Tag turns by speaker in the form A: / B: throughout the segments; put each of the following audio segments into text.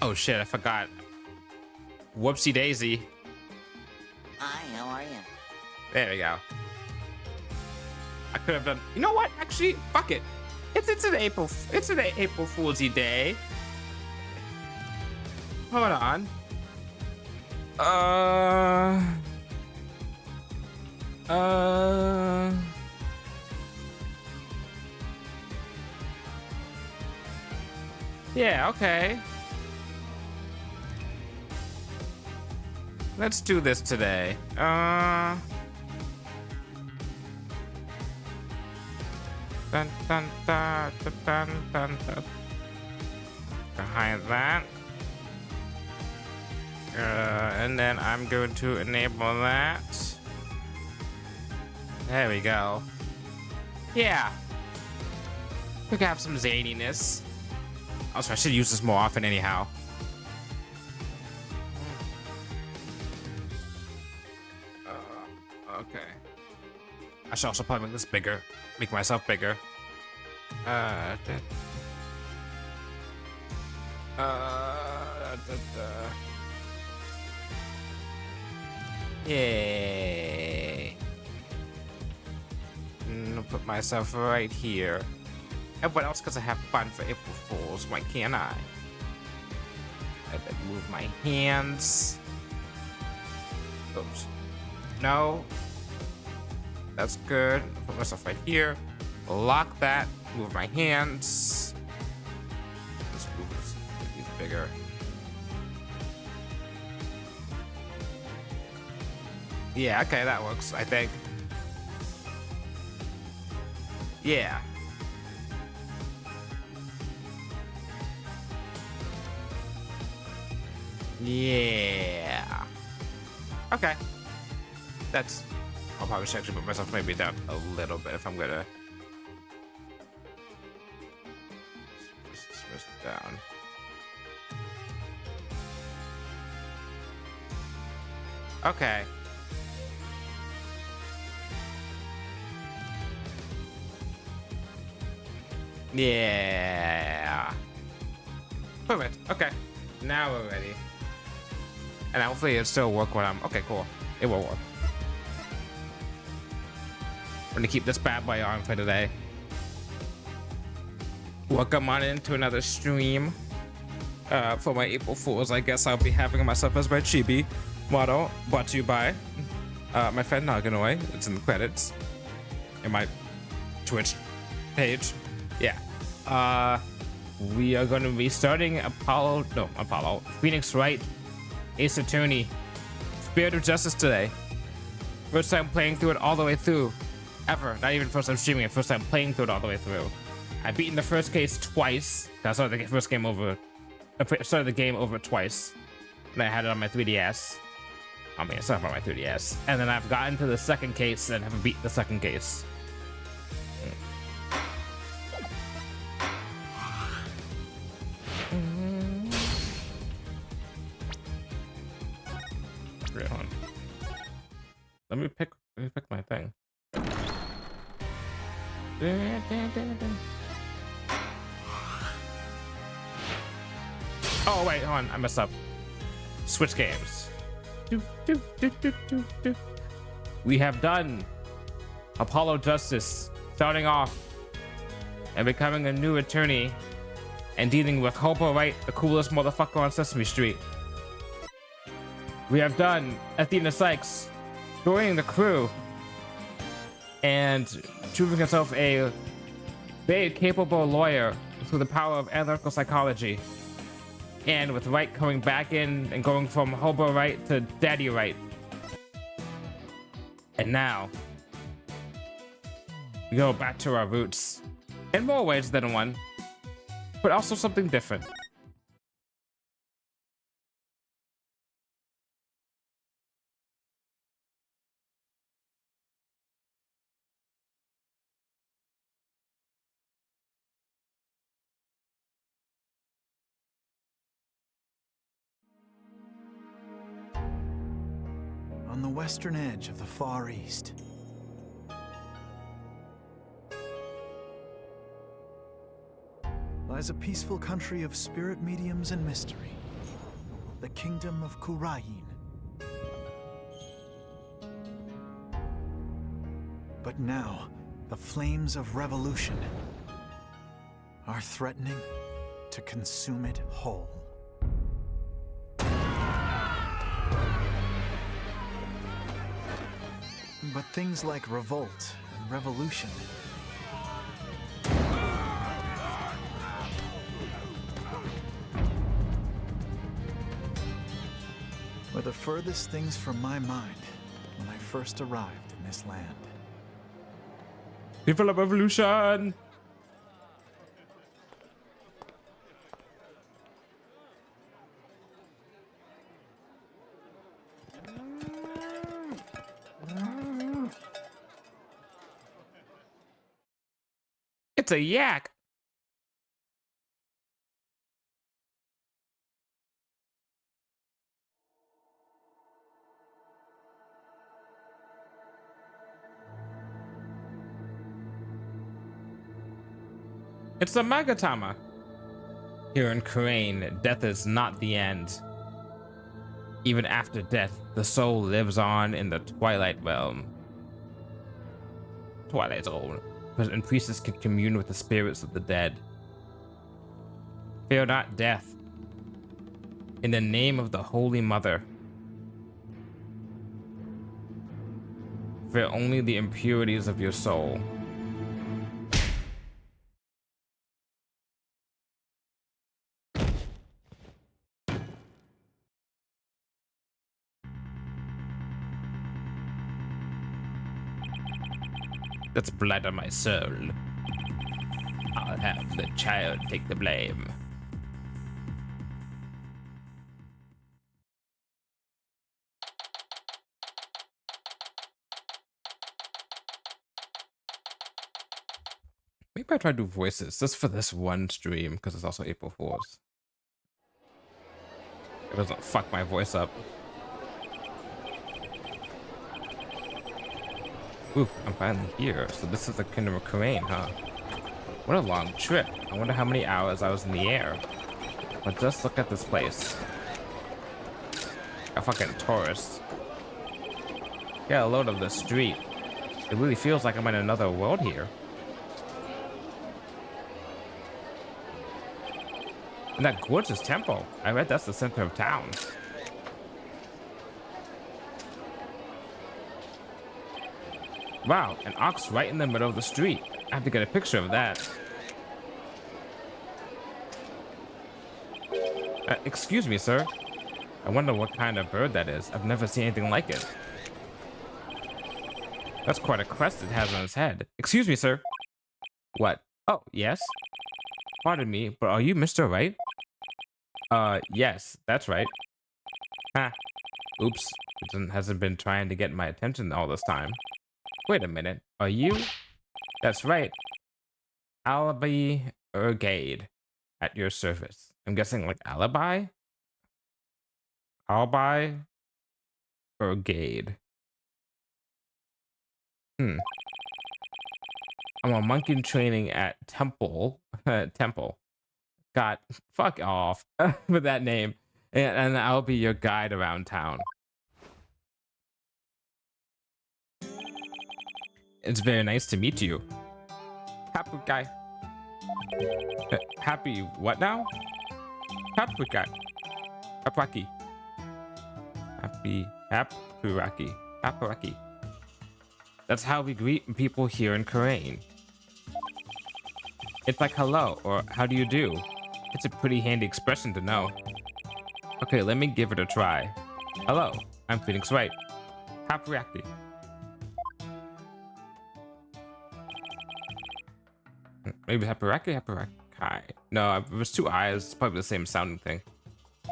A: Oh shit, I forgot. Whoopsie daisy.
B: Hi, how are you?
A: There we go. I could have done. You know what? Actually, fuck it. It's an April Fool's Day. Hold on. Yeah, okay. Let's do this today. Dun, dun, dun, dun, dun, dun, dun. Behind that. And then I'm going to enable that. There we go. Yeah. We can have some zaniness. Also, I should use this more often anyhow. Okay. I should also probably make this bigger. Make myself bigger. Yay. I'll put myself right here. And what else? Because I have fun for April Fools. Why can't I? I then move my hands. Oops. No. That's good. Put myself right here. Lock that. Move my hands. Let's move this. Make these bigger. Yeah, okay, that works, I think. Yeah. Yeah. Okay. That's... I'll probably should actually put myself maybe down a little bit if I'm gonna... Just switch it down. Okay. Yeah. Perfect. Okay. Now we're ready. And hopefully it'll still work when I'm... Okay, cool. It will work. I'm gonna keep this bad boy on for today. Welcome on into another stream. For my April Fools, I guess I'll be having myself as my chibi model. Brought to you by my friend Naganoi. It's in the credits. In my Twitch page. Yeah. We are gonna be starting Phoenix Wright, Ace Attorney, Spirit of Justice today. First time playing through it all the way through. Ever. Not even first time streaming it, first time playing through it all the way through. I've beaten the first case twice. I started the first game over. I started the game over twice. And I had it on my 3DS. I mean, it's not on my 3DS. And then I've gotten to the second case and haven't beat the second case. Let me pick my thing. Oh wait, hold on, I messed up. Switch games. We have done Apollo Justice, starting off and becoming a new attorney and dealing with Hobo Wright, the coolest motherfucker on Sesame Street. We have done Athena Sykes joining the crew and proving himself a very capable lawyer through the power of analytical psychology. And with Wright coming back in and going from Hobo Wright to Daddy Wright. And now we go back to our roots in more ways than one, but also something different.
C: On the western edge of the Far East, lies a peaceful country of spirit mediums and mystery. the kingdom of Kurain. But now, the flames of revolution are threatening to consume it whole. But things like revolt and revolution were the furthest things from my mind when I first arrived in this land.
A: People of revolution. It's a yak. It's a Magatama. Here in Kurain, death is not the end. Even after death, the soul lives on in the Twilight Realm. Twilight Zone. And priests can commune with the spirits of the dead. Fear not death. In the name of the Holy Mother. Fear only the impurities of your soul. That's blood on my soul. I'll have the child take the blame. Maybe I try to do voices just for this one stream because it's also April Fool's. It doesn't fuck my voice up. Ooh, I'm finally here. So this is the Kingdom of Kurain, huh? What a long trip. I wonder how many hours I was in the air. But just look at this place. A fucking tourist. Get a load of the street. It really feels like I'm in another world here. And that gorgeous temple. I read that's the center of town. Wow, an ox right in the middle of the street. I have to get a picture of that. Excuse me, sir. I wonder what kind of bird that is. I've never seen anything like it. That's quite a crest it has on its head. Excuse me, sir. What? Oh, yes? Pardon me, but are you Mr. Wright? Yes, that's right. Ha. Oops. It hasn't been trying to get my attention all this time. Wait a minute. Are you? That's right. Alibi Brigade at your service. I'm guessing like alibi? Alibi Brigade. I'm a monk in training at Temple. Temple. God, fuck off with that name. And I'll be your guide around town. It's very nice to meet you. Happy guy. Happy what now? Happy guy. Happy. Happy. That's how we greet people here in Kurain. It's like hello or how do you do? It's a pretty handy expression to know. Okay, let me give it a try. Hello, I'm Phoenix Wright. Happy. Maybe happy. No, it was two eyes. It's probably the same sounding thing.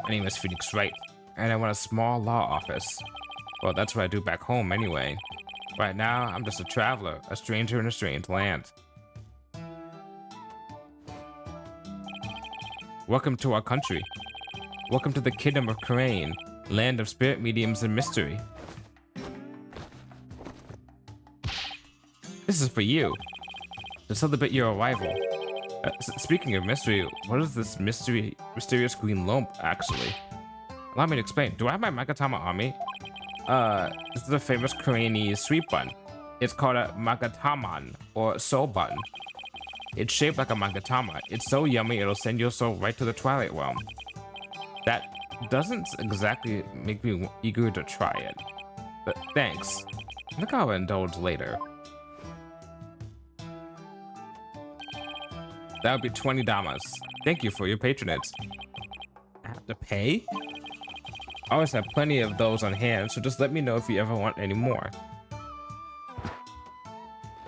A: My name is Phoenix Wright, and I run a small law office. Well, that's what I do back home anyway. Right now, I'm just a traveler, a stranger in a strange land. Welcome to our country. Welcome to the Kingdom of Kurain, land of spirit mediums and mystery. This is for you. To celebrate your arrival. Speaking of mystery, what is this mysterious green lump, actually? Allow me to explain. Do I have my Magatama on me? This is a famous Koreanese sweet bun. It's called a Magataman or soul bun. It's shaped like a Magatama. It's so yummy it'll send your soul right to the Twilight Realm. That doesn't exactly make me eager to try it. But thanks. I think I'll indulge later. That would be 20 damas. Thank you for your patronage. I have to pay? I always have plenty of those on hand, so just let me know if you ever want any more.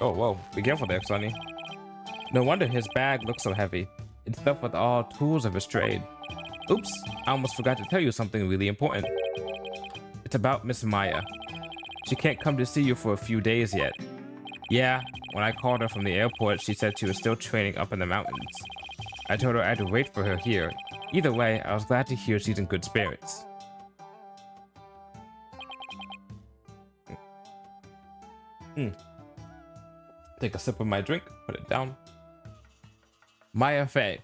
A: Oh, whoa. Be careful there, Sonny. No wonder his bag looks so heavy. It's stuffed with all tools of his trade. Oops, I almost forgot to tell you something really important. It's about Miss Maya. She can't come to see you for a few days yet. Yeah, when I called her from the airport, she said she was still training up in the mountains. I told her I had to wait for her here. Either way, I was glad to hear she's in good spirits. Take a sip of my drink, put it down. Maya Fey.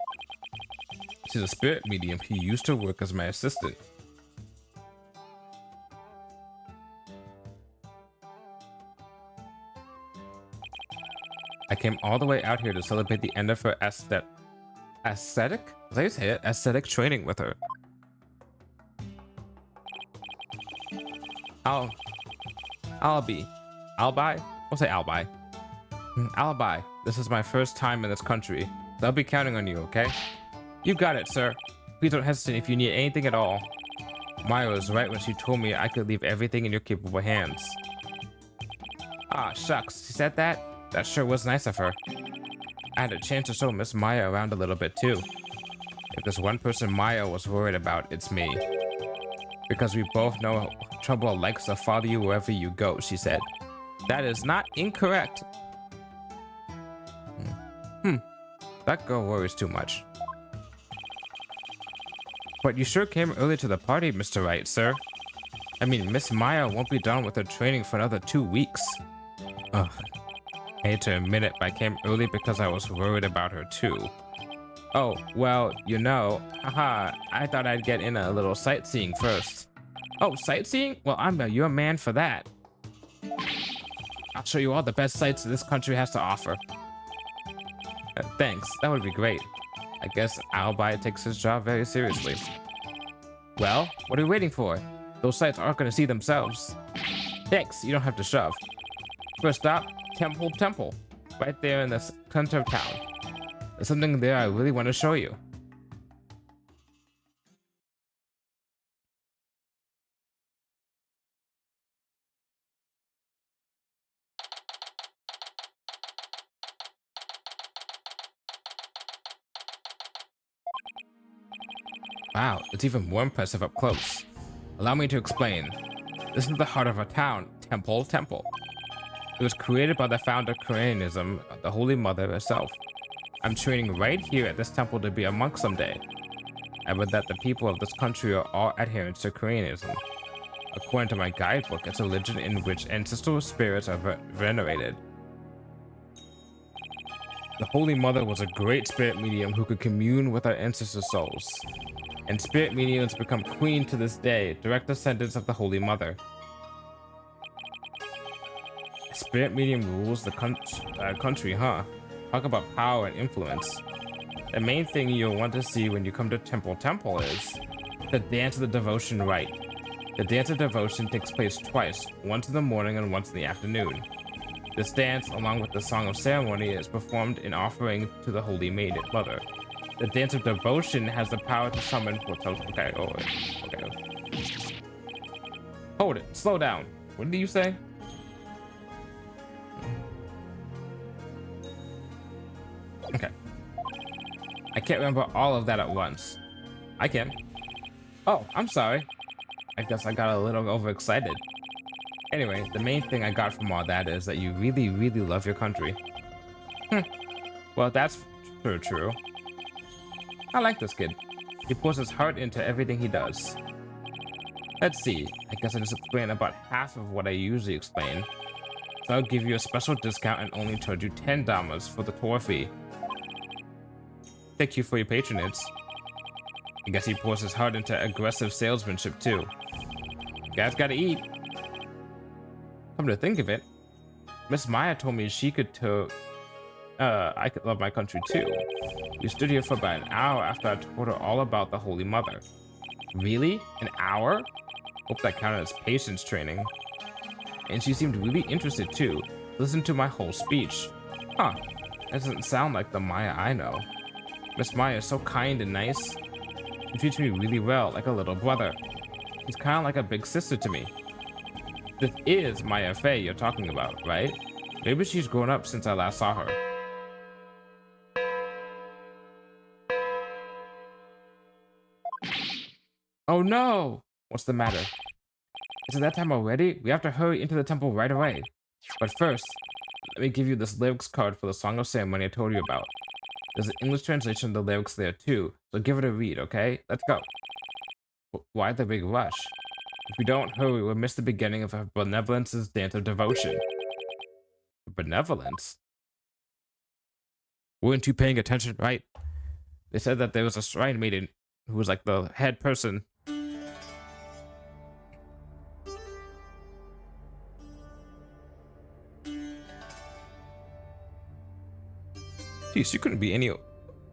A: She's a spirit medium who used to work as my assistant. I came all the way out here to celebrate the end of her aesthetic? Is that how you say it? Aesthetic training with her. Albi. We'll say Albi. Albi. This is my first time in this country. So I'll be counting on you, okay? You got it, sir. Please don't hesitate if you need anything at all. Maya was right when she told me I could leave everything in your capable hands. Ah, shucks. She said that? That sure was nice of her. I had a chance to show Miss Maya around a little bit too. If there's one person Maya was worried about, it's me. Because we both know trouble likes to follow you wherever you go, she said. That is not incorrect. That girl worries too much. But you sure came early to the party, Mr. Wright, sir. I mean, Miss Maya won't be done with her training for another 2 weeks. Ugh. I hate to admit it, but I came early because I was worried about her too. Oh, well, you know, haha, I thought I'd get in a little sightseeing first. Oh, sightseeing? Well, I'm your man for that. I'll show you all the best sights this country has to offer. Thanks, that would be great. I guess Albi takes his job very seriously. Well, what are we waiting for? Those sights aren't going to see themselves. Thanks, you don't have to shove. First stop, Temple. Right there in the center of town. There's something there I really want to show you. Wow, it's even more impressive up close. Allow me to explain. This is the heart of a town, Temple. It was created by the founder of Koreanism, the Holy Mother herself. I'm training right here at this temple to be a monk someday. I read that the people of this country are all adherents to Koreanism. According to my guidebook, it's a religion in which ancestral spirits are venerated. The Holy Mother was a great spirit medium who could commune with our ancestors' souls. And spirit mediums become queen to this day, direct descendants of the Holy Mother. Spirit medium rules the country, huh? Talk about power and influence. The main thing you'll want to see when you come to Temple is the Dance of the Devotion Rite. The Dance of Devotion takes place twice, once in the morning and once in the afternoon. This dance, along with the Song of Ceremony, is performed in offering to the Holy Mother. The Dance of Devotion has the power to summon okay. Hold it, slow down. What did you say? Okay. I can't remember all of that at once. I can. Oh, I'm sorry. I guess I got a little overexcited. Anyway, the main thing I got from all that is that you really, really love your country. Well, that's true. I like this kid. He pours his heart into everything he does. Let's see. I guess I just explained about half of what I usually explain. So I'll give you a special discount and only charge you 10 damas for the tour fee. Thank you for your patronage. I guess he pours his heart into aggressive salesmanship too. Guys gotta eat. Come to think of it, Miss Maya told me she could I could love my country too. We stood here for about an hour after I told her all about the Holy Mother. Really? An hour? Hope that counted as patience training. And she seemed really interested too. Listen to my whole speech. Huh. That doesn't sound like the Maya I know. Miss Maya is so kind and nice. She treats me really well, like a little brother. She's kind of like a big sister to me. This is Maya Fey you're talking about, right? Maybe she's grown up since I last saw her. Oh no! What's the matter? Is it that time already? We have to hurry into the temple right away. But first, let me give you this lyrics card for the Song of Ceremony I told you about. There's an English translation of the lyrics there too, so give it a read, okay? Let's go. Why the big rush? If we don't hurry, we'll miss the beginning of her benevolence's dance of devotion. Benevolence? Weren't you paying attention, right? They said that there was a shrine maiden who was like the head person. Geez, she couldn't be any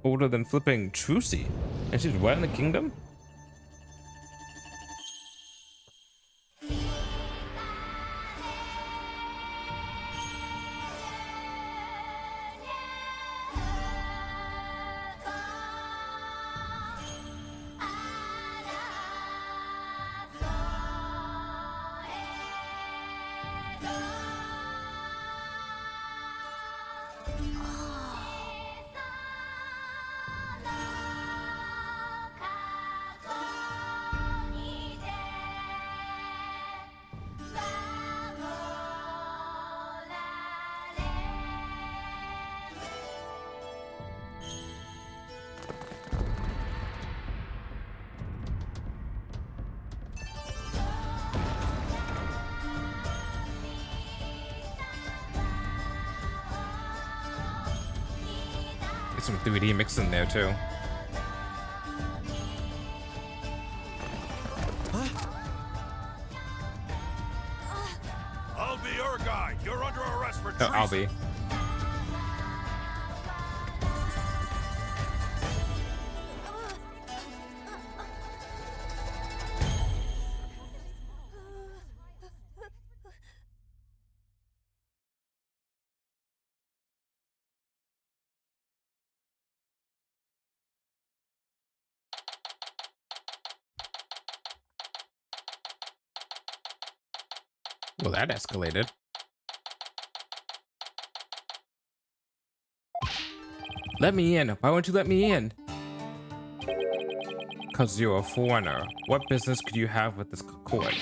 A: older than flipping Trucy. And she's right in the kingdom? Get some 3D mix in there too.
D: I'll be your guy. You're under arrest for treason.
A: I'll be. Well, that escalated. Let me in. Why won't you let me in? Because you're a foreigner. What business could you have with this court?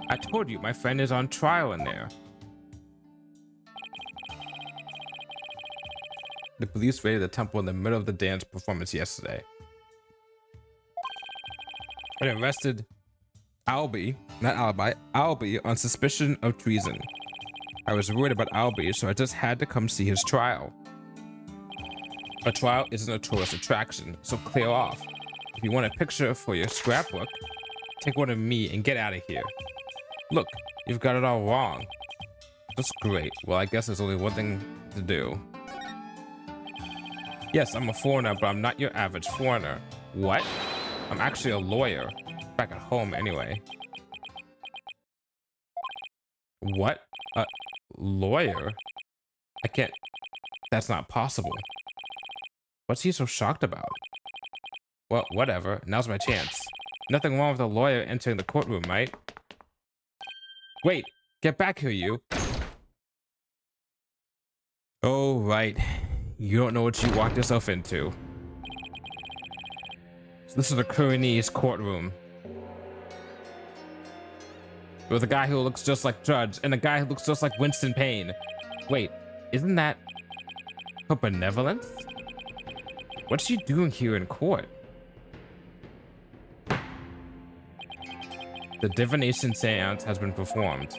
A: I told you, my friend is on trial in there. The police raided the temple in the middle of the dance performance yesterday and arrested Albie, not Alibi, Albie on suspicion of treason. I was worried about Albie, so I just had to come see his trial. A trial isn't a tourist attraction, so clear off. If you want a picture for your scrapbook, take one of me and get out of here. Look, you've got it all wrong. That's great. Well, I guess there's only one thing to do. Yes, I'm a foreigner, but I'm not your average foreigner. What? I'm actually a lawyer. Back at home anyway. What? A lawyer? I can't. That's not possible. What's he so shocked about? Well, whatever. Now's my chance. Nothing wrong with a lawyer entering the courtroom, right? Wait, get back here, you. Oh, right. You don't know what you walked yourself into. So this is a Kurinese courtroom. With a guy who looks just like Judge and a guy who looks just like Winston Payne. Wait, isn't that for benevolence? What's she doing here in court? The divination seance has been performed.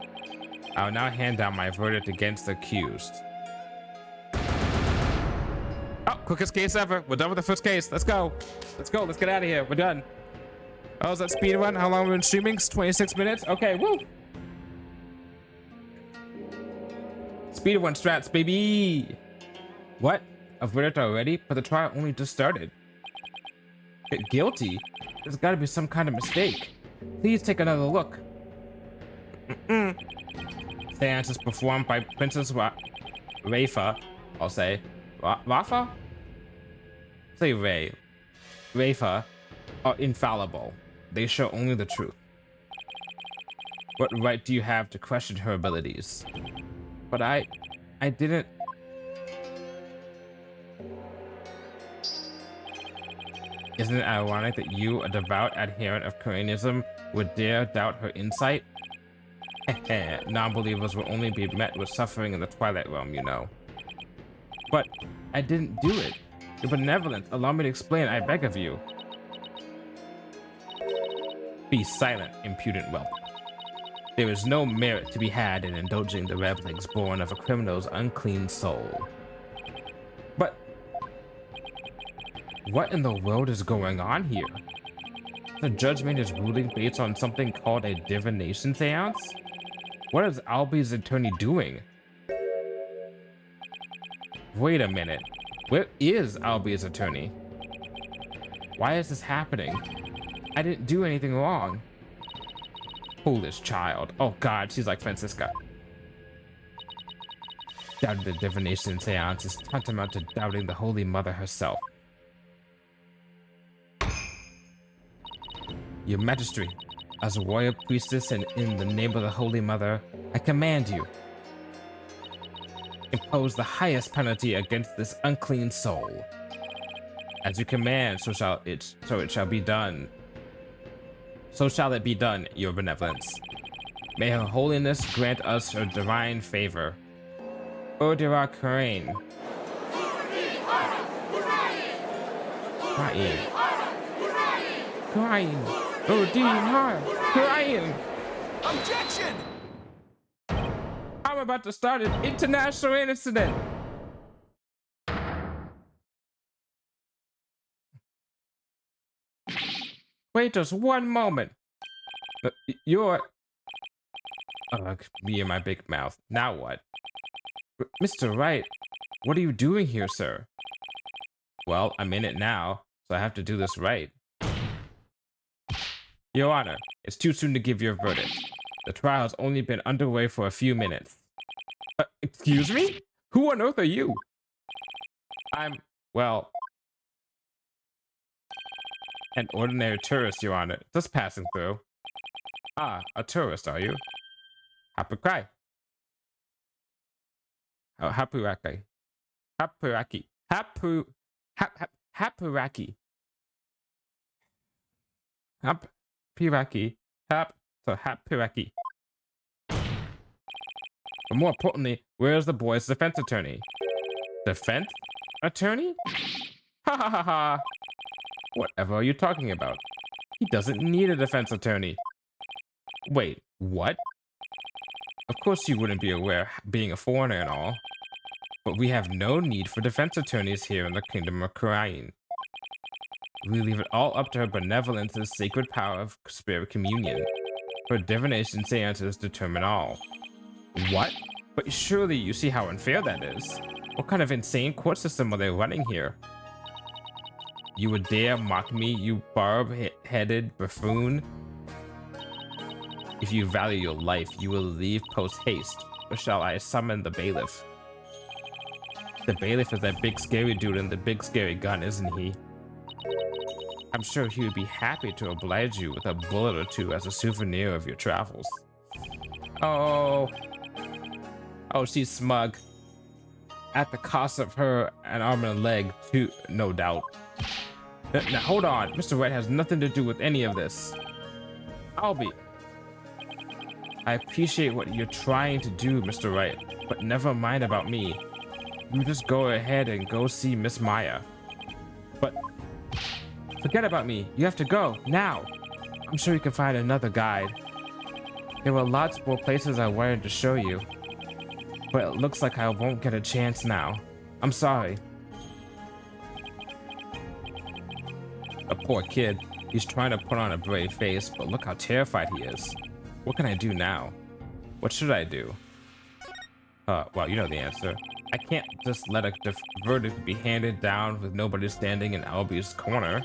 A: I'll now hand down my verdict against the accused. Oh, quickest case ever. We're done with the first case. Let's go. Let's go. Let's get out of here. We're done. Oh, is that speed run? How long have we been streaming? 26 minutes? Okay, woo! Speed run strats, baby! What? I've read it already, but the trial only just started. Guilty? There's gotta be some kind of mistake. Please take another look. Seance is performed by Princess Rafa. I'll say. Rafa? Say Ray. Rafa are infallible. They show only the truth. What right do you have to question her abilities? But I didn't. Isn't it ironic that you, a devout adherent of Koreanism, would dare doubt her insight? Non-believers will only be met with suffering in the Twilight Realm, you know. But I didn't do it. Your benevolence, allow me to explain, I beg of you. Be silent, impudent whelp. There is no merit to be had in indulging the ravings born of a criminal's unclean soul. But what in the world is going on here? The judgment is ruling based on something called a divination seance? What is Albie's attorney doing? Wait a minute. Where is Albie's attorney? Why is this happening? I didn't do anything wrong. Foolish child. Oh god, she's like Francisca. Doubting the divination seance is tantamount to doubting the Holy Mother herself. Your Majesty, as a royal priestess and in the name of the Holy Mother, I command you. Impose the highest penalty against this unclean soul. As you command, so it shall be done. So shall it be done, your benevolence. May her holiness grant us her divine favor. Odira Karain. Crying. Odira Karain.
C: Objection!
A: I'm about to start an international incident. Wait just one moment. You're... me and my big mouth. Now what? Mr. Wright, what are you doing here, sir? Well, I'm in it now, so I have to do this right. Your Honor, it's too soon to give your verdict. The trial has only been underway for a few minutes. Excuse me? Who on earth are you? Well... an ordinary tourist, Your Honor, just passing through. Ah, a tourist, are you? Hapukai. Oh, Hapuraki. Hapuraki. Hapuraki. Hapuraki. Hapuraki. But more importantly, where's the boy's defense attorney? Defense attorney? Ha ha ha ha. Whatever are you talking about? He doesn't need a defense attorney. Wait, what? Of course you wouldn't be aware, being a foreigner and all. But we have no need for defense attorneys here in the Kingdom of Karain. We leave it all up to her benevolence's sacred power of spirit communion. Her divination seances determine all. What? But surely you see how unfair that is. What kind of insane court system are they running here? You would dare mock me, you barb-headed buffoon? If you value your life, you will leave post-haste, or shall I summon the bailiff? The bailiff is that big scary dude in the big scary gun, isn't he? I'm sure he would be happy to oblige you with a bullet or two as a souvenir of your travels. Oh, she's smug. At the cost of her an arm and a leg, too, no doubt. Now, hold on. Mr. Wright has nothing to do with any of this. Albie. I appreciate what you're trying to do, Mr. Wright, but never mind about me. You just go ahead and go see Miss Maya. But forget about me. You have to go, now. I'm sure you can find another guide. There were lots more places I wanted to show you, but it looks like I won't get a chance now. I'm sorry. A poor kid. He's trying to put on a brave face, but look how terrified he is. What can I do now? What should I do? Well, you know the answer. I can't just let a verdict be handed down with nobody standing in Albie's corner.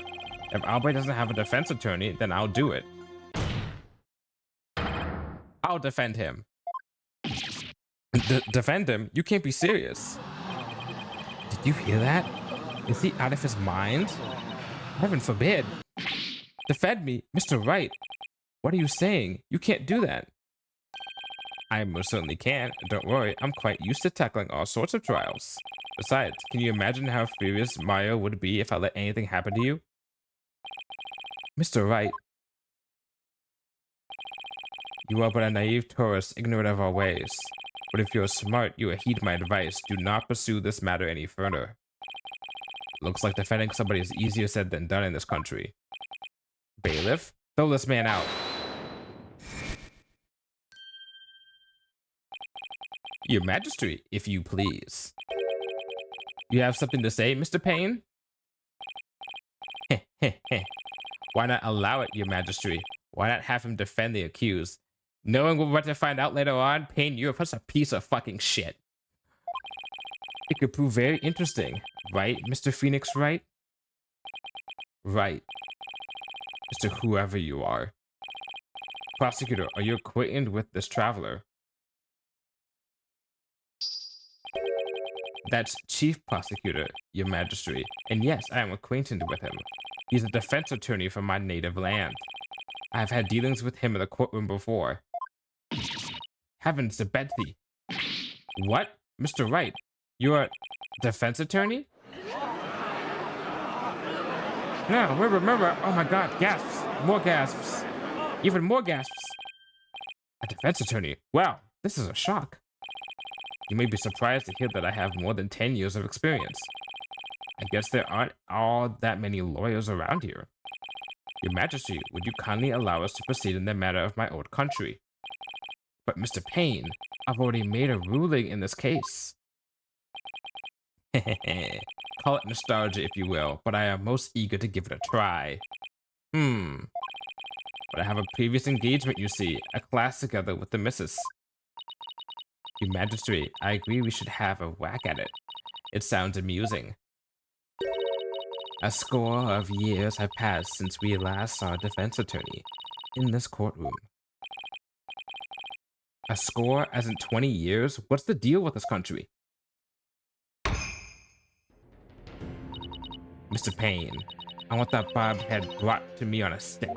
A: If Albie doesn't have a defense attorney, then I'll do it. I'll defend him. Defend him? You can't be serious. Did you hear that? Is he out of his mind? Heaven forbid. Defend me, Mr. Wright. What are you saying? You can't do that. I most certainly can. Don't worry, I'm quite used to tackling all sorts of trials. Besides, can you imagine how furious Mario would be if I let anything happen to you? Mr. Wright. You are but a naive tourist, ignorant of our ways. But if you're smart, you will heed my advice. Do not pursue this matter any further. Looks like defending somebody is easier said than done in this country. Bailiff, throw this man out. Your Majesty, if you please. You have something to say, Mr. Payne? Why not allow it, Your Majesty? Why not have him defend the accused? Knowing what we're about to find out later on, Payne, you're such a piece of fucking shit. It could prove very interesting, right, Mr. Phoenix Wright? Right. Mr. Whoever you are. Prosecutor, are you acquainted with this traveler? That's Chief Prosecutor, Your Majesty. And yes, I am acquainted with him. He's a defense attorney from my native land. I've had dealings with him in the courtroom before. Heavens to Betsy. What? Mr. Wright, you're a defense attorney? No, remember. Oh my god, gasps. More gasps. Even more gasps. A defense attorney? Wow, this is a shock. You may be surprised to hear that I have more than 10 years of experience. I guess there aren't all that many lawyers around here. Your Majesty, would you kindly allow us to proceed in the matter of my old country? But Mr. Payne, I've already made a ruling in this case. Call it nostalgia if you will, but I am most eager to give it a try. But I have a previous engagement, you see, a class together with the missus. Your Majesty, I agree we should have a whack at it. It sounds amusing. A score of years have passed since we last saw a defense attorney in this courtroom. A score as in 20 years? What's the deal with this country? Mr. Payne, I want that bobbed head brought to me on a stick.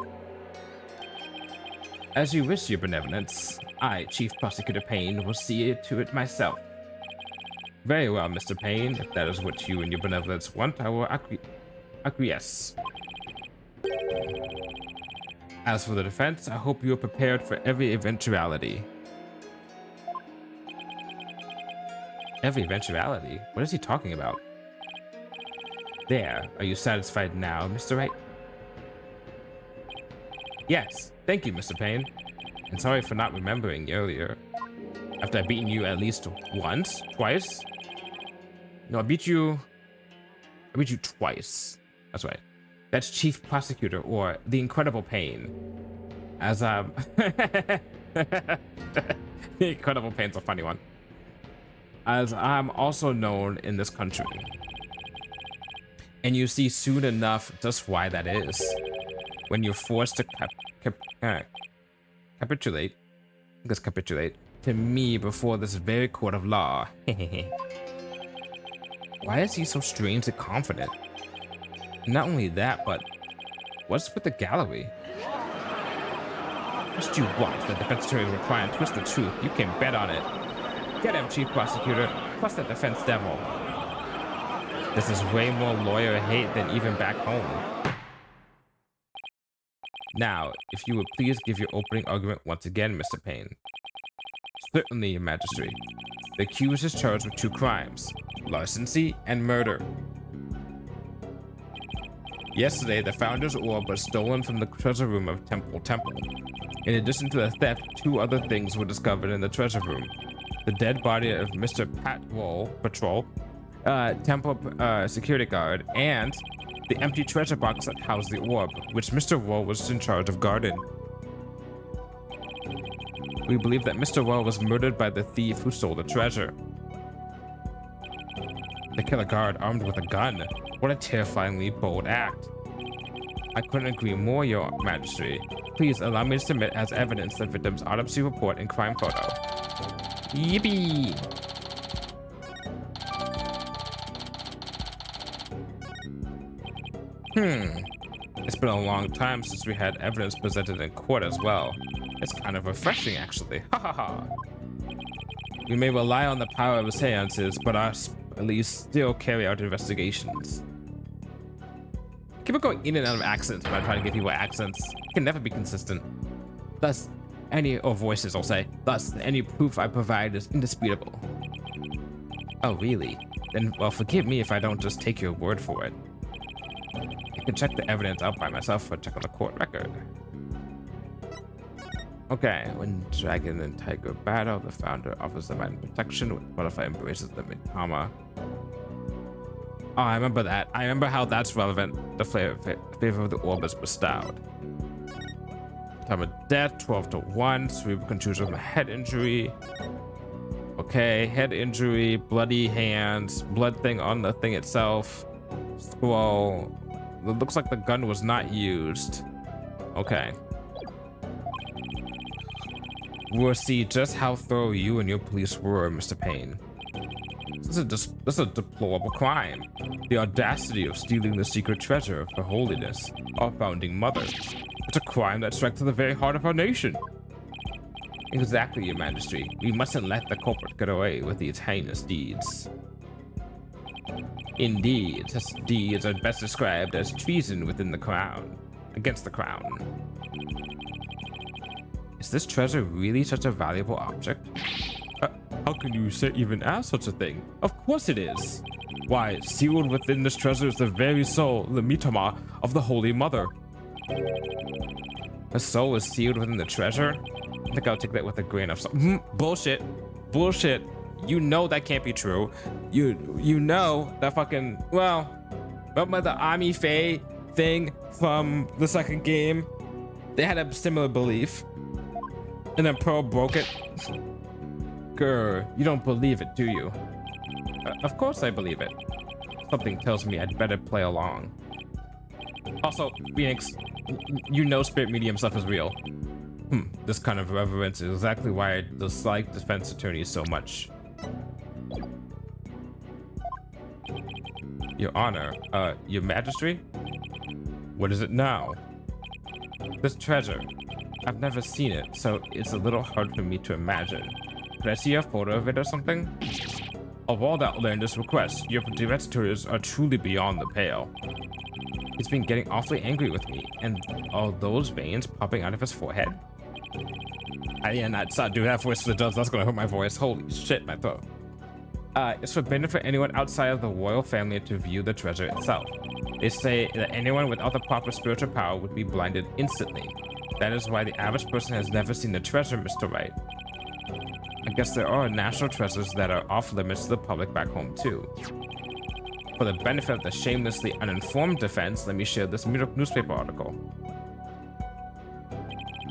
A: As you wish, Your Benevolence. I, Chief Prosecutor Payne, will see to it myself. Very well, Mr. Payne. If that is what you and Your Benevolence want, I will acquiesce. As for the defense, I hope you are prepared for every eventuality. Every eventuality? What is he talking about? There. Are you satisfied now, Mr. Wright? Yes. Thank you, Mr. Payne. And sorry for not remembering earlier. After I've beaten you at least once? Twice? No, I beat you twice. That's right. That's Chief Prosecutor, or the Incredible Payne. As, The Incredible Payne's a funny one. As I'm also known in this country. And you see soon enough just why that is. When you're forced to capitulate to me before this very court of law. Why is he so strangely confident? Not only that, but what's with the gallery? Just you watch the defense attorney will try and twist the truth. You can bet on it. Get him, Chief Prosecutor, plus the defense devil. This is way more lawyer hate than even back home. Now, if you would please give your opening argument once again, Mr. Payne. Certainly, Your Majesty. The accused is charged with 2 crimes, larceny and murder. Yesterday, the Founder's Orb was stolen from the treasure room of Temple. In addition to the theft, 2 other things were discovered in the treasure room. The dead body of Mr. Patrol temple security guard, and the empty treasure box that housed the orb, which Mr. Woe was in charge of guarding. We believe that Mr. Woe was murdered by the thief who stole the treasure. The killer guard armed with a gun. What a terrifyingly bold act. I couldn't agree more, Your Majesty. Please allow me to submit as evidence the victim's autopsy report and crime photo. Yippee! It's been a long time since we had evidence presented in court as well. It's kind of refreshing, actually. Ha ha ha. We may rely on the power of seances, but our police still carry out investigations. Keep on going in and out of accents when I'm trying to give people accents. It can never be consistent. Thus, or voices, I'll say. Thus, any proof I provide is indisputable. Oh, really? Then, well, forgive me if I don't just take your word for it. I can check the evidence out by myself or check on the court record. Okay, when Dragon and Tiger battle, the founder offers divine protection with butterfly embraces them in karma. Oh, I remember that. I remember how that's relevant. The favor of the orb is bestowed. Time of death, 12-1. Cerebral contusion from a head injury. Okay, head injury, bloody hands, blood thing on the thing itself. Scroll. It looks like the gun was not used. Okay. We'll see just how thorough you and your police were, Mr. Payne. This is a deplorable crime. The audacity of stealing the secret treasure of Her Holiness, our founding mother. It's a crime that strikes to the very heart of our nation. Exactly, Your Majesty. We mustn't let the culprit get away with these heinous deeds. Indeed, such deeds are best described as treason within the crown, against the crown. Is this treasure really such a valuable object? How can you even ask such a thing? Of course it is. Why, sealed within this treasure is the very soul, the mitama, of the Holy Mother. Her soul is sealed within the treasure? I think I'll take that with a grain of salt. Bullshit. Bullshit. You know that can't be true. You know that fucking, well, remember the Ami Faye thing from the second game? They had a similar belief. And then Pearl broke it. Grr, you don't believe it, do you? Of course I believe it. Something tells me I'd better play along. Also, Phoenix, you know spirit medium stuff is real. This kind of reverence is exactly why I dislike defense attorneys so much. Your Honor, Your Majesty? What is it now? This treasure. I've never seen it, so it's a little hard for me to imagine. Could I see a photo of it or something? Of all that outlandish requests, your defense attorneys are truly beyond the pale. He's been getting awfully angry with me, and all those veins popping out of his forehead? Yeah, not do that voice for the judge. That's gonna hurt my voice. Holy shit, my throat. It's forbidden for anyone outside of the royal family to view the treasure itself. They say that anyone without the proper spiritual power would be blinded instantly. That is why the average person has never seen the treasure, Mr. Wright. I guess there are national treasures that are off limits to the public back home too. For the benefit of the shamelessly uninformed defense, let me share this newspaper article.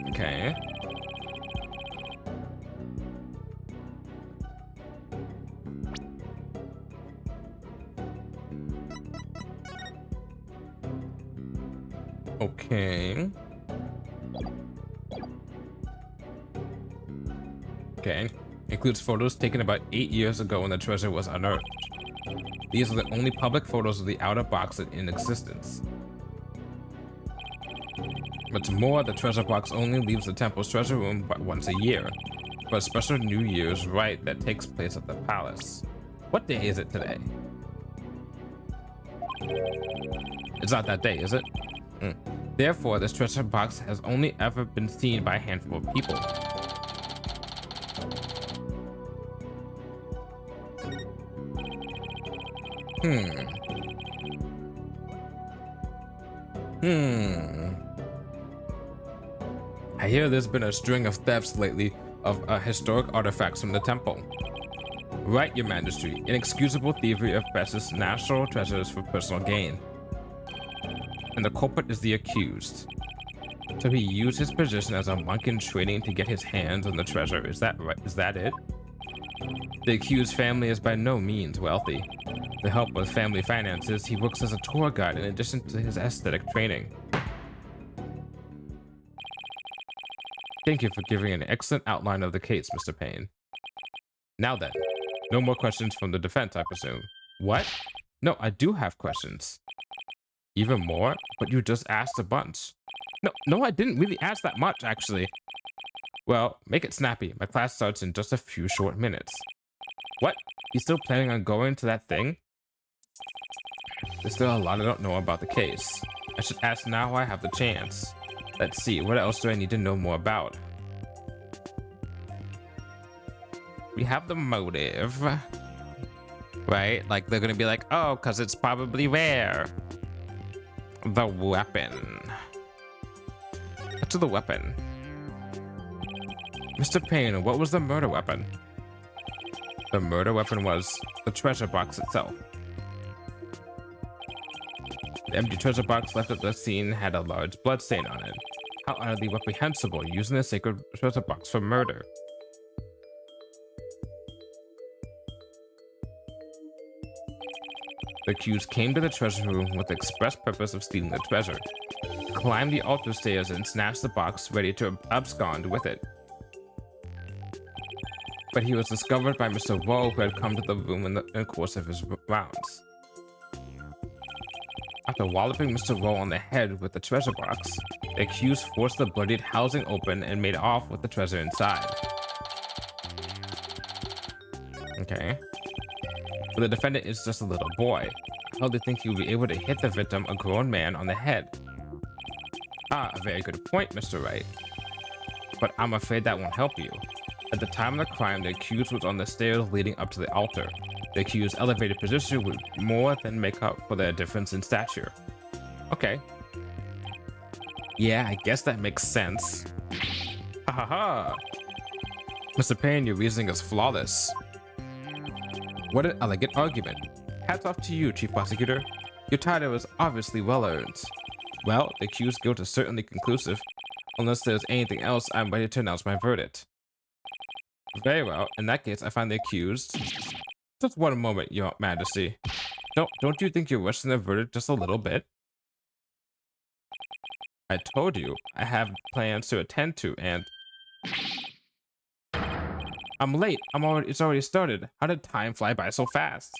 A: Okay. Okay. Okay. Includes photos taken about 8 years ago when the treasure was unearthed. These are the only public photos of the outer box in existence. What's more, the treasure box only leaves the temple's treasure room but once a year, for a special New Year's rite that takes place at the palace. What day is it today? It's not that day, is it? Therefore, this treasure box has only ever been seen by a handful of people. I hear there's been a string of thefts lately of historic artifacts from the temple. Right, Your Majesty. Inexcusable thievery of precious national treasures for personal gain. And the culprit is the accused. So he used his position as a monk in training to get his hands on the treasure. Is that right? Is that it? The accused family is by no means wealthy. To help with family finances, he works as a tour guide in addition to his aesthetic training. Thank you for giving an excellent outline of the case, Mr. Payne. Now then, no more questions from the defense, I presume. What? No, I do have questions. Even more? But you just asked a bunch. No, I didn't really ask that much, actually. Well, make it snappy. My class starts in just a few short minutes. What? He's still planning on going to that thing? There's still a lot I don't know about the case. I should ask now while I have the chance. Let's see, what else do I need to know more about? We have the motive. Right? Like, they're gonna be like, oh, because it's probably rare. The weapon. What's the weapon? Mr. Payne, what was the murder weapon? The murder weapon was the treasure box itself. The empty treasure box left at the scene had a large blood stain on it. How utterly reprehensible, using the sacred treasure box for murder. The accused came to the treasure room with the express purpose of stealing the treasure. He climbed the altar stairs and snatched the box, ready to abscond with it. But he was discovered by Mr. Rowe, who had come to the room in the course of his rounds. After walloping Mr. Rowe on the head with the treasure box, the accused forced the bloodied housing open and made off with the treasure inside. Okay. But the defendant is just a little boy. How do you think he will be able to hit the victim, a grown man, on the head? Ah, a very good point, Mr. Wright. But I'm afraid that won't help you. At the time of the crime, the accused was on the stairs leading up to the altar. The accused's elevated position would more than make up for their difference in stature. Okay. Yeah, I guess that makes sense. Ha ha ha! Mr. Payne, your reasoning is flawless. What an elegant argument. Hats off to you, Chief Prosecutor. Your title is obviously well earned. Well, the accused's guilt is certainly conclusive. Unless there's anything else, I'm ready to announce my verdict. Very well. In that case, I find the accused. Just one moment, Your Majesty. Don't you think you're rushing the verdict just a little bit? I told you, I have plans to attend to, and I'm late. It's already started. How did time fly by so fast?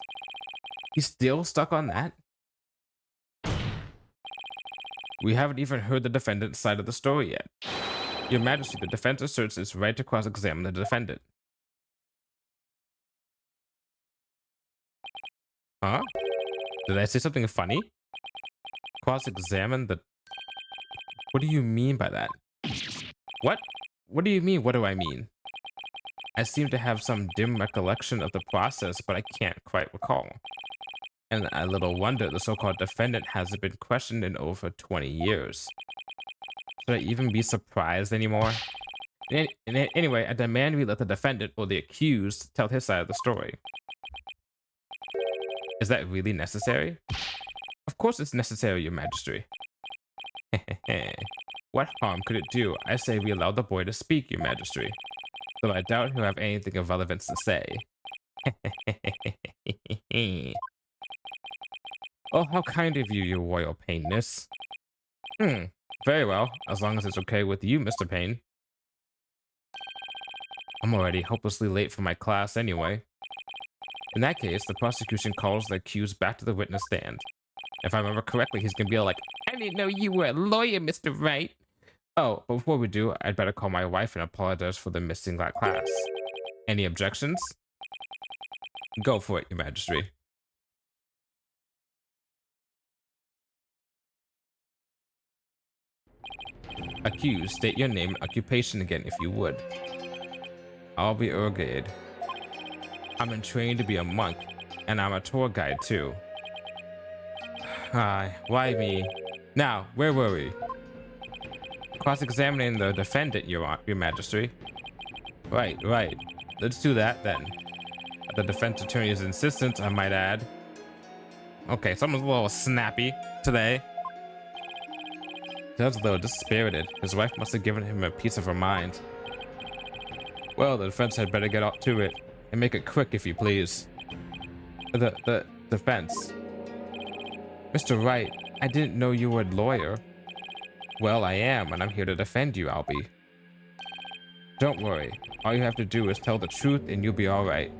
A: He's still stuck on that? We haven't even heard the defendant's side of the story yet. Your Majesty, the defense asserts its right to cross-examine the defendant. Huh? Did I say something funny? Cross-examine the... What do you mean by that? What? What do you mean, what do I mean? I seem to have some dim recollection of the process, but I can't quite recall. And a little wonder the so-called defendant hasn't been questioned in over 20 years. Should I even be surprised anymore? Anyway, I demand we let the defendant, or the accused, tell his side of the story. Is that really necessary? Of course it's necessary, Your Majesty. What harm could it do? I say we allow the boy to speak, Your Majesty. Though I doubt he'll have anything of relevance to say. Oh, how kind of you, Your Royal Payne-ness. Very well, as long as it's okay with you, Mr. Payne. I'm already hopelessly late for my class anyway. In that case, the prosecution calls the accused back to the witness stand. If I remember correctly, he's gonna be all like, I didn't know you were a lawyer, Mr. Wright. Oh, but before we do, I'd better call my wife and apologize for the missing that class. Any objections? Go for it, Your Majesty. Accused, state your name and occupation again if you would. I'll be Urgade. I'm in training to be a monk, and I'm a tour guide too. Why me? Now, where were we? Cross-examining the defendant, Your Majesty. Right. Let's do that then. the defense attorney's insistence, I might add. Okay, someone's a little snappy today. Sounds a little dispirited. His wife must have given him a piece of her mind. Well, the defense had better get up to it, and make it quick if you please. The defense. Mr. Wright, I didn't know you were a lawyer. Well, I am, and I'm here to defend you, Albie. Don't worry. All you have to do is tell the truth, and you'll be all right.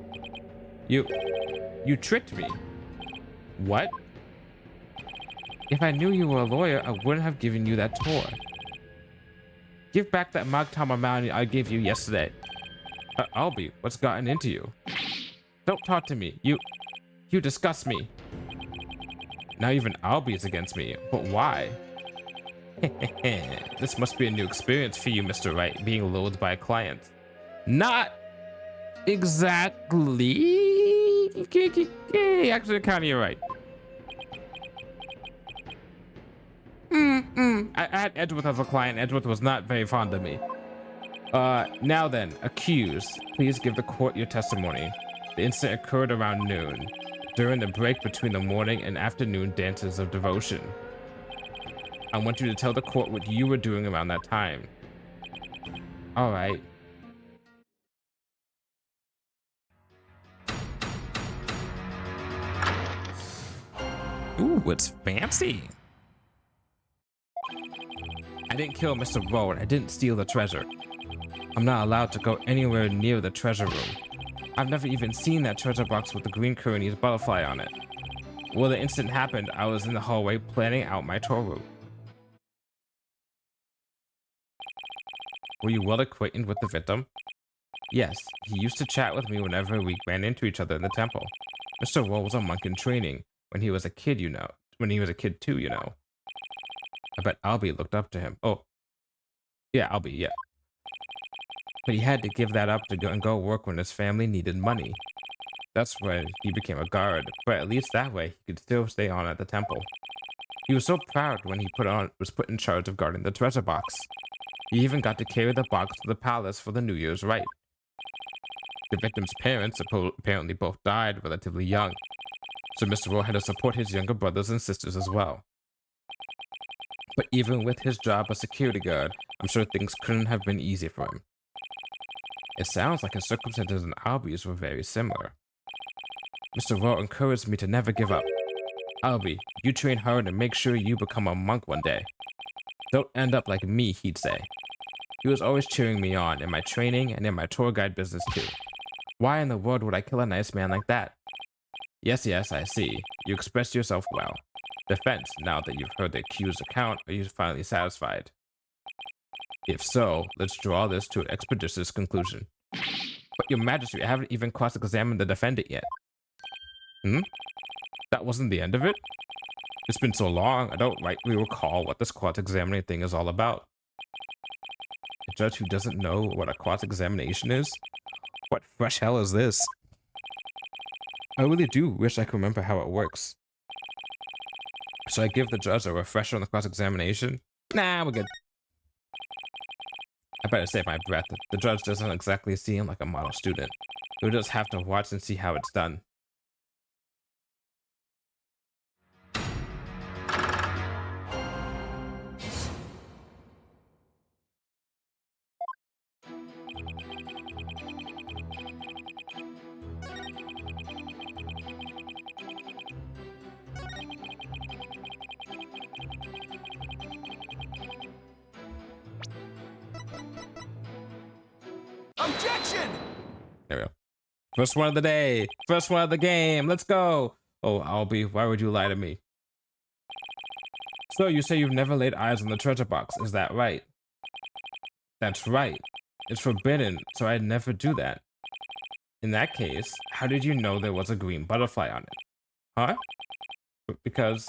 A: You tricked me. What? If I knew you were a lawyer, I wouldn't have given you that tour. Give back that Magtama money I gave you yesterday. Albie, what's gotten into you? Don't talk to me. You disgust me. Now even Albie is against me, but why? This must be a new experience for you, Mr. Wright, being lulled by a client. Not exactly. Actually, kind of, you're right. I had Edgeworth as a client. Edgeworth was not very fond of me. Now then, accused, please give the court your testimony. The incident occurred around noon, during the break between the morning and afternoon dances of devotion. I want you to tell the court what you were doing around that time. All right. Ooh, it's fancy. I didn't kill Mr. Rowan. I didn't steal the treasure. I'm not allowed to go anywhere near the treasure room. I've never even seen that treasure box with the green Koreanese butterfly on it. Well, the incident happened, I was in the hallway planning out my tour route. Were you well acquainted with the victim? Yes, he used to chat with me whenever we ran into each other in the temple. Mr. Roll was a monk in training when he was a kid, you know. When he was a kid too, you know. I bet Albie looked up to him. Oh. Yeah, Albie, yeah. But he had to give that up to go work when his family needed money. That's when he became a guard, but at least that way he could still stay on at the temple. He was so proud when he was put in charge of guarding the treasure box. He even got to carry the box to the palace for the New Year's rite. The victim's parents apparently both died relatively young, so Mr. Rowe had to support his younger brothers and sisters as well. But even with his job as security guard, I'm sure things couldn't have been easy for him. It sounds like his circumstances and Albie's were very similar. Mr. Rowe encouraged me to never give up. Albie, you train hard and make sure you become a monk one day. Don't end up like me, he'd say. He was always cheering me on in my training and in my tour guide business too. Why in the world would I kill a nice man like that? Yes, I see. You expressed yourself well. Defense, now that you've heard the accused's account, are you finally satisfied? If so, let's draw this to an expeditious conclusion. But your majesty, I haven't even cross-examined the defendant yet. That wasn't the end of it? It's been so long, I don't rightly recall what this cross-examining thing is all about. A judge who doesn't know what a cross-examination is? What fresh hell is this? I really do wish I could remember how it works. Should I give the judge a refresher on the cross-examination? Nah, we're good. I better save my breath. The judge doesn't exactly seem like a model student. We'll just have to watch and see how it's done.
C: Objection!
A: There we go. First one of the day. First one of the game. Let's go. Oh, Albie, why would you lie to me? So you say you've never laid eyes on the treasure box. Is that right? That's right. It's forbidden, so I'd never do that. In that case, how did you know there was a green butterfly on it? Huh? Because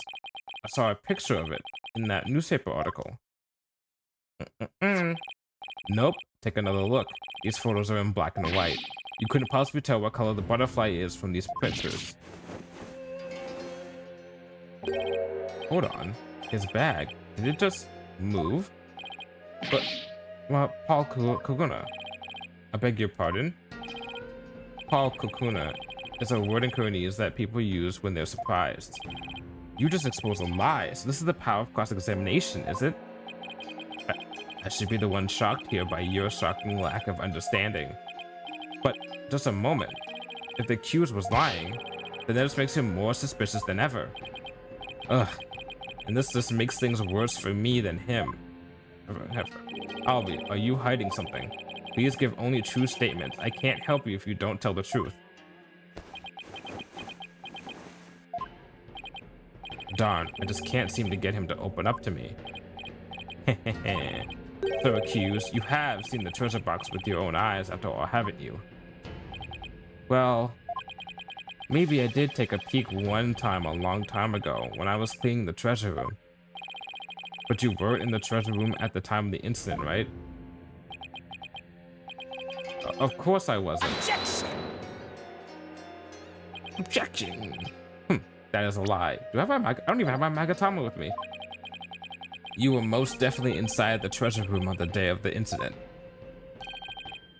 A: I saw a picture of it in that newspaper article. Nope. Take another look. These photos are in black and white. You couldn't possibly tell what color the butterfly is from these pictures. Hold on. His bag. Did it just move? But, well, Paul Kukuna. I beg your pardon? Paul Kukuna. It's a word in Koreanese that people use when they're surprised. You just exposed a lie. So this is the power of cross-examination, is it? I should be the one shocked here by your shocking lack of understanding. But just a moment. If the accused was lying, then that just makes him more suspicious than ever. Ugh. And this just makes things worse for me than him. Albie, are you hiding something? Please give only true statements. I can't help you if you don't tell the truth. Darn, I just can't seem to get him to open up to me. So accused, you have seen the treasure box with your own eyes after all, haven't you? Well, maybe I did take a peek one time a long time ago when I was cleaning the treasure room. But you weren't in the treasure room at the time of the incident, right? Of course I wasn't.
B: Objection!
A: Objection! That is a lie. I don't even have my Magatama with me. You were most definitely inside the treasure room on the day of the incident.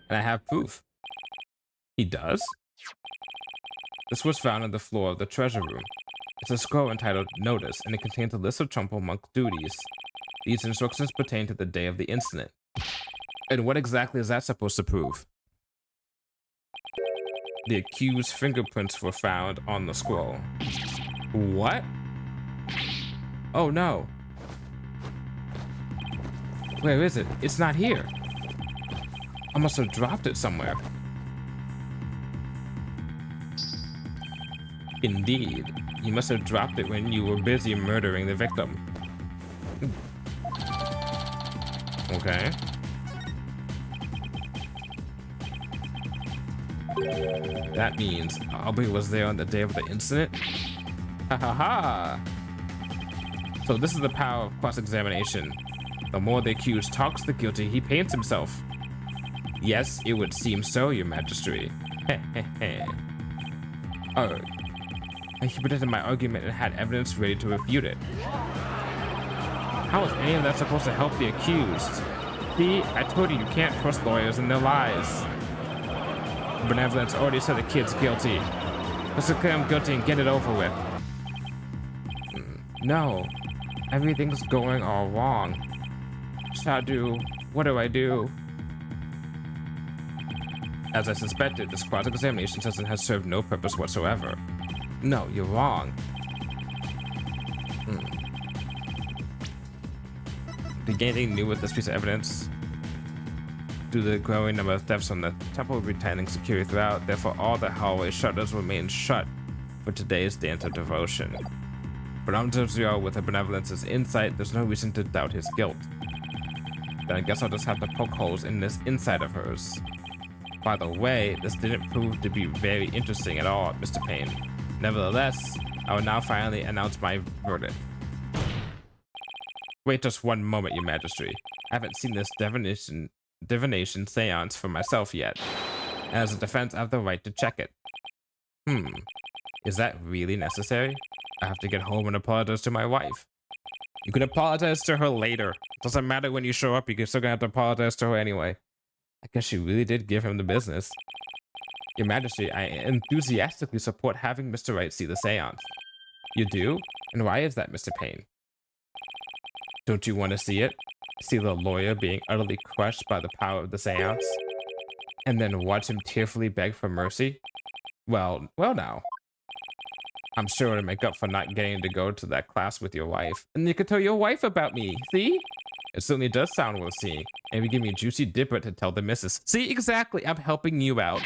A: And I have proof. He does? This was found on the floor of the treasure room. It's a scroll entitled Notice, and it contains a list of Trumpo monk duties. These instructions pertain to the day of the incident. And what exactly is that supposed to prove? The accused's fingerprints were found on the scroll. What? Oh no. Where is it? It's not here. I must have dropped it somewhere. Indeed. You must have dropped it when you were busy murdering the victim. Okay. That means Aubrey was there on the day of the incident? Ha ha ha! So this is the power of cross-examination. The more the accused talks the guilty, he paints himself. Yes, it would seem so, your majesty. Oh. I presented my argument and had evidence ready to refute it. How is any of that supposed to help the accused? See, I told you you can't trust lawyers and their lies. Benevolence already said the kid's guilty. Let's declare him guilty and get it over with. No, everything's going all wrong. Shadu, what do I do? As I suspected, this cross-examination session has served no purpose whatsoever. No, you're wrong. Did you get anything new with this piece of evidence? Due to the growing number of thefts on the temple retaining security throughout, therefore all the hallway shutters remain shut for today's dance of devotion. But Amzio, with her benevolence's insight, there's no reason to doubt his guilt. Then I guess I'll just have to poke holes in this insight of hers. By the way, this didn't prove to be very interesting at all, Mr. Payne. Nevertheless, I will now finally announce my verdict. Wait just one moment, your majesty. I haven't seen this divination seance for myself yet. And as a defense, I have the right to check it. Is that really necessary? I have to get home and apologize to my wife. You can apologize to her later. Doesn't matter when you show up, you're still gonna have to apologize to her anyway. I guess you really did give him the business. Your Majesty, I enthusiastically support having Mr. Wright see the seance. You do? And why is that, Mr. Payne? Don't you want to see it? See the lawyer being utterly crushed by the power of the seance? And then watch him tearfully beg for mercy? Well now. I'm sure to make up for not getting to go to that class with your wife. And you can tell your wife about me, see? It certainly does sound worth seeing. And we give me a juicy dipper to tell the missus. See, exactly, I'm helping you out.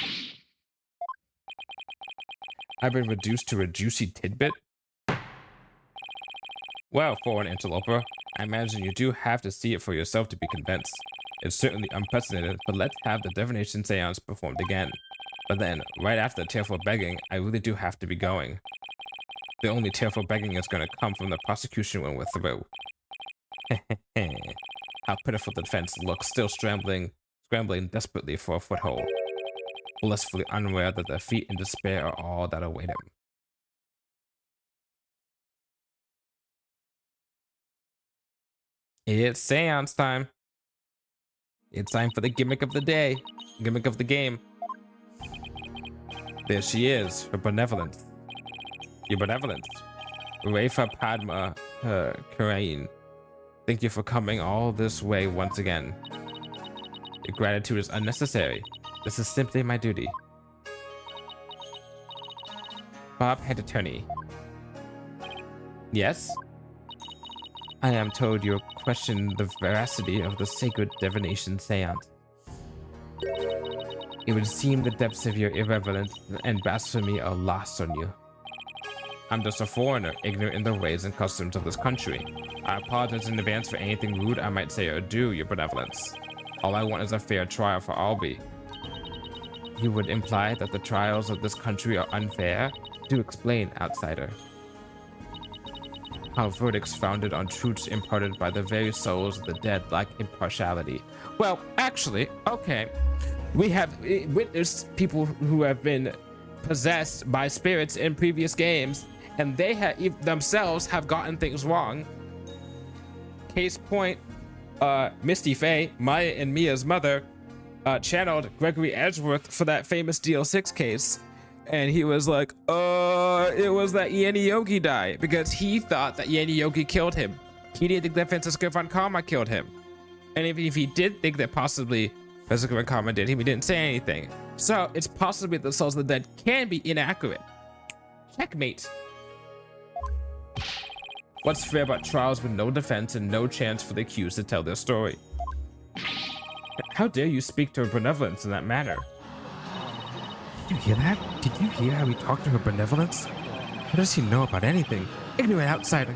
A: I've been reduced to a juicy tidbit? Well, for an interloper, I imagine you do have to see it for yourself to be convinced. It's certainly unprecedented, but let's have the divination seance performed again. But then, right after the tearful begging, I really do have to be going. The only tearful begging is going to come from the prosecution when we're through. How pitiful the defense looks, still scrambling desperately for a foothold. Blissfully unaware that defeat and despair are all that await him. It's seance time. It's time for the gimmick of the day. Gimmick of the game. There she is, her benevolence. Your benevolence. Rafa Padma Karain. Thank you for coming all this way once again. Your gratitude is unnecessary. This is simply my duty. Bob, head attorney. Yes? I am told you question the veracity of the sacred divination seance. It would seem the depths of your irreverence and blasphemy are lost on you. I'm just a foreigner, ignorant in the ways and customs of this country. I apologize in advance for anything rude I might say or do, your benevolence. All I want is a fair trial for Albie. You would imply that the trials of this country are unfair? Do explain, outsider. How verdicts founded on truths imparted by the very souls of the dead lack impartiality. Well, actually, okay. We have witnessed people who have been possessed by spirits in previous games, and they themselves have gotten things wrong. Case point, Misty Faye, Maya and Mia's mother, channeled Gregory Edgeworth for that famous DL6 case, and he was like, it was that Yanni Yogi died because he thought that Yanni Yogi killed him. He didn't think that Francisco von Karma killed him. And even if he did think that possibly Francisco von Karma did him, he didn't say anything. So it's possibly that the souls of the dead can be inaccurate. Checkmate. What's fair about trials with no defense and no chance for the accused to tell their story? How dare you speak to her benevolence in that manner? Did you hear that? Did you hear how he talked to her benevolence? How does he know about anything? Ignorant outsider.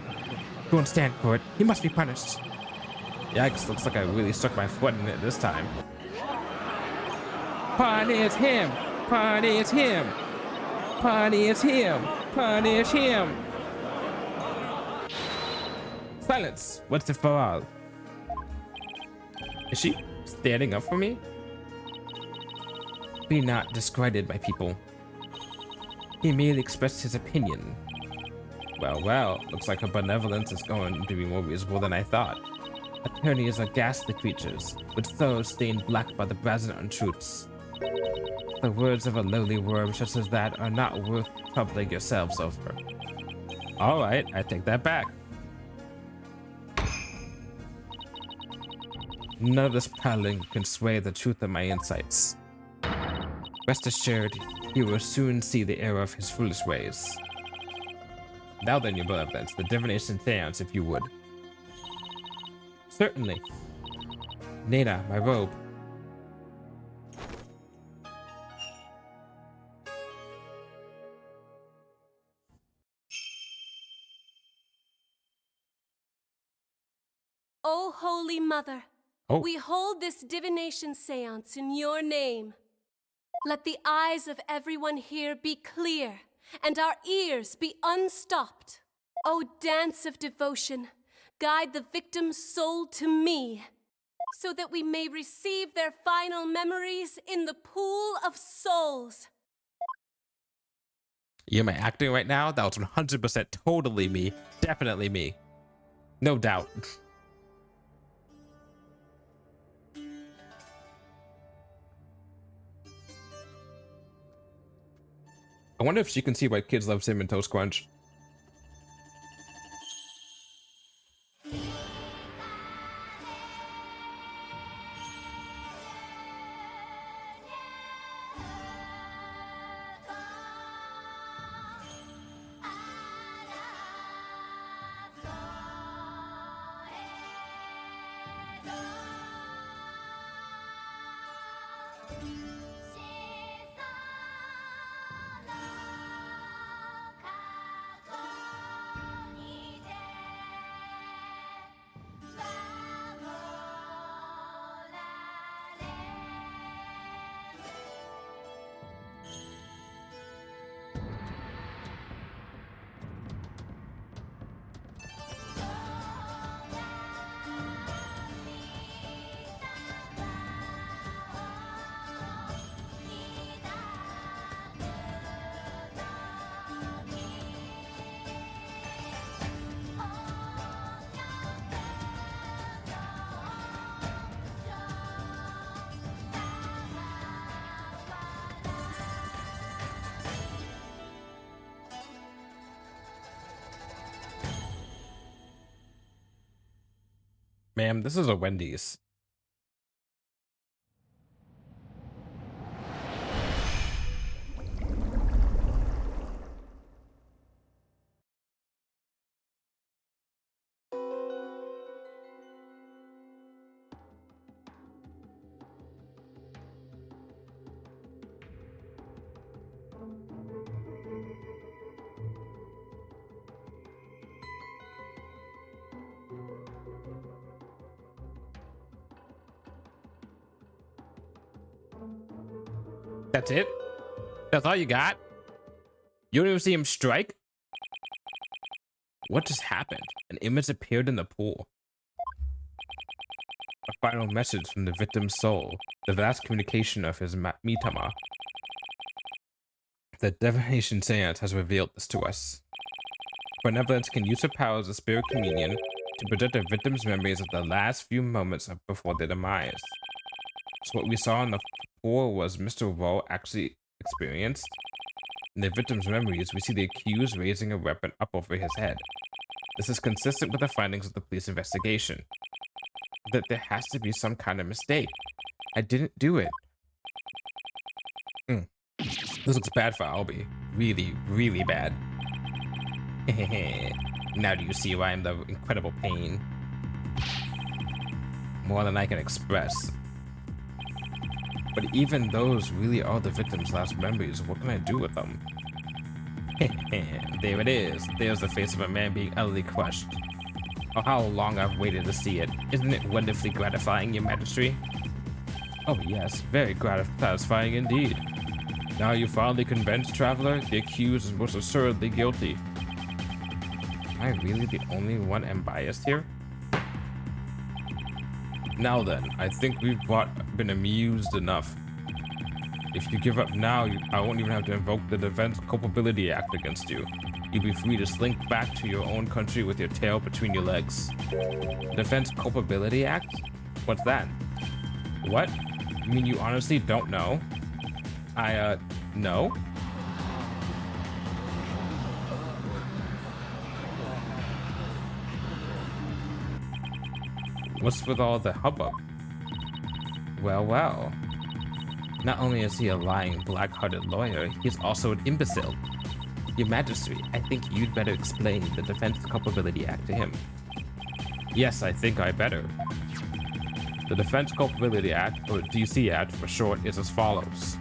A: He won't stand for it. He must be punished. Yikes, looks like I really stuck my foot in it this time. Punish him! Punish him! Punish him! Punish him! Silence! What's it for all? Is she standing up for me? Be not discredited by people. He merely expressed his opinion. Well, looks like her benevolence is going to be more reasonable than I thought. Attorneys are ghastly creatures, with souls stained black by the brazen untruths. The words of a lowly worm such as that are not worth troubling yourselves over. Alright, I take that back. None of this prattling can sway the truth of my insights. Rest assured, he will soon see the error of his foolish ways. Now then, your benevolence, the divination seance, if you would. Certainly. Nena, my robe.
E: O Holy Mother,
A: Oh.
E: we hold this divination seance in your name. Let the eyes of everyone here be clear and our ears be unstopped. O dance of devotion, guide the victim's soul to me, so that we may receive their final memories in the pool of souls.
A: You am I acting right now? That was 100% totally me. Definitely me. No doubt. I wonder if she can see why kids love Cinnamon Toast Crunch. Ma'am, this is a Wendy's. That's it? That's all you got? You don't even see him strike? What just happened? An image appeared in the pool. A final message from the victim's soul. The vast communication of his Mitama. The divination seance has revealed this to us. Benevolence can use her powers of spirit communion to protect the victim's memories of the last few moments before their demise. So what we saw in the pool was Mr. Rowe actually experienced. In the victim's memories, we see the accused raising a weapon up over his head. This is consistent with the findings of the police investigation. That there has to be some kind of mistake. I didn't do it. This looks bad for Albie. Really, really bad. Now do you see why I'm the incredible pain? More than I can express. But even those really are the victim's last memories. What can I do with them? There it is. There's the face of a man being utterly crushed. Oh, how long I've waited to see it. Isn't it wonderfully gratifying, Your Majesty? Oh yes, very satisfying indeed. Now you finally convinced, traveler? The accused is most assuredly guilty. Am I really the only one unbiased here? Now then, I think we've been amused enough. If you give up now, I won't even have to invoke the Defense Culpability Act against you. You'll be free to slink back to your own country with your tail between your legs. Defense Culpability Act? What's that? What? You mean you honestly don't know? No? What's with all the hubbub? Well, well. Not only is he a lying, black-hearted lawyer, he's also an imbecile. Your Majesty, I think you'd better explain the Defense Culpability Act to him. Yes, I think I better. The Defense Culpability Act, or DC Act for short, is as follows.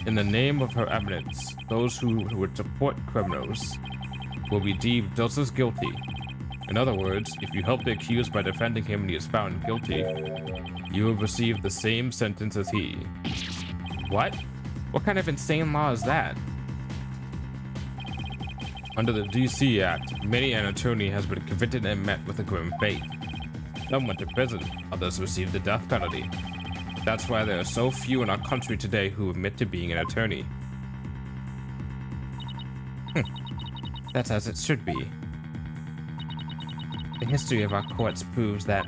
A: In the name of Her Eminence, those who would support criminals will be deemed just as guilty. In other words, if you help the accused by defending him and he is found guilty, you will receive the same sentence as he. What? What kind of insane law is that? Under the DC Act, many an attorney has been convicted and met with a grim fate. Some went to prison, others received the death penalty. That's why there are so few in our country today who admit to being an attorney. That's as it should be. The history of our courts proves that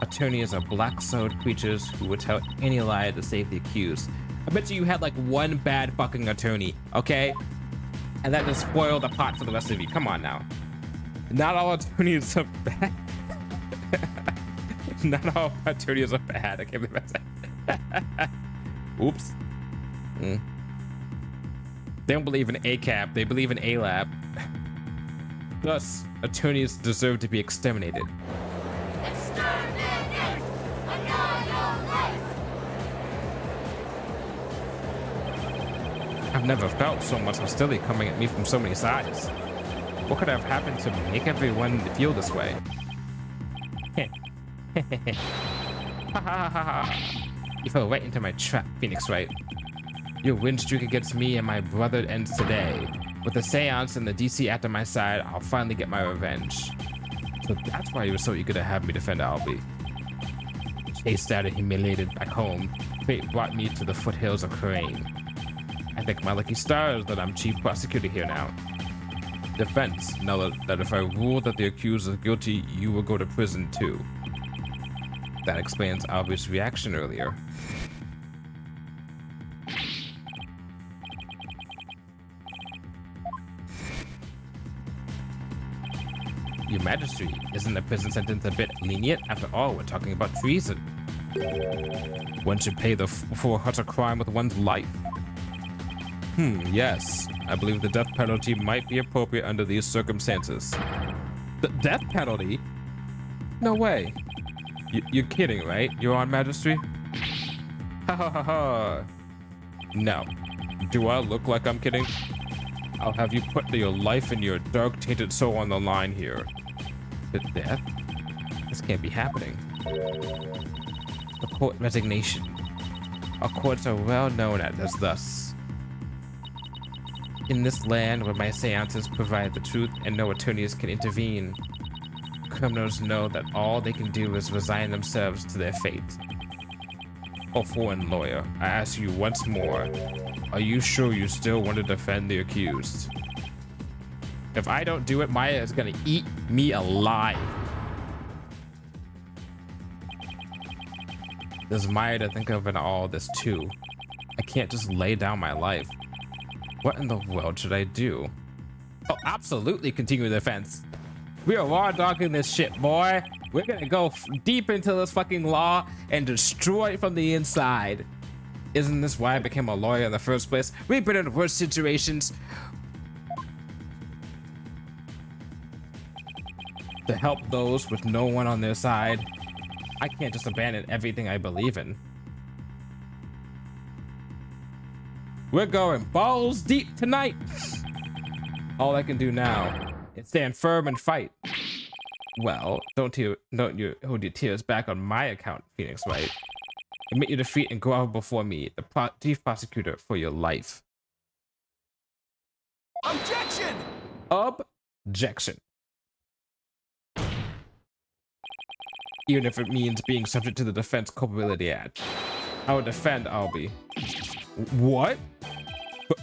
A: attorneys are black-souled creatures who would tell any lie to save the accused. I bet you had like one bad fucking attorney, okay? And that just spoiled the pot for the rest of you. Come on now. Not all attorneys are bad. Not all attorneys are bad. I can't believe I said that. Oops. They don't believe in ACAB. They believe in ALAB. Thus, attorneys deserve to be exterminated.
E: Exterminate! Annihilate!
A: I've never felt so much hostility coming at me from so many sides. What could have happened to make everyone feel this way? You fell right into my trap, Phoenix Wright. Your win streak against me and my brother ends today. With the seance and the DC Act on my side, I'll finally get my revenge. So that's why you were so eager to have me defend Albie. Chased out and humiliated back home, fate brought me to the foothills of Crane. I thank my lucky stars that I'm chief prosecutor here now. Defense, know that if I rule that the accused is guilty, you will go to prison too. That explains Albie's reaction earlier. Your Majesty, isn't a prison sentence a bit lenient? After all, we're talking about treason. One should pay for utter crime with one's life. Yes. I believe the death penalty might be appropriate under these circumstances. The death penalty? No way. You're kidding, right? Your Majesty? Ha ha ha ha. No. Do I look like I'm kidding? I'll have you put your life and your dark tainted soul on the line here. The death? This can't be happening. A court resignation. Our courts are well known as thus. In this land where my seances provide the truth and no attorneys can intervene, criminals know that all they can do is resign themselves to their fate. Oh, foreign lawyer, I ask you once more, are you sure you still want to defend the accused? If I don't do it, Maya is gonna eat me alive. There's Maya to think of in all this too. I can't just lay down my life. What in the world should I do? Oh, absolutely continue the defense. We are raw dogging this shit, boy. We're gonna go deep into this fucking law and destroy it from the inside. Isn't this why I became a lawyer in the first place? We've been in worse situations to help those with no one on their side. I can't just abandon everything I believe in. We're going balls deep tonight. All I can do now is stand firm and fight. Well, don't you hold your tears back on my account, Phoenix Wright. Admit your defeat and go out before me, the chief prosecutor, for your life.
C: Objection!
A: Objection. Even if it means being subject to the Defense Culpability Act. I will defend Albie. What?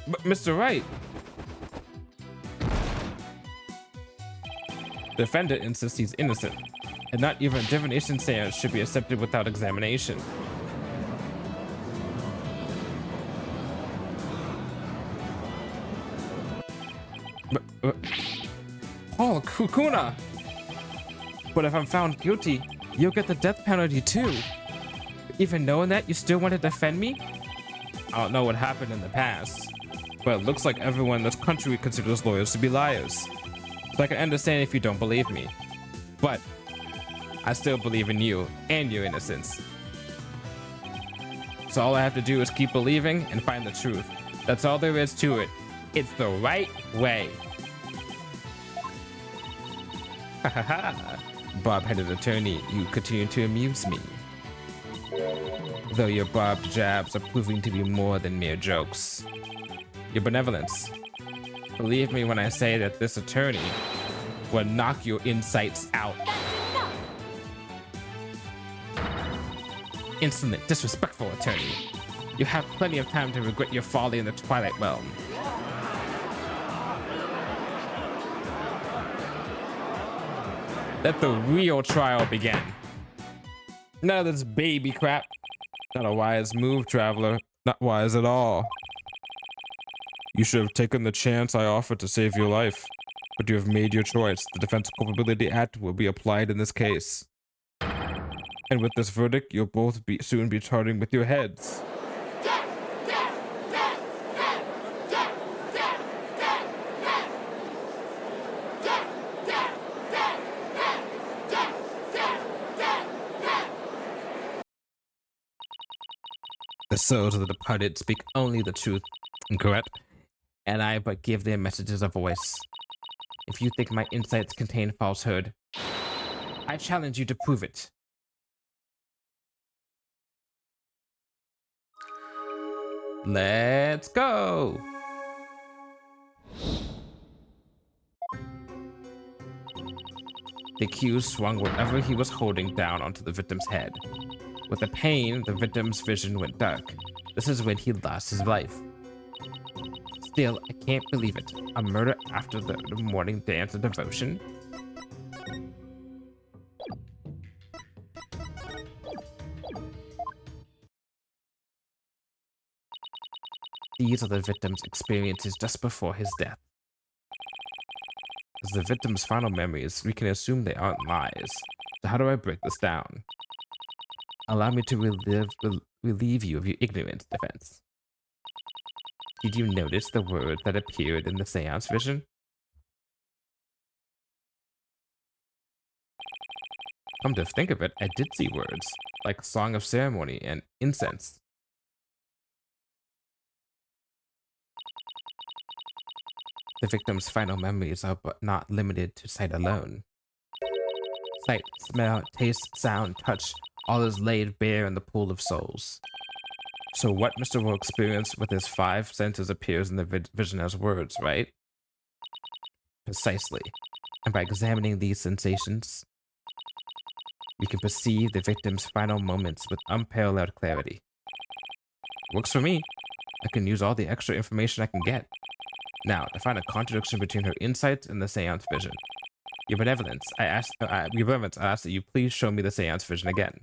A: But Mr. Wright. The defendant insists he's innocent, and not even a divination seance should be accepted without examination. Paul Kukuna! But if I'm found guilty, you'll get the death penalty too. Even knowing that, you still want to defend me? I don't know what happened in the past, but it looks like everyone in this country considers lawyers to be liars. So I can understand if you don't believe me, but I still believe in you and your innocence. So all I have to do is keep believing and find the truth. That's all there is to it. It's the right way. Ha ha ha. Bob-headed attorney, you continue to amuse me. Though your barbed jabs are proving to be more than mere jokes. Your benevolence. Believe me when I say that this attorney will knock your insights out.
E: That's enough!
A: Insolent, disrespectful attorney. You have plenty of time to regret your folly in the Twilight Realm. Let the real trial begin. None of this baby crap. Not a wise move, traveler. Not wise at all. You should have taken the chance I offered to save your life. But you have made your choice. The Defense Culpability Act will be applied in this case. And with this verdict, you'll both soon be charting with your heads. The souls of the departed speak only the truth, correct? And I but give their messages a voice. If you think my insights contain falsehood, I challenge you to prove it. Let's go! The accused swung whatever he was holding down onto the victim's head. With the pain, the victim's vision went dark. This is when he lost his life. Still, I can't believe it. A murder after the morning dance of devotion? These are the victim's experiences just before his death. as the victim's final memories, we can assume they aren't lies. So how do I break this down? Allow me to relieve you of your ignorance, defense. Did you notice the word that appeared in the seance vision? Come to think of it, I did see words, like Song of Ceremony and Incense. The victim's final memories are but not limited to sight alone. Sight, smell, taste, sound, touch, all is laid bare in the pool of souls. So what Mr. Wu experienced with his 5 senses appears in the vision as words, right? Precisely. And by examining these sensations, we can perceive the victim's final moments with unparalleled clarity. Works for me. I can use all the extra information I can get. Now, to find a contradiction between her insights and the seance vision. Your benevolence, I ask that you please show me the seance vision again.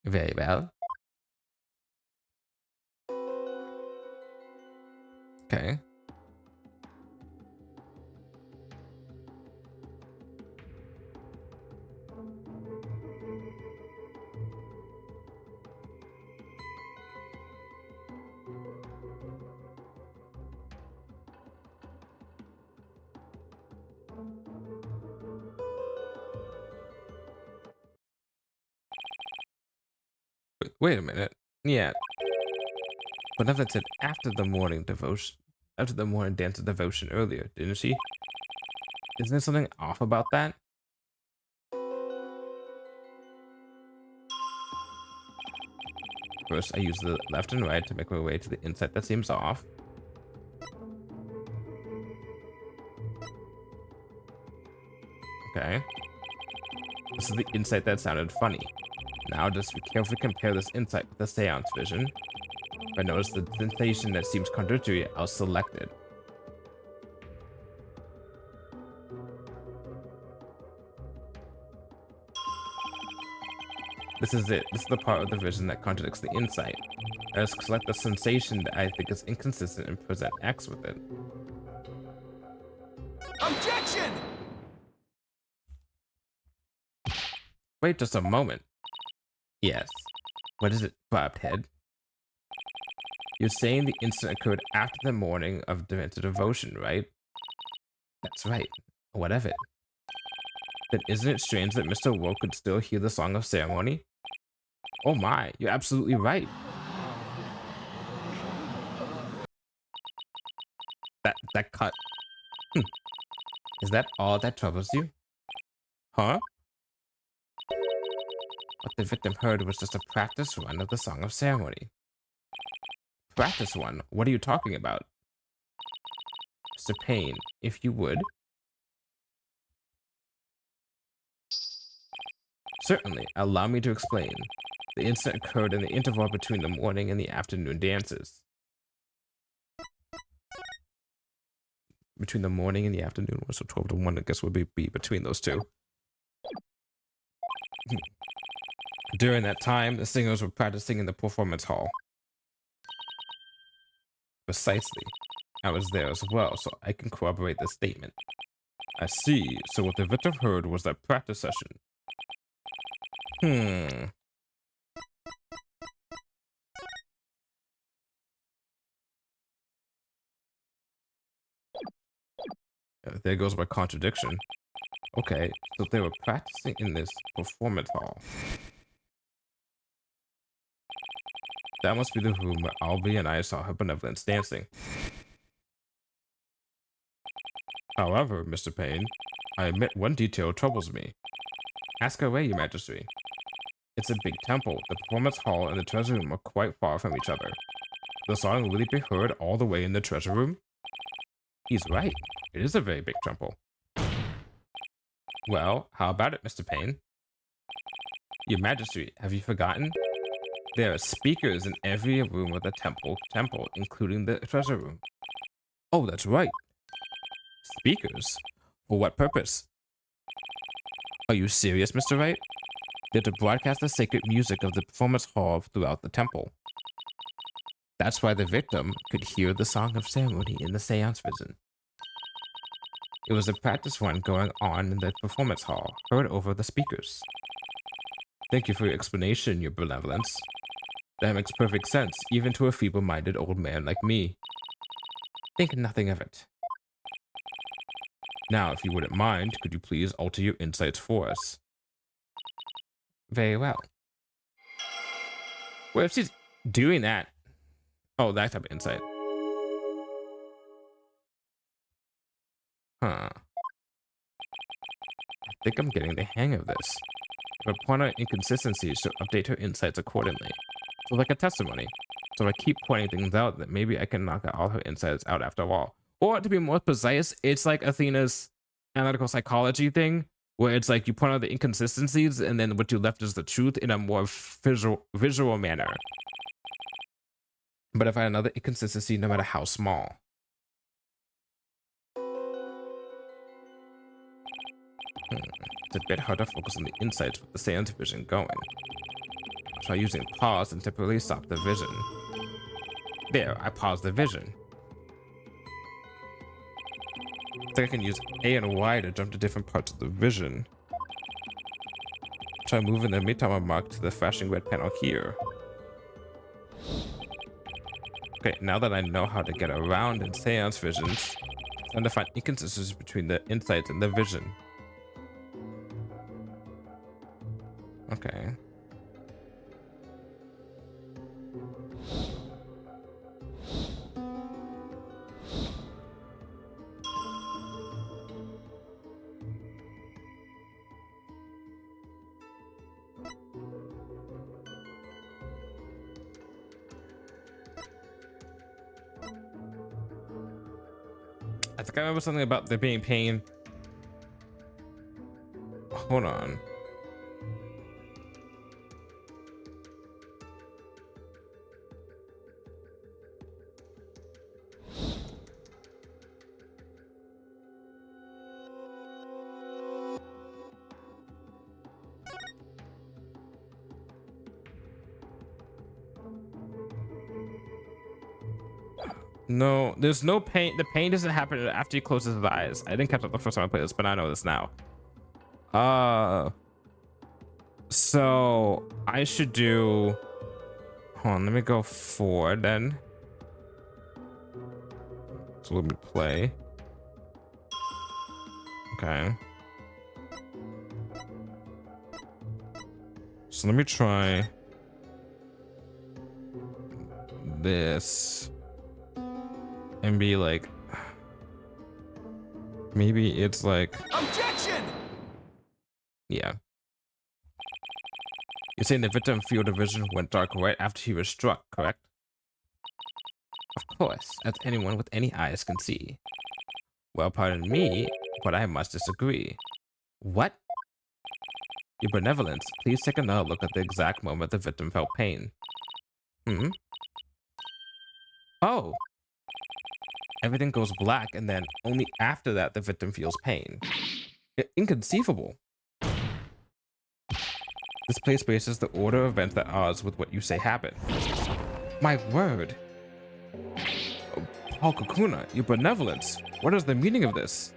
A: Very well. Okay. Wait a minute. Yeah. Benevolence said after the morning devotion, after the morning dance of devotion earlier, didn't she? Isn't there something off about that? First, I use the left and right to make my way to the insight that seems off. Okay. This is the insight that sounded funny. Now just carefully compare this insight with the seance vision. If I notice the sensation that seems contradictory, I'll select it. This is it. This is the part of the vision that contradicts the insight. I just select the sensation that I think is inconsistent and present X with it.
C: Objection!
A: Wait just a moment. Yes. What is it, bobbed head? You're saying the incident occurred after the morning of devotion, right? That's right. What of it? Then isn't it strange that Mr. Wu could still hear the Song of Ceremony? Oh my, you're absolutely right. That cut. Is that all that troubles you? Huh? What the victim heard was just a practice run of the Song of Ceremony. Practice one? What are you talking about? Mr. Payne, if you would. Certainly, allow me to explain. The incident occurred in the interval between the morning and the afternoon dances. Between the morning and the afternoon, so 12 to 1, I guess, would be between those two. During that time, the singers were practicing in the performance hall. Precisely. I was there as well, so I can corroborate this statement. I see. So what the victim heard was that practice session. There goes my contradiction. Okay, so they were practicing in this performance hall. That must be the room where Albie and I saw her benevolence dancing. However, Mr. Payne, I admit one detail troubles me. Ask away, Your Majesty. It's a big temple. The performance hall and the treasure room are quite far from each other. The song will really be heard all the way in the treasure room? He's right. It is a very big temple. Well, how about it, Mr. Payne? Your Majesty, have you forgotten? There are speakers in every room of the temple, including the treasure room. Oh, that's right. Speakers? For what purpose? Are you serious, Mr. Wright? They're to broadcast the sacred music of the performance hall throughout the temple. That's why the victim could hear the Song of Ceremony in the seance vision. It was a practice run going on in the performance hall, heard over the speakers. Thank you for your explanation, your benevolence. That makes perfect sense, even to a feeble-minded old man like me. Think nothing of it. Now, if you wouldn't mind, could you please alter your insights for us? Very well. Well, if she's doing that... Oh, that type of insight. Huh. I think I'm getting the hang of this. If I point out inconsistencies, she'll update her insights accordingly. So like a testimony. So if I keep pointing things out, that maybe I can knock out all her insights out after all. Or to be more precise, it's like Athena's analytical psychology thing, where it's like you point out the inconsistencies and then what you left is the truth in a more visual manner. But if I had another inconsistency, no matter how small. It's a bit hard to focus on the insights with the seance vision going. I'll try using pause and temporarily stop the vision. There, I paused the vision. I think I can use A and Y to jump to different parts of the vision. Try moving the midtimer mark to the flashing red panel here. Okay, now that I know how to get around in seance visions, it's time to find inconsistencies between the insights and the vision. Okay. I think I remember something about there being pain. Hold on. No, there's no pain. The pain doesn't happen after he closes his eyes. I didn't catch up the first time I played this, but I know this now. So I should do... Hold on, let me go forward then. So let me play. Okay. So let me try this. And be like, maybe it's like,
C: Objection!
A: Yeah. You're saying the victim field of vision went dark right after he was struck, correct? Of course, as anyone with any eyes can see. Well, pardon me, but I must disagree. What? Your benevolence, please take another look at the exact moment the victim felt pain. Oh! Everything goes black, and then only after that the victim feels pain. Inconceivable. This place bases the order of events at odds with what you say happened. My word. Oh, Paul Kakuna, your benevolence. What is the meaning of this?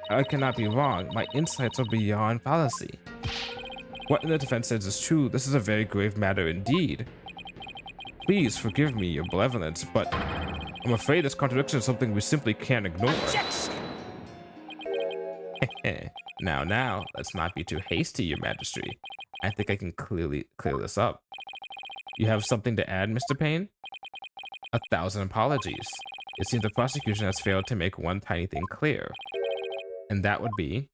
A: I cannot be wrong. My insights are beyond fallacy. What in the defense says is true. This is a very grave matter indeed. Please forgive me, your benevolence, but I'm afraid this contradiction is something we simply can't ignore. Now, let's not be too hasty, your majesty. I think I can clearly clear this up. You have something to add, Mr. Payne? 1,000 apologies. It seems the prosecution has failed to make one tiny thing clear. And that would be,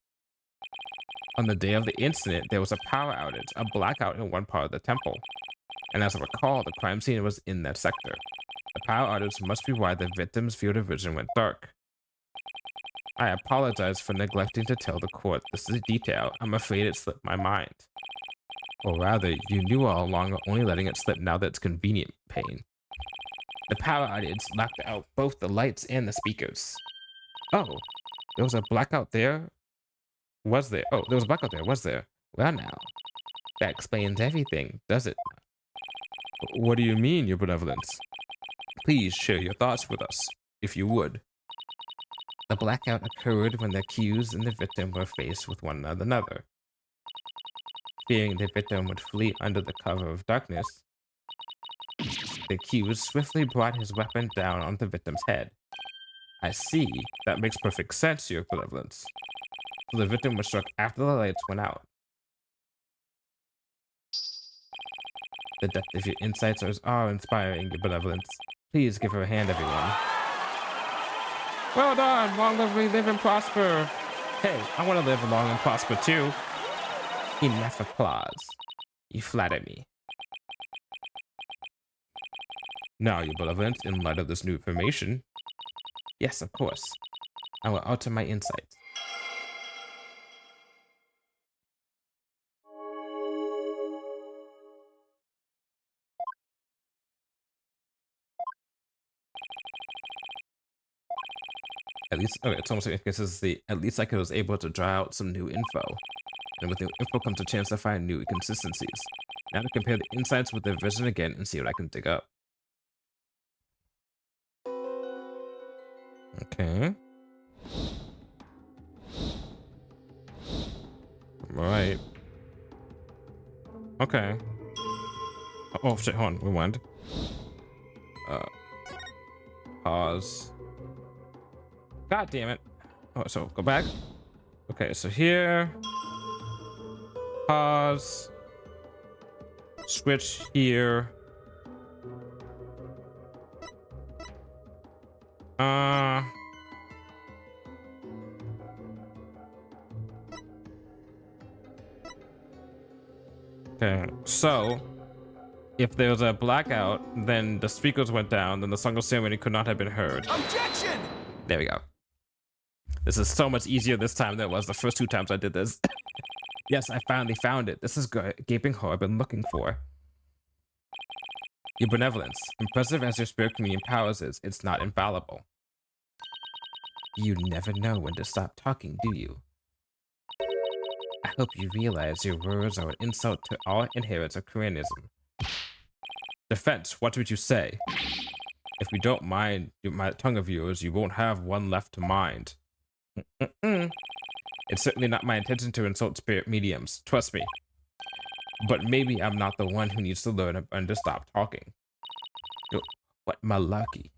A: on the day of the incident, there was a power outage, a blackout in one part of the temple. And as I recall, the crime scene was in that sector. The power outage must be why the victim's field of vision went dark. I apologize for neglecting to tell the court this is a detail. I'm afraid it slipped my mind. Or rather, you knew all along, only letting it slip now that it's convenient, Payne. The power outage knocked out both the lights and the speakers. Oh, there was a blackout there? Was there? Oh, there was a blackout there, was there? Well now, that explains everything, does it? What do you mean, your benevolence? Please share your thoughts with us, if you would. The blackout occurred when the accused and the victim were faced with one another. Fearing the victim would flee under the cover of darkness, the accused swiftly brought his weapon down on the victim's head. I see. That makes perfect sense, Your Benevolence. So the victim was struck after the lights went out. The depth of your insights are awe-inspiring, Your Benevolence. Please give her a hand, everyone. Well done! Long live and prosper! Hey, I want to live long and prosper too. Enough applause. You flatter me. Now, Your Benevolence, in light of this new information. Yes, of course. I will alter my insights. At least, okay, it's almost like this is the, at least like I was able to draw out some new info. And with new info comes a chance to find new inconsistencies. Now to compare the insights with the vision again and see what I can dig up. Okay. Right. Okay. Oh shit, hold on, rewind. Pause. God damn it. Oh, so go back. Okay, so here. Pause. Switch here. Okay, so if there was a blackout, then the speakers went down, then the song of ceremony could not have been heard.
C: Objection!
A: There we go. This is so much easier this time than it was the first 2 times I did this. Yes, I finally found it. This is gaping hole I've been looking for. Your benevolence, impressive as your spirit communion powers is, it's not infallible. You never know when to stop talking, do you? I hope you realize your words are an insult to all adherents of Koreanism. Defense, what would you say? If we don't mind my tongue of yours, you won't have one left to mind. It's certainly not my intention to insult spirit mediums, trust me. But maybe I'm not the one who needs to learn and to stop talking. What malarkey.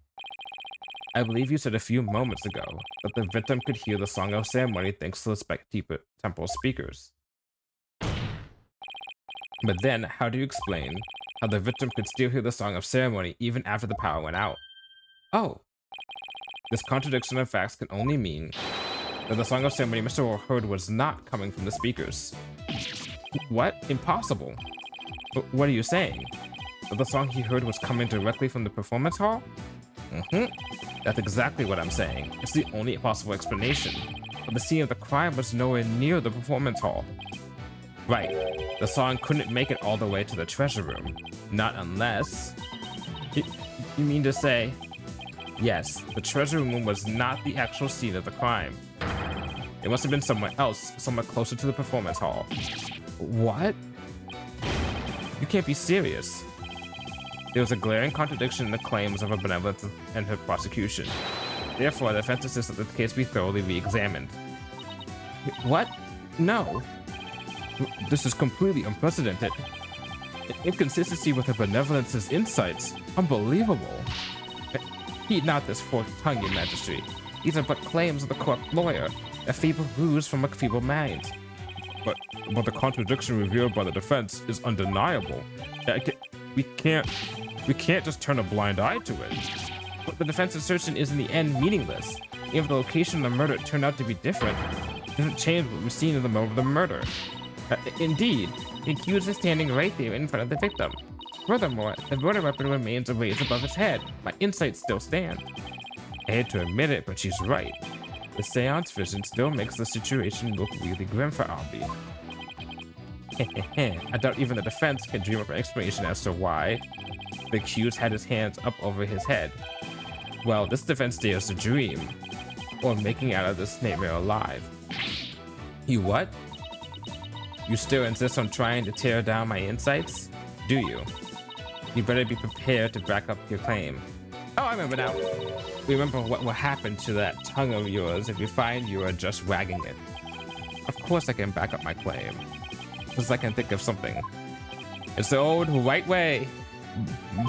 A: I believe you said a few moments ago that the victim could hear the song of ceremony thanks to the temple speakers. But then, how do you explain how the victim could still hear the song of ceremony even after the power went out? Oh, this contradiction of facts can only mean that the song of ceremony Mr. Orr heard was not coming from the speakers. What? Impossible. What are you saying? That the song he heard was coming directly from the performance hall? That's exactly what I'm saying. It's the only possible explanation. But the scene of the crime was nowhere near the performance hall. Right. The song couldn't make it all the way to the treasure room. Not unless... You mean to say... Yes, the treasure room was not the actual scene of the crime. It must have been somewhere else, somewhere closer to the performance hall. What? You can't be serious. There was a glaring contradiction in the claims of a benevolence and her prosecution. Therefore, the defense insists that the case be thoroughly re-examined. What? No. This is completely unprecedented. Inconsistency with the benevolence's insights. Unbelievable. Heed not this forked tongue, your majesty. These are but claims of the corrupt lawyer, a feeble ruse from a feeble mind. But the contradiction revealed by the defense is undeniable. We can't just turn a blind eye to it. But the defense assertion is in the end meaningless. Even if the location of the murder turned out to be different, it doesn't change what we've seen in the moment of the murder. Indeed, the accused is standing right there in front of the victim. Furthermore, the murder weapon remains raised above his head. My insights still stand. I hate to admit it, but she's right. The seance vision still makes the situation look really grim for Albie. I doubt even the defense can dream up an explanation as to why the accused had his hands up over his head. Well, this defense dares to dream, or making out of this nightmare alive. You what? You still insist on trying to tear down my insights? Do you? You better be prepared to back up your claim. Oh, I remember now. Remember what will happen to that tongue of yours if you find you are just wagging it. Of course I can back up my claim. Because I can think of something. It's the old right way.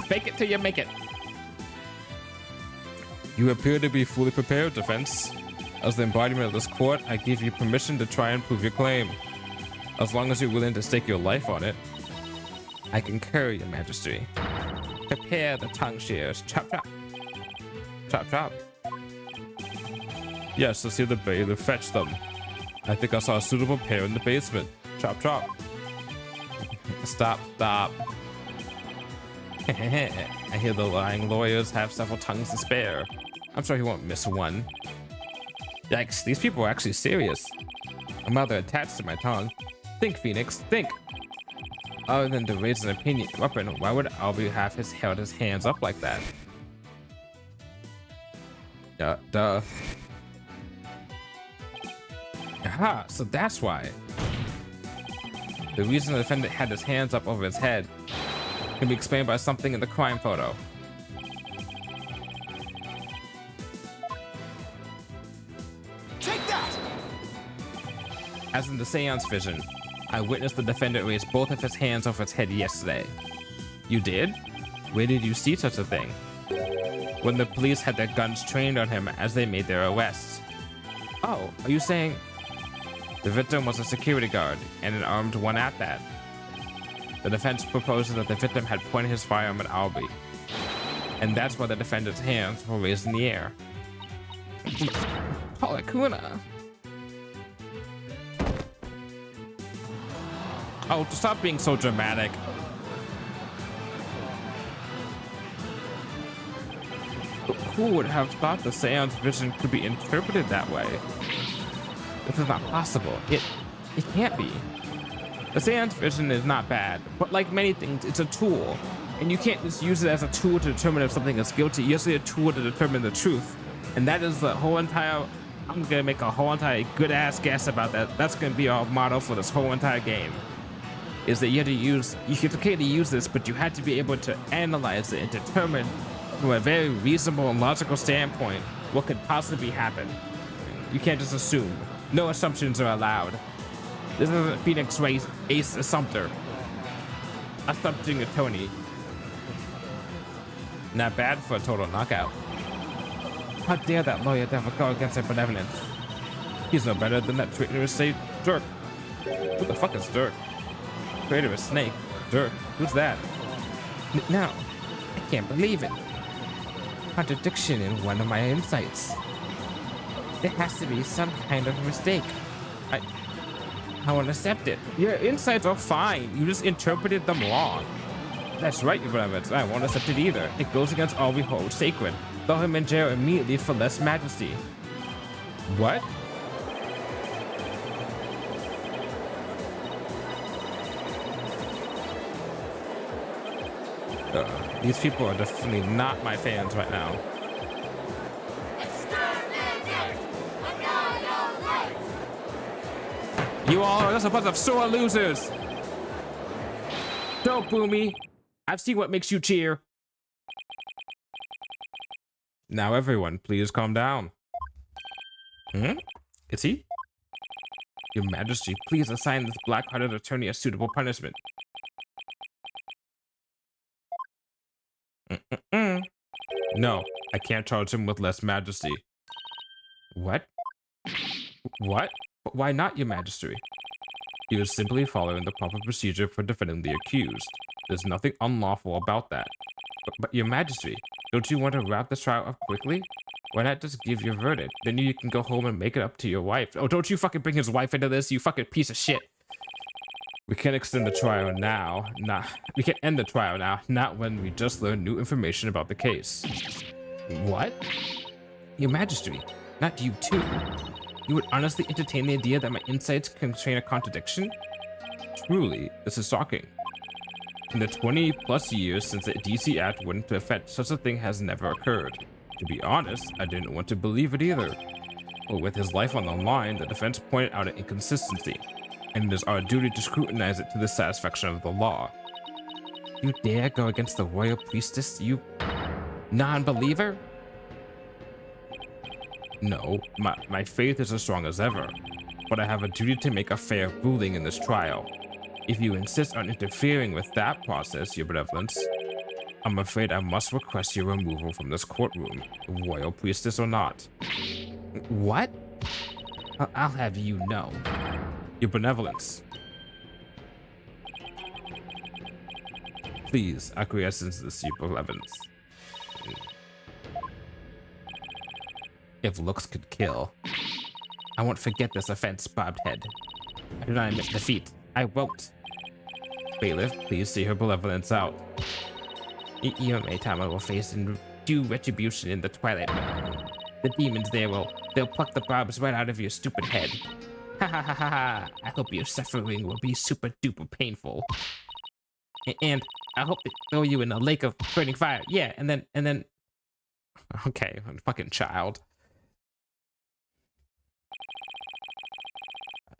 A: Fake it till you make it. You appear to be fully prepared, defense. As the embodiment of this court, I give you permission to try and prove your claim. As long as you're willing to stake your life on it. I concur, your majesty. Prepare the tongue shears. Chop, chop. Chop, chop. Yes, let's see the bailiff fetch them. I think I saw a suitable pair in the basement. Chop, chop. Stop, stop. I hear the lying lawyers have several tongues to spare. I'm sure he won't miss one. Yikes, these people are actually serious. I'm rather attached to my tongue. Think, Phoenix, think. Other than to raise an opinion weapon, why would Albie have held his hands up like that? Duh. Aha, so that's why. The reason the defendant had his hands up over his head can be explained by something in the crime photo.
C: Take that!
A: As in the seance vision, I witnessed the defendant raise both of his hands over his head yesterday. You did? Where did you see such a thing? When the police had their guns trained on him as they made their arrests. Oh, are you saying... The victim was a security guard, and an armed one at that. The defense proposes that the victim had pointed his firearm at Albie. And that's why the defendant's hands were raised in the air. Halakuna. Oh, stop being so dramatic. Who would have thought the seance vision could be interpreted that way? This is not possible. It can't be. The seance vision is not bad, but like many things, it's a tool. And you can't just use it as a tool to determine if something is guilty. You use it as a tool to determine the truth. And that is the whole entire... I'm gonna make a whole entire good-ass guess about that. That's gonna be our motto for this whole entire game. Is that you have to use... It's okay to use this, but you have to be able to analyze it and determine from a very reasonable and logical standpoint what could possibly happen. You can't just assume. No assumptions are allowed. This isn't Phoenix Wright Ace Assumptor. Assumpting a Tony. Not bad for a total knockout. How dare that lawyer ever go against their benevolence? He's no better than that traitorous say Dirk. Who the fuck is Dirk? Traitorous snake. Dirk. Who's that? No, I can't believe it. Contradiction in one of my insights. There has to be some kind of mistake. I won't accept it. Your insights are fine. You just interpreted them wrong. That's right, your beloveds. I won't accept it either. It goes against all we hold sacred. Throw him in jail immediately for less majesty. What? These people are definitely not my fans right now. You all are just a bunch of sore losers. Don't boo me. I've seen what makes you cheer. Now everyone, please calm down. Is he? Your Majesty, please assign this black-hearted attorney a suitable punishment. No, I can't charge him with less majesty. What? What? But why not, your Majesty? He was simply following the proper procedure for defending the accused. There's nothing unlawful about that. But your Majesty, don't you want to wrap this trial up quickly? Why not just give your verdict? Then you can go home and make it up to your wife. Oh, don't you fucking bring his wife into this, you fucking piece of shit. We can't extend the trial now. We can't end the trial now, not when we just learned new information about the case. What? Your Majesty, not you too. You would honestly entertain the idea that my insights contain a contradiction? Truly, this is shocking. In the 20 plus years since the DC Act went into effect, such a thing has never occurred. To be honest, I didn't want to believe it either. But with his life on the line, the defense pointed out an inconsistency, and it is our duty to scrutinize it to the satisfaction of the law. You dare go against the royal priestess, you... Non-believer? No, my faith is as strong as ever, but I have a duty to make a fair ruling in this trial. If you insist on interfering with that process, your benevolence, I'm afraid I must request your removal from this courtroom, royal priestess or not. What? I'll have you know. Your benevolence. Please, acquiescence to this, your benevolence. If looks could kill. I won't forget this offense, bobbed head. I do not admit defeat. I won't. Bailiff, please see her benevolence out. You and Maitama will face and due retribution in the Twilight Realm. The demons there they'll pluck the barbs right out of your stupid head. Ha ha ha ha ha. I hope your suffering will be super duper painful. And I hope they throw you in a lake of burning fire. Yeah, and then okay, fucking child.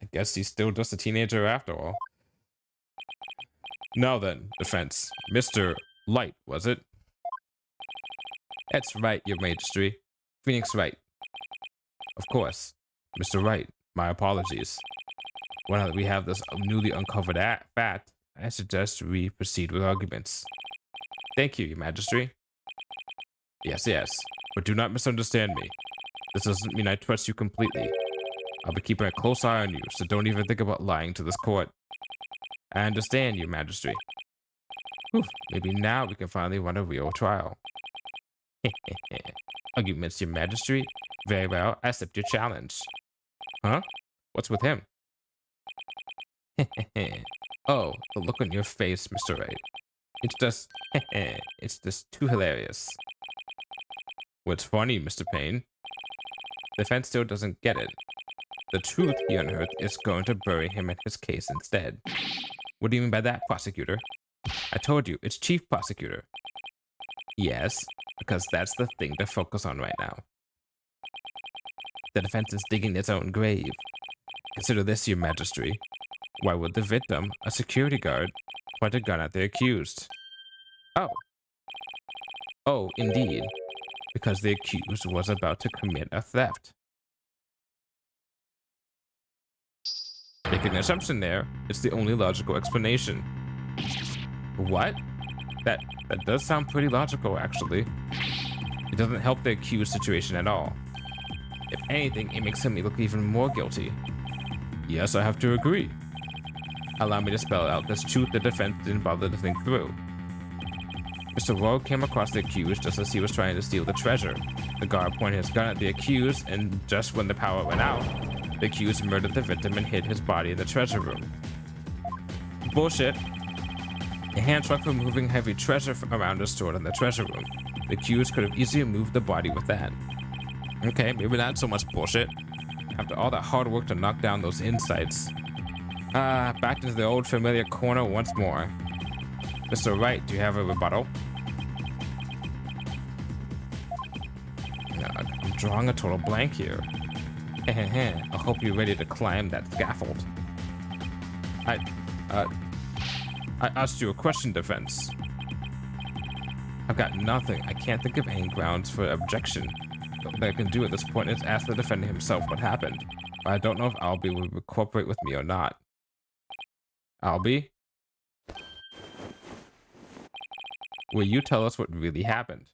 A: I guess he's still just a teenager after all. Now then, defense. Mr. Light, was it? That's right, your majesty. Phoenix Wright. Of course. Mr. Wright, my apologies. Now that we have this newly uncovered fact, I suggest we proceed with arguments. Thank you, your majesty. Yes, but do not misunderstand me. This doesn't mean I trust you completely. I'll be keeping a close eye on you, so don't even think about lying to this court. I understand, your majesty. Whew, maybe now we can finally run a real trial. Arguments, your majesty? Very well, I accept your challenge. Huh? What's with him? Oh, the look on your face, Mr. Wright. It's just too hilarious. What's funny, Mr. Payne? The defense still doesn't get it. The truth he unearthed is going to bury him in his case instead. What do you mean by that, prosecutor? I told you, it's chief prosecutor. Yes, because that's the thing to focus on right now. The defense is digging its own grave. Consider this, your majesty. Why would the victim, a security guard, point a gun at the accused? Oh, indeed. Because the accused was about to commit a theft. Make an assumption there. It's the only logical explanation. What? That does sound pretty logical, actually. It doesn't help the accused situation at all. If anything, it makes him look even more guilty. Yes, I have to agree. Allow me to spell out this truth the defense didn't bother to think through. Mr. Rowe came across the accused just as he was trying to steal the treasure. The guard pointed his gun at the accused, and just when the power went out, the accused murdered the victim and hid his body in the treasure room. Bullshit. A hand truck for moving heavy treasure around is stored in the treasure room. The accused could have easily moved the body with that. Okay, maybe not so much bullshit. After all that hard work to knock down those insights. Back into the old familiar corner once more. Mr. Wright, do you have a rebuttal? I'm drawing a total blank here. I hope you're ready to climb that scaffold. I asked you a question, defense. I've got nothing. I can't think of any grounds for objection. What I can do at this point is ask the defendant himself what happened. But I don't know if Albie will cooperate with me or not. Albie? Will you tell us what really happened?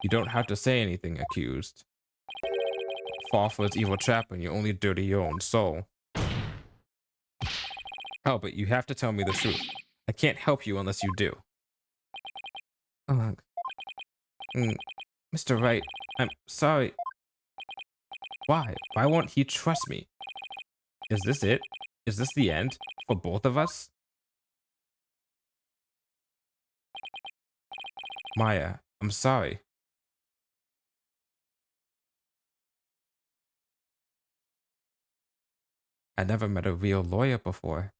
A: You don't have to say anything, accused. Fall for its evil trap and you only dirty your own soul. Oh, but you have to tell me the truth. I can't help you unless you do. Mr. Wright, I'm sorry. Why? Why won't he trust me? Is this it? Is this the end? For both of us? Maya, I'm sorry. I never met a real lawyer before.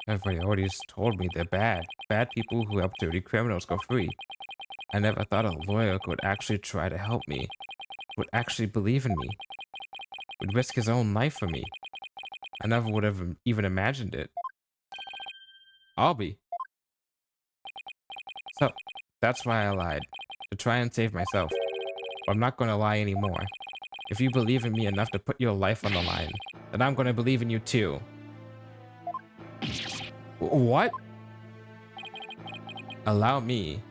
A: Everybody already told me they're bad. Bad people who help dirty criminals go free. I never thought a lawyer could actually try to help me. Would actually believe in me. Would risk his own life for me. I never would have even imagined it. Albie. So, that's why I lied. To try and save myself. But I'm not gonna lie anymore. If you believe in me enough to put your life on the line, then I'm gonna believe in you too. What? Allow me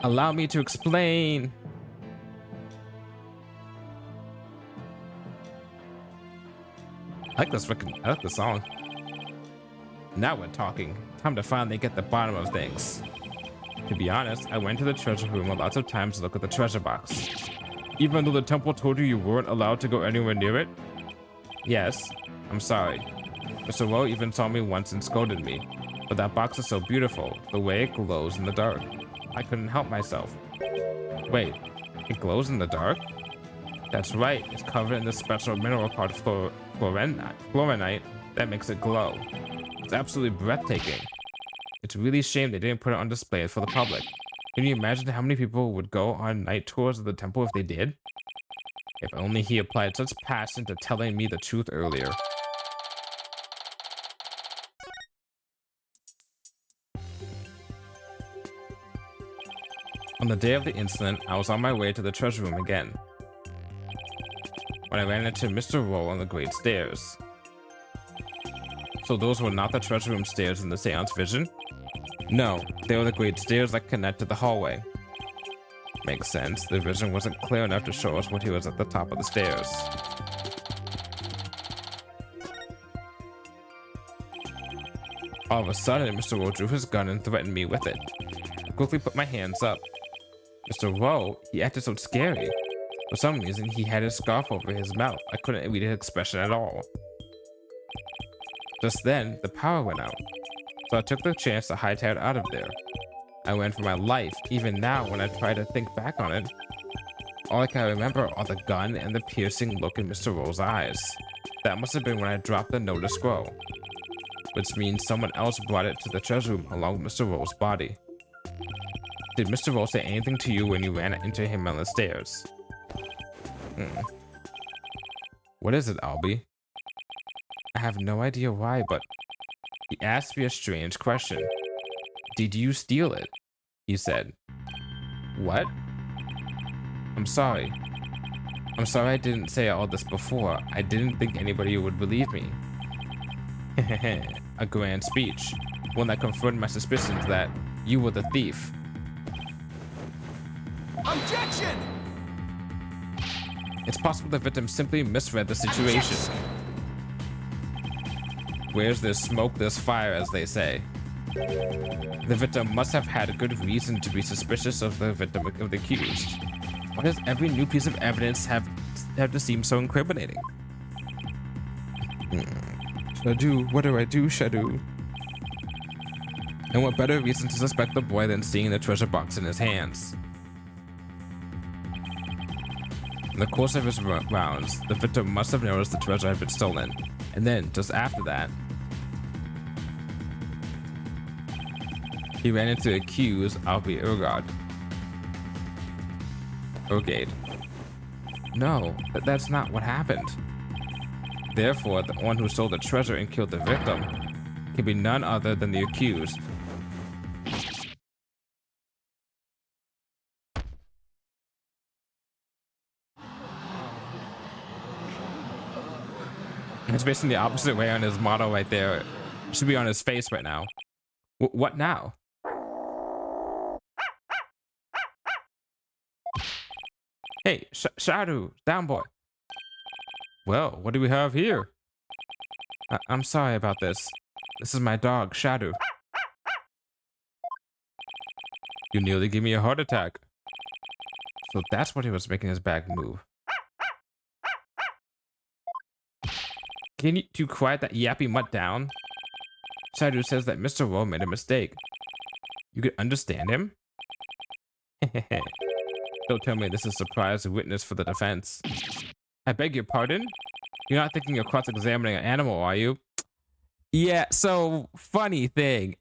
A: to explain. I like this song. Now we're talking. Time to finally get the bottom of things. To be honest, I went to the treasure room lots of times to look at the treasure box. Even though the temple told you weren't allowed to go anywhere near it? Yes, I'm sorry. Mr. Woe even saw me once and scolded me. But that box is so beautiful, the way it glows in the dark. I couldn't help myself. Wait, it glows in the dark? That's right, it's covered in this special mineral called fluorinite that makes it glow. It's absolutely breathtaking. It's really a shame they didn't put it on display for the public. Can you imagine how many people would go on night tours of the temple if they did? If only he applied such passion to telling me the truth earlier. On the day of the incident, I was on my way to the treasure room again, when I ran into Mr. Roll on the great stairs. So those were not the treasure room stairs in the seance vision? No, they were the great stairs that connect to the hallway. Makes sense, the vision wasn't clear enough to show us what he was at the top of the stairs. All of a sudden, Mr. Roll drew his gun and threatened me with it. I quickly put my hands up. Mr. Roll, he acted so scary. For some reason, he had his scarf over his mouth. I couldn't read his expression at all. Just then, the power went out. So I took the chance to hightail out of there. I ran for my life, even now when I try to think back on it. All I can remember are the gun and the piercing look in Mr. Roll's eyes. That must have been when I dropped the note to scroll. Which means someone else brought it to the treasure room along with Mr. Roll's body. Did Mr. Roll say anything to you when you ran into him on the stairs? What is it, Albie? I have no idea why, but he asked me a strange question. Did you steal it? He said. What? I'm sorry. I'm sorry I didn't say all this before. I didn't think anybody would believe me. A grand speech. One that confirmed my suspicions that you were the thief.
C: Objection!
A: It's possible the victim simply misread the situation. Where's there's smoke, there's fire, as they say. The victim must have had a good reason to be suspicious of the victim of the accused. Why does every new piece of evidence have to seem so incriminating? Shadu, what do I do, Shadu? And what better reason to suspect the boy than seeing the treasure box in his hands? In the course of his rounds, the victim must have noticed the treasure had been stolen. And then, just after that, he ran into accused Albie Urgade. No, that's not what happened. Therefore, the one who stole the treasure and killed the victim can be none other than the accused. It's facing the opposite way on his model right there. It should be on his face right now. What now? Hey, Shadow, down boy. Well, what do we have here? I'm sorry about this. This is my dog, Shadow. You nearly gave me a heart attack. So that's what he was making his bag move. Can you quiet that yappy mutt down? Shadow says that Mr. Rowe made a mistake. You could understand him? Don't tell me this is a surprise witness for the defense. I beg your pardon? You're not thinking of cross-examining an animal, are you? Yeah, so, funny thing.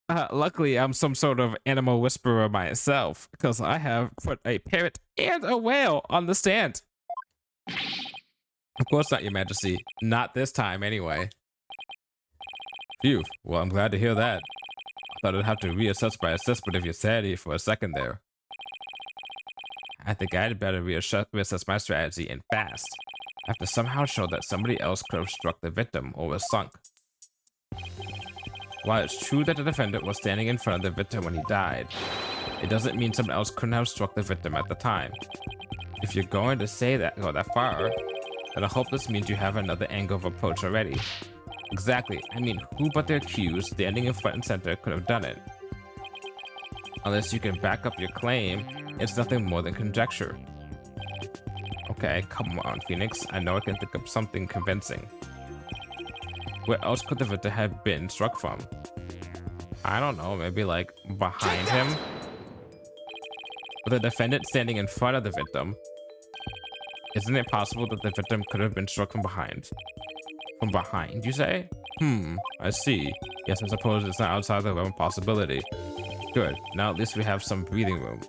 A: Luckily, I'm some sort of animal whisperer myself, because I have put a parrot and a whale on the stand. Of course not, Your Majesty. Not this time, anyway. Phew. Well, I'm glad to hear that. I thought I'd have to reassess my assessment of your sanity for a second there. I think I'd better reassess my strategy and fast. I have to somehow show that somebody else could have struck the victim or was sunk. While it's true that the defendant was standing in front of the victim when he died, it doesn't mean someone else couldn't have struck the victim at the time. If you're going to say that, go that far, then I hope this means you have another angle of approach already. Exactly. I mean, who but the accused standing in front and center could have done it? Unless you can back up your claim, it's nothing more than conjecture. Okay, come on, Phoenix. I know I can think of something convincing. Where else could the victim have been struck from? I don't know, maybe like behind him? With the defendant standing in front of the victim, isn't it possible that the victim could have been struck from behind? From behind, you say? I see. Yes, I suppose it's not outside the realm of possibility. Good, now at least we have some breathing room.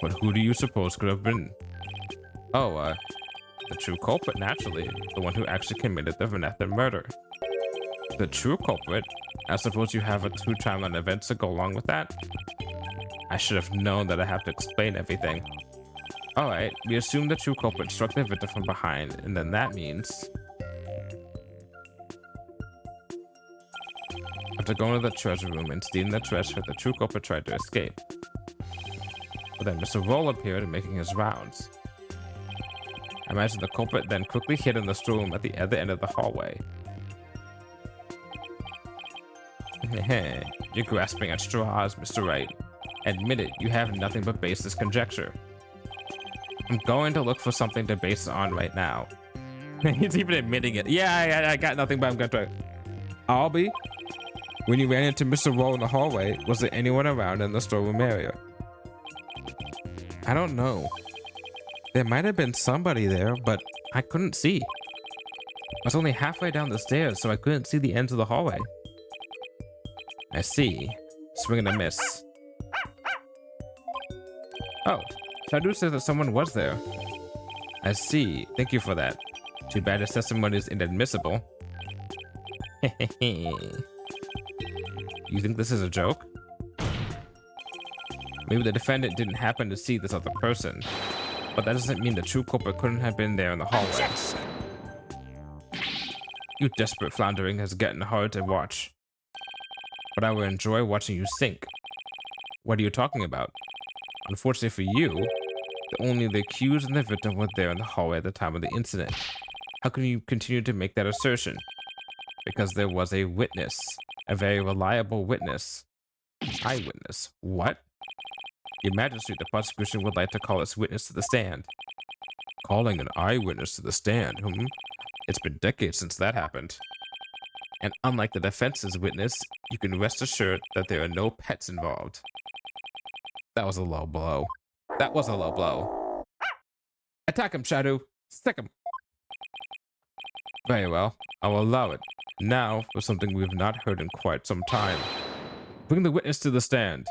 A: But who do you suppose could have been? Oh, the true culprit, naturally. The one who actually committed the Vanessa murder. The true culprit? I suppose you have a true timeline event to go along with that? I should have known that I have to explain everything. Alright, we assume the true culprit struck the victim from behind, and then that means... After going to the treasure room and stealing the treasure, the true culprit tried to escape. But then Mr. Roll appeared, making his rounds. I imagine the culprit then quickly hid in the storeroom at the other end of the hallway. You're grasping at straws, Mr. Wright. Admit it, you have nothing but baseless conjecture. I'm going to look for something to base it on right now. He's even admitting it. Yeah, I got nothing, but I'm going to try. Albie, when you ran into Mr. Roll in the hallway, was there anyone around in the storeroom area? I don't know. There might have been somebody there, but I couldn't see. I was only halfway down the stairs, so I couldn't see the ends of the hallway. I see. Swing and a miss. Oh, Shadu says that someone was there. I see. Thank you for that. Too bad his testimony is inadmissible. You think this is a joke? Maybe the defendant didn't happen to see this other person, but that doesn't mean the true culprit couldn't have been there in the hallway. You desperate floundering has gotten hard to watch, but I will enjoy watching you sink. What are you talking about? Unfortunately for you, only the accused and the victim were there in the hallway at the time of the incident. How can you continue to make that assertion? Because there was a witness, a very reliable witness. Eyewitness. What? Your Majesty, the prosecution would like to call this witness to the stand. Calling an eyewitness to the stand, It's been decades since that happened. And unlike the defense's witness, you can rest assured that there are no pets involved. That was a low blow. That was a low blow. Attack him, Shadow. Stick him. Very well. I will allow it. Now for something we have not heard in quite some time. Bring the witness to the stand.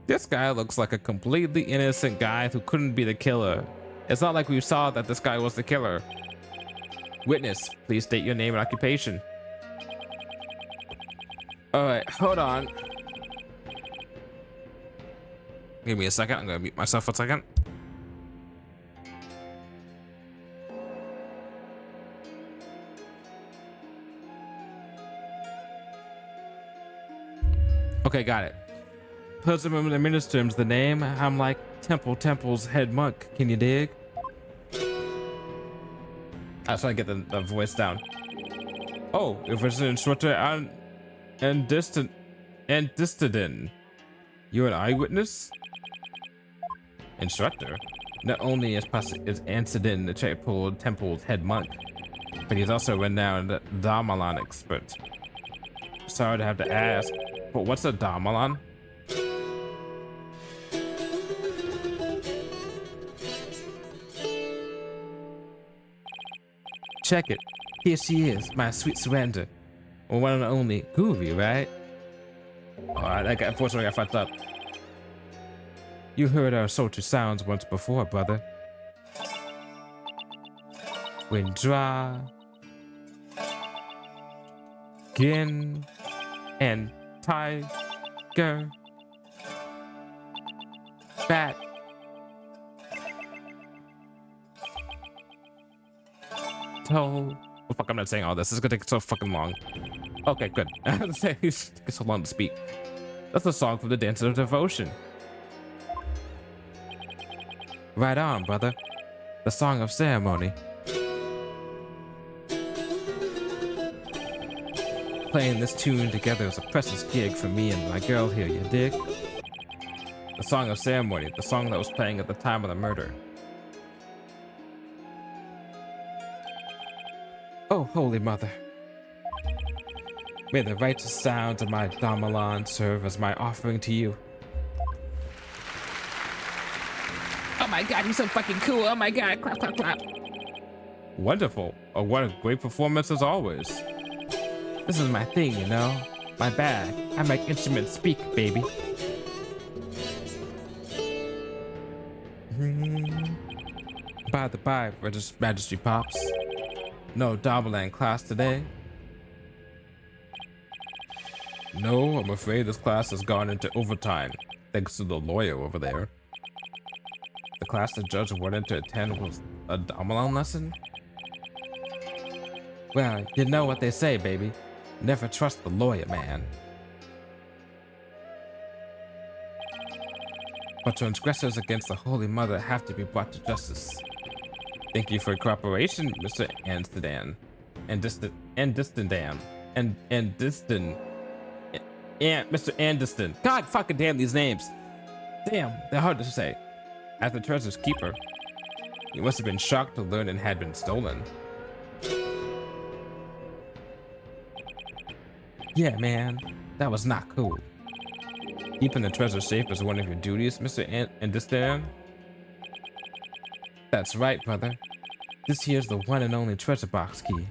A: This guy looks like a completely innocent guy who couldn't be the killer. It's not like we saw that this guy was the killer. Witness, please state your name and occupation. Alright, hold on. Give me a second. I'm gonna mute myself for a second. Okay, got it. Person administers the name. I'm like Temple's head monk. Can you dig? I was trying to get the voice down. Oh, if it's an instructor and distant you're an eyewitness? Instructor? Not only is Ansidin the Temple's head monk, but he's also a renowned Damalan expert. Sorry to have to ask, but what's a Damalan? Check it. Here she is, my sweet surrender. One and only Guru, right? Alright, unfortunately I fucked up. You heard our sultry sounds once before, brother. Wind Dragon and Tiger Bat Toe. Oh, fuck, I'm not saying all this. This is gonna take so fucking long. Okay, good. I was saying it takes so long to speak. That's a song from the Dance of Devotion. Right on, brother. The Song of Ceremony. Playing this tune together is a precious gig for me and my girl here, you dig? The Song of Ceremony, the song that was playing at the time of the murder. Oh, Holy Mother. May the righteous sounds of my gamelan serve as my offering to you. Oh my god, you're so fucking cool. Oh my god, clap, clap, clap. Wonderful. Oh, what a great performance as always. This is my thing, you know? My bag. I make instruments speak, baby. By the by, Majesty Pops. No gamelan class today. No, I'm afraid this class has gone into overtime, thanks to the lawyer over there. The class the judge wanted to attend was a gamelan lesson? Well, you know what they say, baby. Never trust the lawyer, man. But transgressors against the Holy Mother have to be brought to justice. Thank you for your cooperation, Mr. Amsterdam. And Mr. Andiston. God fucking damn these names. Damn, they're hard to say. As the treasure's keeper, you must have been shocked to learn it had been stolen. Yeah, man, that was not cool. Keeping the treasure safe is one of your duties, Mr. Andiston. That's right, brother. This here's the one and only treasure box key.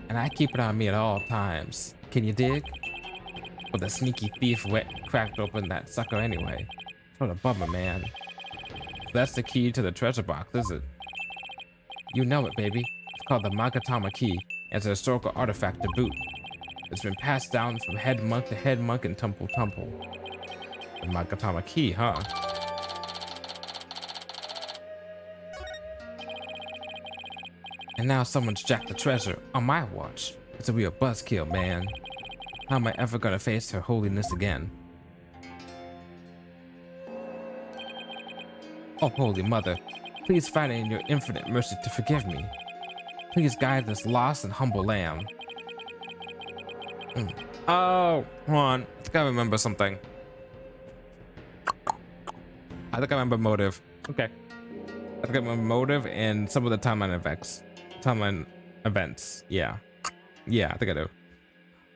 A: And I keep it on me at all times. Can you dig? But the sneaky thief cracked open that sucker anyway. What a bummer, man. That's the key to the treasure box, is it? You know it, baby. It's called the Magatama key. And it's a historical artifact to boot. It's been passed down from head monk to head monk in Temple. The Magatama key, huh? And now someone's jacked the treasure on my watch. It's a real buzzkill, man. How am I ever gonna face Her Holiness again? Oh, Holy Mother, please find it in your infinite mercy to forgive me. Please guide this lost and humble lamb. Oh, hold on. I think I remember something. I think I remember motive. Okay. I think I remember motive and some of the timeline events. Yeah. Yeah, I think I do.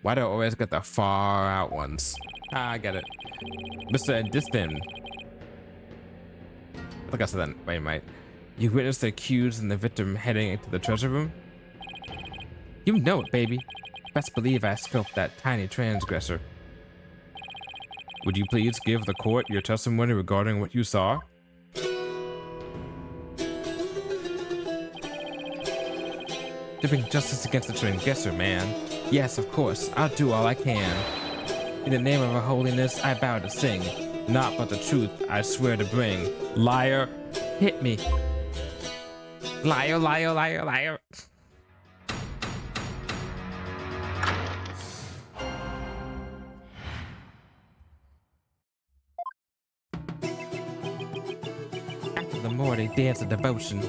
A: Why do I always get the far out ones? Ah, I get it. Mr. Distin. I think I said that. Wait, mate. You witnessed the accused and the victim heading into the treasure room? You know it, baby. Best believe I scoped that tiny transgressor. Would you please give the court your testimony regarding what you saw? To bring justice against the transgressor, man. Yes, of course. I'll do all I can. In the name of Her Holiness, I bow to sing. Not but the truth I swear to bring. Liar, hit me. Liar, liar, liar, liar. After the morning dance of devotion,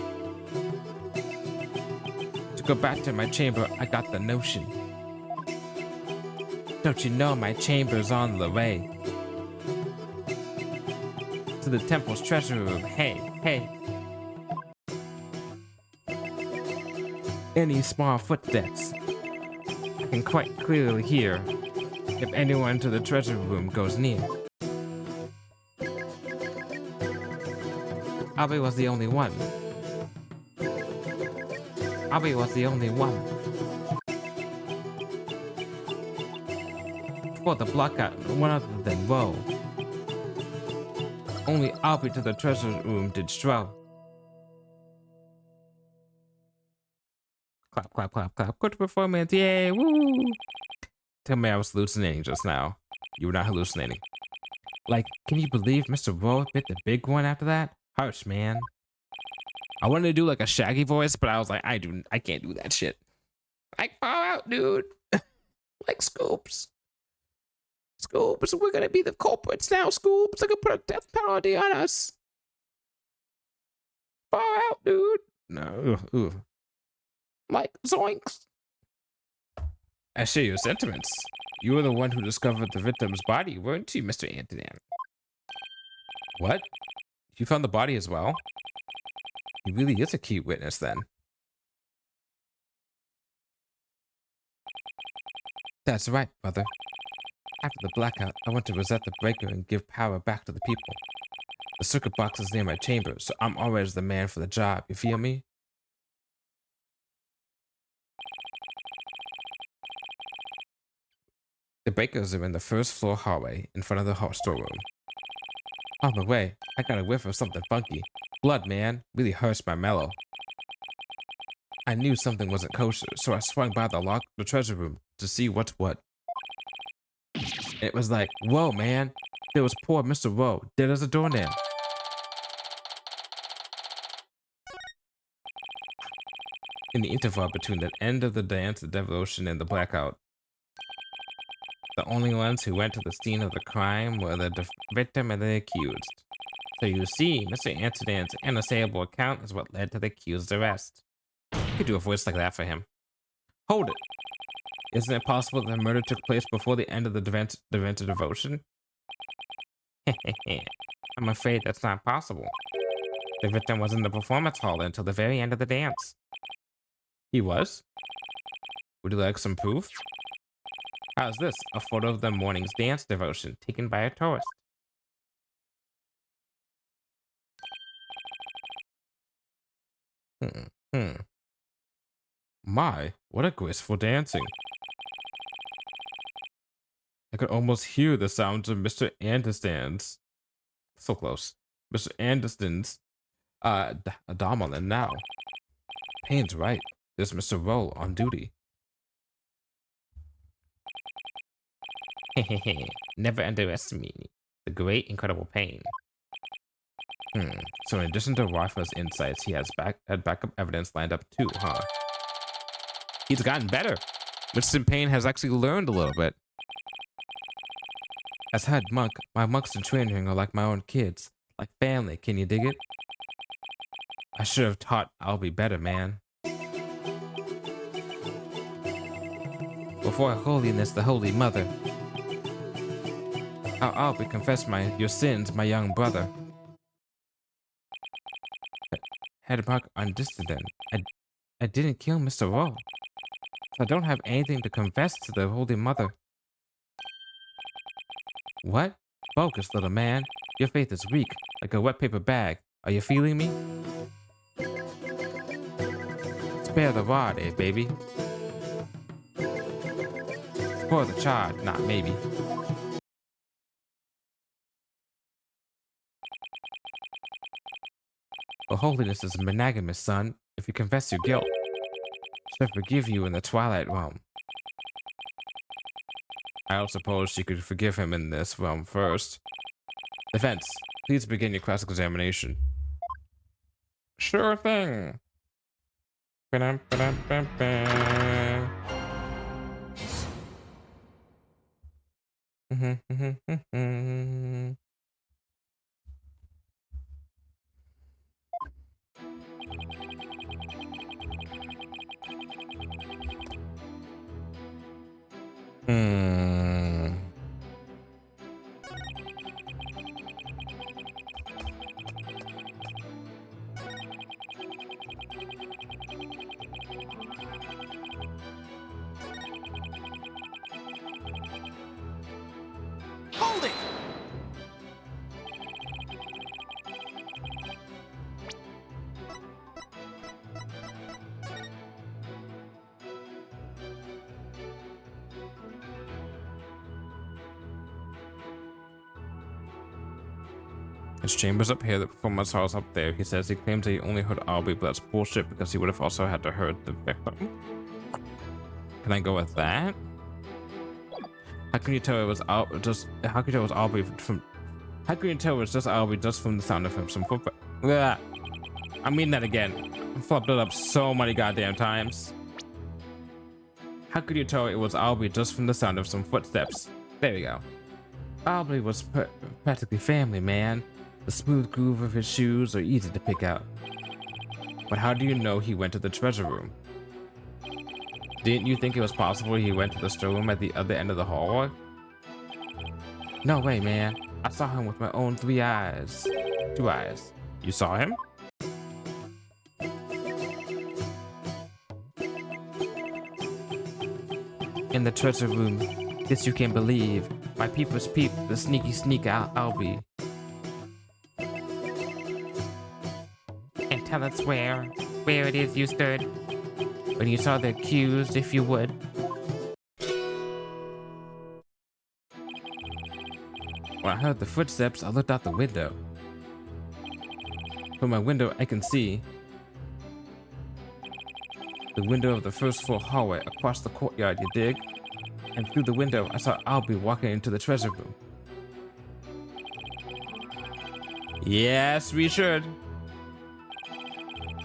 A: to go back to my chamber, I got the notion. Don't you know my chamber's on the way? To the temple's treasure room, hey, hey. Any small footsteps, I can quite clearly hear if anyone to the treasure room goes near. Abby was the only one. Abby was the only one. For the blockout, one other than woe. Only Albie to the treasure room did stroll. Clap, clap, clap, clap. Good performance. Yay. Woo. Tell me I was hallucinating just now. You were not hallucinating. Like, can you believe Mr. Rowe bit the big one after that? Harsh, man. I wanted to do like a Shaggy voice, but I was like, I can't do that shit. Like, fall out, dude. Like Scoops. Scoops, we're gonna be the culprits now, Scoops. They're gonna put a death penalty on us. Fall out, dude. No. Ugh. Like, zoinks. I share your sentiments. You were the one who discovered the victim's body, weren't you, Mr. Antonin? What? You found the body as well? He really is a key witness, then. That's right, brother. After the blackout, I want to reset the breaker and give power back to the people. The circuit box is near my chamber, so I'm always the man for the job, you feel me? The breakers are in the first floor hallway, in front of the storeroom. On the way, I got a whiff of something funky. Blood, man. Really hurts my mellow. I knew something wasn't kosher, so I swung by the treasure room to see what's what. It was like, whoa, man. There was poor Mr. Rowe, dead as a doornail. In the interval between the end of the dance, the devotion, and the blackout, the only ones who went to the scene of the crime were the victim and the accused. So you see, Mr. Antonin's unassailable account is what led to the accused's arrest. You could do a voice like that for him. Hold it. Isn't it possible that the murder took place before the end of the event of devotion? I'm afraid that's not possible. The victim was in the performance hall until the very end of the dance. He was? Would you like some proof? How's this? A photo of the morning's dance devotion taken by a tourist. My, what a graceful dancing. I could almost hear the sounds of Mr. Anderson's. So close. Mr. Anderson's dominant now. Payne's right. There's Mr. Rowe on duty. Never underestimate the great, incredible Payne. So in addition to Rafa's insights, he has backup evidence lined up too, huh? He's gotten better. Mr. Payne has actually learned a little bit. As head monk, my monks in training are like my own kids, like family. Can you dig it? I should have taught Albie better, man. Before Holiness, the Holy Mother, I'll Albie confess your sins, my young brother. Head monk on dissident. I didn't kill Mr. Rowe. So I don't have anything to confess to the Holy Mother. What? Focus, little man. Your faith is weak, like a wet paper bag. Are you feeling me? Spare the rod, eh, baby? Spoil the child, not maybe. But holiness is monogamous, son. If you confess your guilt, she'll forgive you in the Twilight Realm. I don't suppose she could forgive him in this realm first. Defense, please begin your cross-examination. Sure thing.
C: Hold it!
A: His chamber's up here, the performance hall's up there. He says he claims that he only heard Albie, but that's bullshit because he would have also had to heard the victim. Can I go with that? How can you tell it was how can you tell it was Albie from how can you tell it was just Albie just from the sound of him some footprint? I mean that again. I flopped it up so many goddamn times. How could you tell it was Albie just from the sound of some footsteps? There we go. Albie was practically family, man. The smooth groove of his shoes are easy to pick out. But how do you know he went to the treasure room? Didn't you think it was possible he went to the storeroom at the other end of the hallway? No way, man. I saw him with my own 2 eyes. You saw him? In the treasure room. This you can believe. My peepers peep the sneaky sneak out Albie. And tell us where it is you stood when you saw the accused, if you would. When I heard the footsteps, I looked out the window. From my window, I can see the window of the first floor hallway across the courtyard, you dig? And through the window, I saw Albie walking into the treasure room. Yes, we should.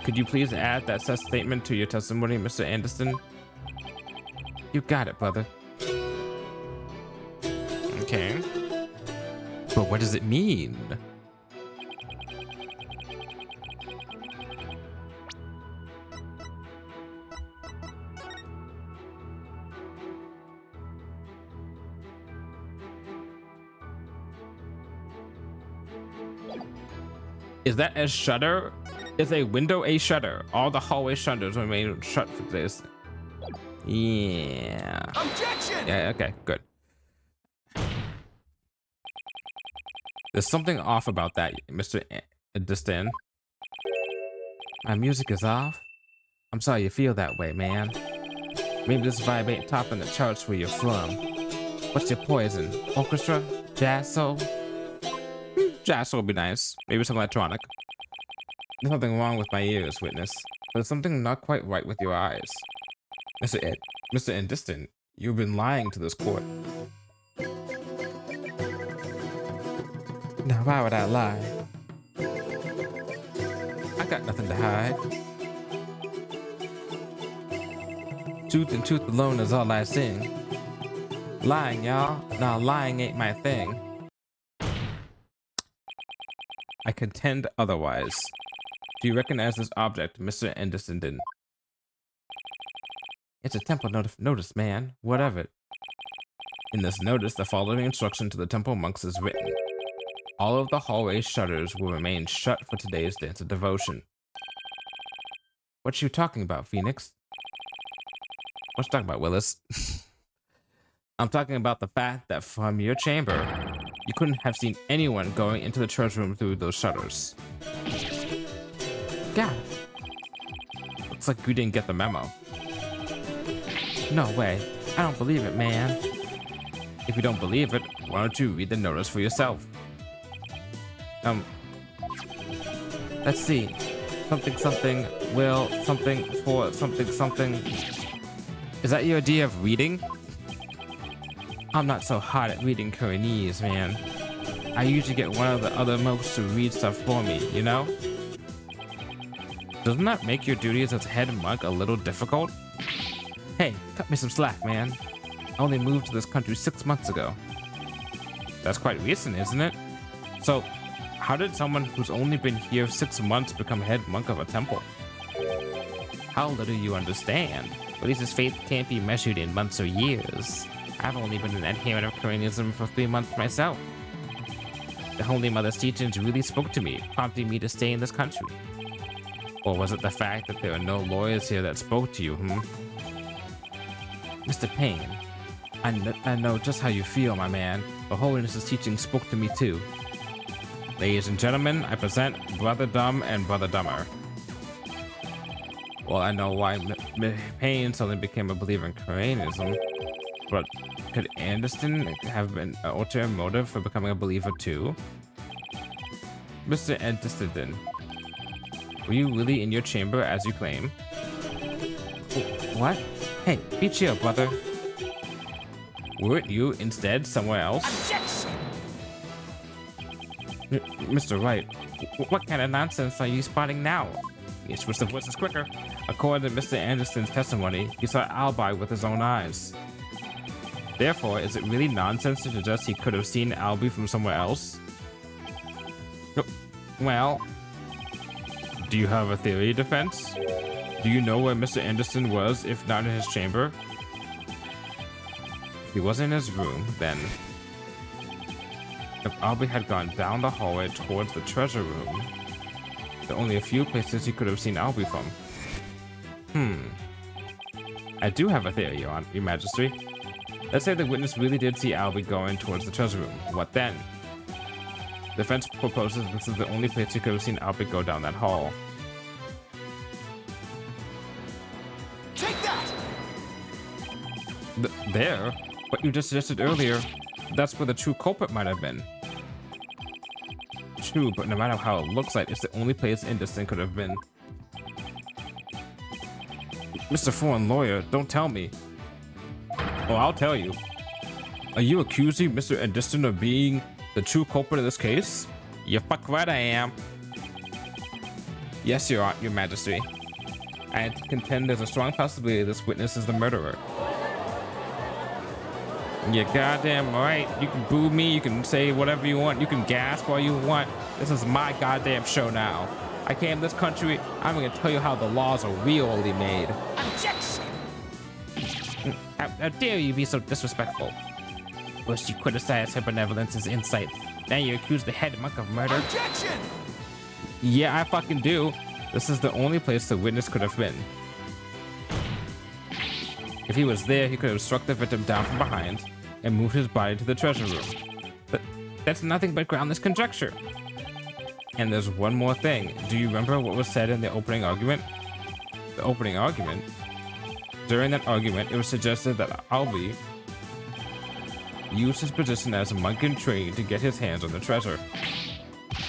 A: Could you please add that such statement to your testimony, Mr. Anderson? You got it, brother. Okay. But what does it mean? Is that a shutter? Is a window a shutter? All the hallway shutters remain shut for this. Yeah.
D: Objection!
A: Yeah, okay, good. There's something off about that, Mr. Distin. My music is off? I'm sorry you feel that way, man. Maybe this vibe ain't topping the charts where you're from. What's your poison? Orchestra? Jazz soul? Jazz soul would be nice. Maybe some electronic. There's nothing wrong with my ears, witness. But there's something not quite right with your eyes. Mr. Indistant, you've been lying to this court. Now, why would I lie? I got nothing to hide. Truth and truth alone is all I sing. Lying, y'all. Now, lying ain't my thing. I contend otherwise. Do you recognize this object, Mr. Anderson? It's a temple notice, man. What of it? In this notice, the following instruction to the temple monks is written. All of the hallway shutters will remain shut for today's dance of devotion. What you talking about, Phoenix? What you talking about, Willis? I'm talking about the fact that from your chamber, you couldn't have seen anyone going into the treasure room through those shutters. God. Looks like you didn't get the memo. No way. I don't believe it, man. If you don't believe it, why don't you read the notice for yourself? Let's see. Something, will, something, for, something. Is that your idea of reading? I'm not so hot at reading Koreanese, man. I usually get one of the other monks to read stuff for me, you know? Doesn't that make your duties as head monk a little difficult? Hey, cut me some slack, man. I only moved to this country 6 months ago. That's quite recent, isn't it? So, how did someone who's only been here 6 months become head monk of a temple? How little you understand. Police's faith can't be measured in months or years. I've only been an adherent of Koreanism for 3 months myself. The Holy Mother's teachings really spoke to me, prompting me to stay in this country. Or was it the fact that there are no lawyers here that spoke to you, Mr. Payne, I know just how you feel, my man. The Holiness's teaching spoke to me too. Ladies and gentlemen, I present Brother Dumb and Brother Dumber. Well, I know why Payne suddenly became a believer in Koreanism, but could Anderson have an ulterior motive for becoming a believer too? Mr. Anderson, were you really in your chamber as you claim? What? Hey, be chill, brother. Weren't you instead somewhere else? Mr. Wright, what kind of nonsense are you spotting now? You switch the voices quicker. According to Mr. Anderson's testimony, he saw Albie with his own eyes. Therefore, is it really nonsense to suggest he could have seen Albie from somewhere else? Well, do you have a theory, defense? Do you know where Mr. Anderson was, if not in his chamber? If he wasn't in his room, then... If Albie had gone down the hallway towards the treasure room, there are only a few places he could have seen Albie from. I do have a theory, Your Majesty. Let's say the witness really did see Albie going towards the treasure room. What then? The defense proposes this is the only place he could have seen Albie go down that hall.
C: Take that!
A: There? What you just suggested earlier, that's where the true culprit might have been. True, but no matter how it looks like, it's the only place Anderson could have been. Mr. Foreign Lawyer, don't tell me. Oh, I'll tell you. Are you accusing Mr. Anderson of being the true culprit of this case? You fuck right I am. Yes, Your Majesty. I contend there's a strong possibility this witness is the murderer. You're goddamn right. You can boo me, you can say whatever you want, you can gasp all you want. This is my goddamn show now. I came to this country, I'm gonna tell you how the laws are really made.
B: Objection!
A: How dare you be so disrespectful? First you criticize her benevolence as insight. Now you accuse the head monk of murder.
C: Objection!
A: Yeah, I fucking do. This is the only place the witness could have been. If he was there, he could have struck the victim down from behind and moved his body to the treasure room. But that's nothing but groundless conjecture. And there's one more thing. Do you remember what was said in the opening argument? The opening argument? During that argument, it was suggested that Albie used his position as a monk in trade to get his hands on the treasure.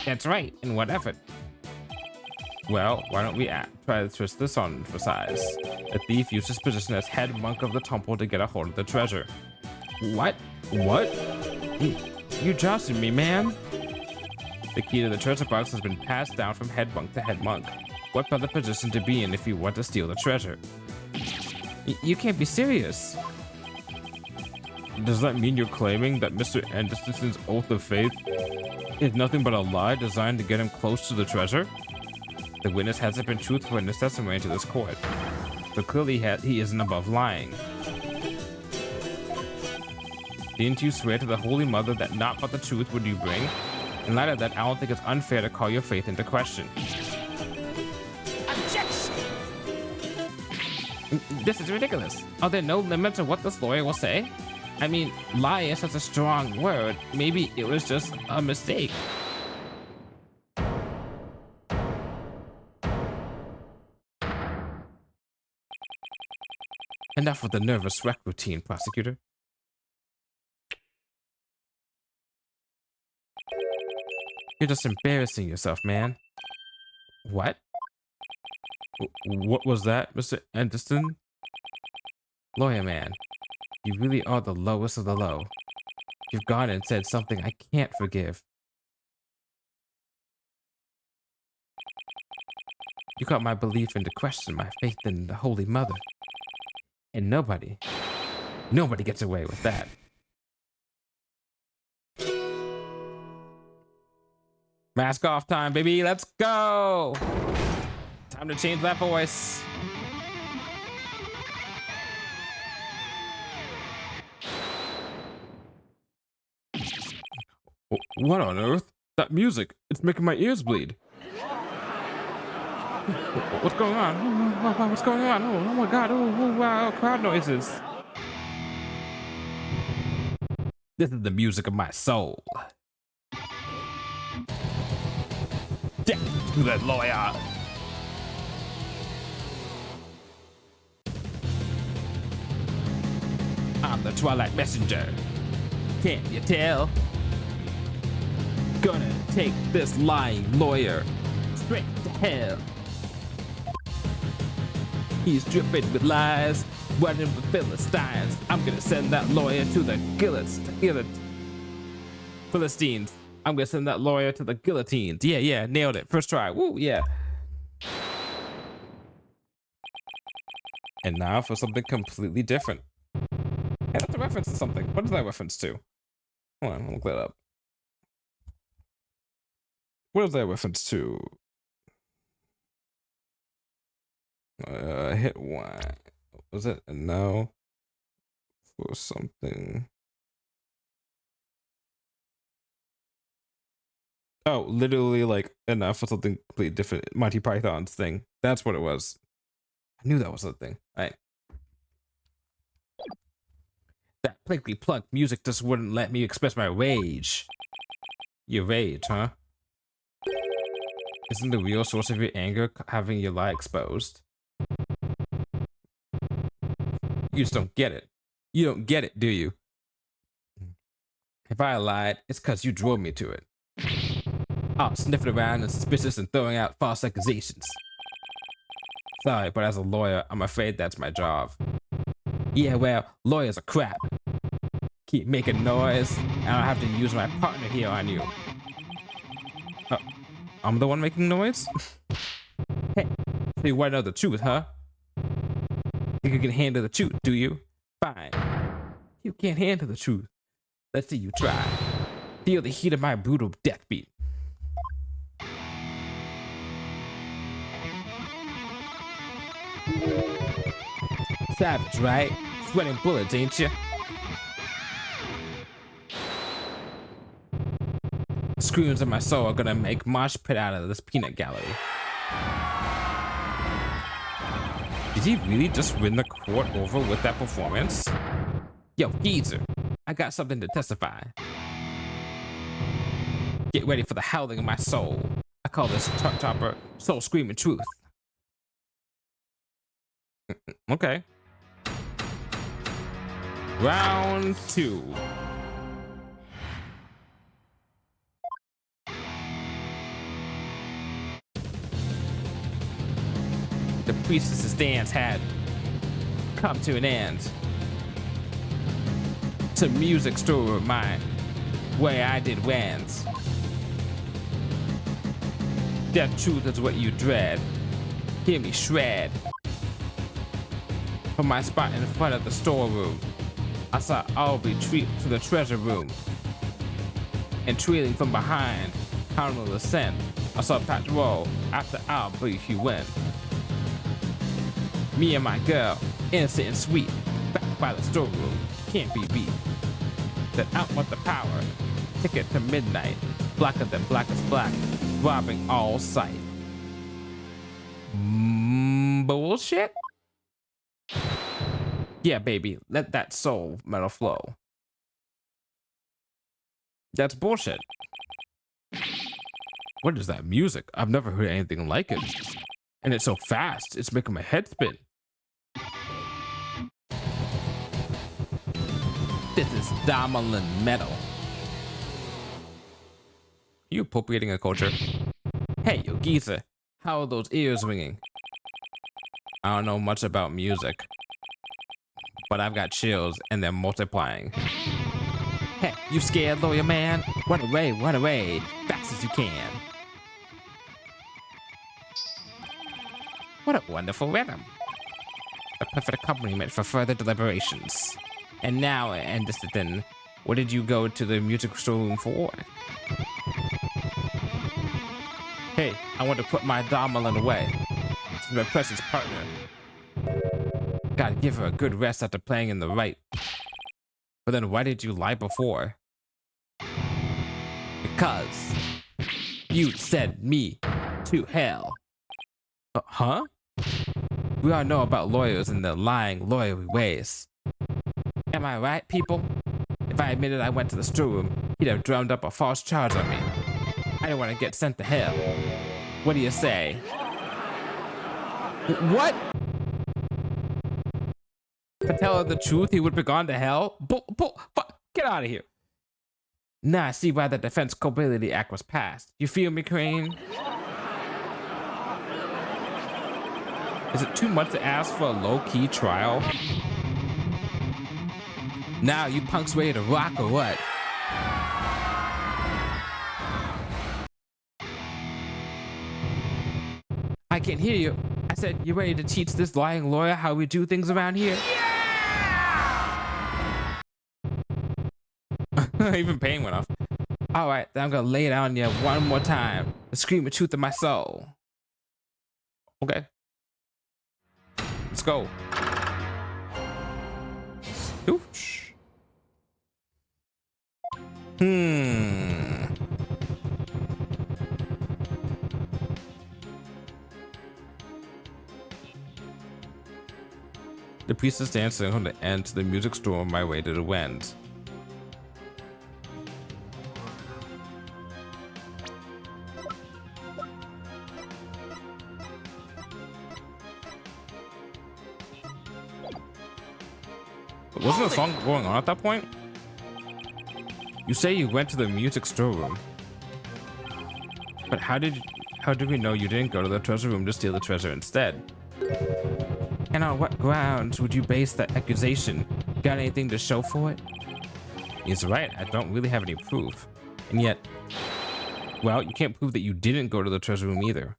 A: That's right. In what effort? Well, why don't we try to twist this on for size? The thief used his position as head monk of the temple to get a hold of the treasure. What? What? You jousted me, man. The key to the treasure box has been passed down from head monk to head monk. What better position to be in if you want to steal the treasure? You can't be serious. Does that mean you're claiming that Mr. Anderson's oath of faith is nothing but a lie designed to get him close to the treasure? The witness hasn't been truthful in his testimony to this court, so clearly he isn't above lying. Didn't you swear to the Holy Mother that not but the truth would you bring? In light of that, I don't think it's unfair to call your faith into question.
B: Objection!
A: This is ridiculous. Are there no limits to what this lawyer will say? I mean, lie is such a strong word. Maybe it was just a mistake. Enough with the nervous wreck routine, prosecutor. You're just embarrassing yourself, man. What? What was that, Mr. Anderson? Lawyer man, you really are the lowest of the low. You've gone and said something I can't forgive. You got my belief into question, my faith in the Holy Mother. And nobody gets away with that. Mask off time, baby. Let's go. Time to change that voice. What on earth? That music, it's making my ears bleed. What's going on? What's going on? Oh my god. Oh, wow. Crowd noises. This is the music of my soul. Death to that lawyer. I'm the Twilight Messenger. Can't you tell? Gonna take this lying lawyer straight to hell. He's dripping with lies, running with Philistines. I'm gonna send that lawyer to the Philistines. I'm gonna send that lawyer to the guillotines. Yeah, nailed it. First try. Woo, yeah. And now for something completely different. Hey, that's a reference to something. What is that reference to? Hold on, I'll look that up. What is that reference to? Hit one. Was it a no? For something. Oh, literally like enough for something completely different. Monty Python's thing. That's what it was. I knew that was the thing. All right. That plinkly plunk music just wouldn't let me express my rage. Your rage, huh? Isn't the real source of your anger having your lie exposed? You just don't get it. You don't get it, do you? If I lied, it's because you drove me to it. I'll sniff it around and suspicious and throwing out false accusations. Sorry, but as a lawyer, I'm afraid that's my job. Yeah, well, lawyers are crap. Keep making noise, and I'll have to use my partner here on you. I'm the one making noise? Hey, so you want to know the truth, huh? Think you can handle the truth, do you? Fine. You can't handle the truth. Let's see you try. Feel the heat of my brutal death beat. Savage, right? Sweating bullets, ain't you? Screams in my soul are gonna make mosh pit out of this peanut gallery. Did he really just win the court over with that performance? Yo, geezer, I got something to testify. Get ready for the howling of my soul. I call this truck chopper soul screaming truth. Okay. Round 2. The priestess's dance had come to an end. To music store of mine, where I did wans. Death truth is what you dread. Hear me shred. From my spot in front of the storeroom, I saw Aubrey retreat to the treasure room. And trailing from behind, counting the scent, I saw Pat roll after Aubrey he went. Me and my girl, innocent and sweet, back by the storeroom, can't be beat. Then out with the power, ticket to midnight, blacker than blackest black, robbing all sight. Bullshit? Yeah, baby, let that soul metal flow. That's bullshit. What is that music? I've never heard anything like it. And it's so fast, it's making my head spin. This is Domelin metal. You appropriating a culture? Hey, yo, geezer, how are those ears ringing? I don't know much about music, but I've got chills and they're multiplying. Hey, you scared, lawyer man? Run away, fast as you can. What a wonderful rhythm. The perfect accompaniment for further deliberations. And now, Anderson, what did you go to the music store for? Hey, I want to put my Domelin away. She's my precious partner. Gotta give her a good rest after playing in the Wright. But then why did you lie before? Because you sent me to hell. Huh? We all know about lawyers and their lying, lawyery ways. Am I right, people? If I admitted I went to the storeroom, he'd have drummed up a false charge on me. I didn't want to get sent to hell. What do you say? What? To tell her the truth, he would be gone to hell? Get out of here. Now I see why the Defense Culpability Act was passed. You feel me, Crane? Is it too much to ask for a low-key trial? Now you punks ready to rock or what? I can't hear you. I said, you ready to teach this lying lawyer how we do things around here? Yeah! Even pain went off. All right, then I'm gonna lay it on you one more time. The scream the truth of my soul. Okay. Let's go. Oops. The priest is dancing on the end to the music store on my way to the wind. Wasn't the song going on at that point? You say you went to the music storeroom, but how did we know you didn't go to the treasure room to steal the treasure instead? And on what grounds would you base that accusation? Got anything to show for it? He's right, I don't really have any proof. And yet, well, you can't prove that you didn't go to the treasure room either.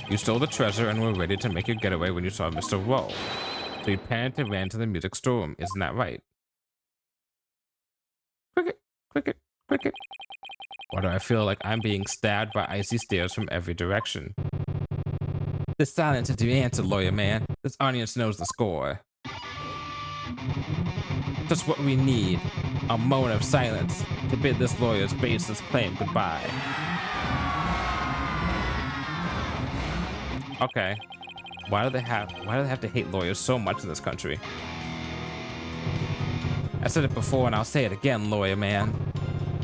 A: You stole the treasure and were ready to make your getaway when you saw Mr. Rowe. So you panicked and ran to the music storeroom, isn't that right? Cricket, cricket, cricket. Why do I feel like I'm being stabbed by icy stares from every direction? The silence is your answer, lawyer man. This audience knows the score. Just what we need. A moment of silence to bid this lawyer's baseless claim goodbye. Okay. Why do they have to hate lawyers so much in this country? I said it before and I'll say it again, lawyer man.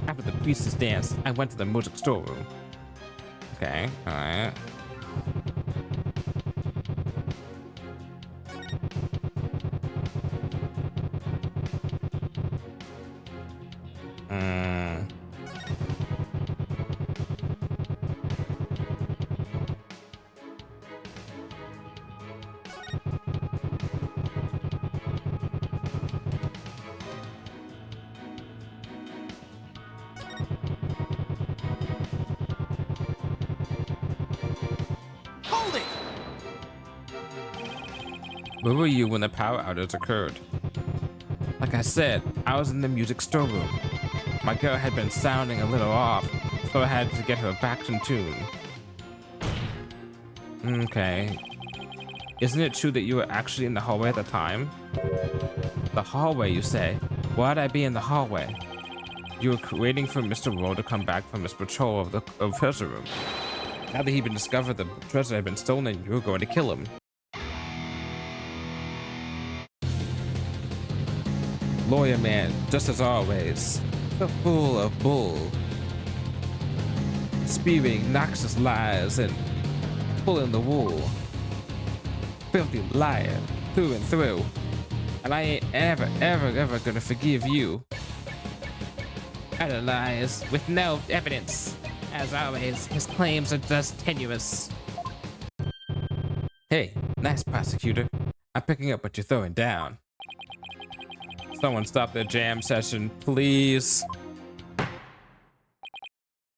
A: After the priestess dance, I went to the music storeroom. Okay, alright. Where were you when the power outage occurred? Like I said, I was in the music storeroom. My girl had been sounding a little off, so I had to get her back in tune. Okay. Isn't it true that you were actually in the hallway at the time? The hallway, you say? Why'd I be in the hallway? You were waiting for Mr. Rowe to come back from his patrol of the treasure room. Now that he'd been discovered the treasure had been stolen, you were going to kill him. Lawyer man, just as always, so full of bull, spewing noxious lies and pulling the wool. Filthy liar, through and through. And I ain't ever gonna forgive you. Utter lies with no evidence. As always, his claims are just tenuous. Hey, nice prosecutor. I'm picking up what you're throwing down. Someone stop their jam session, please.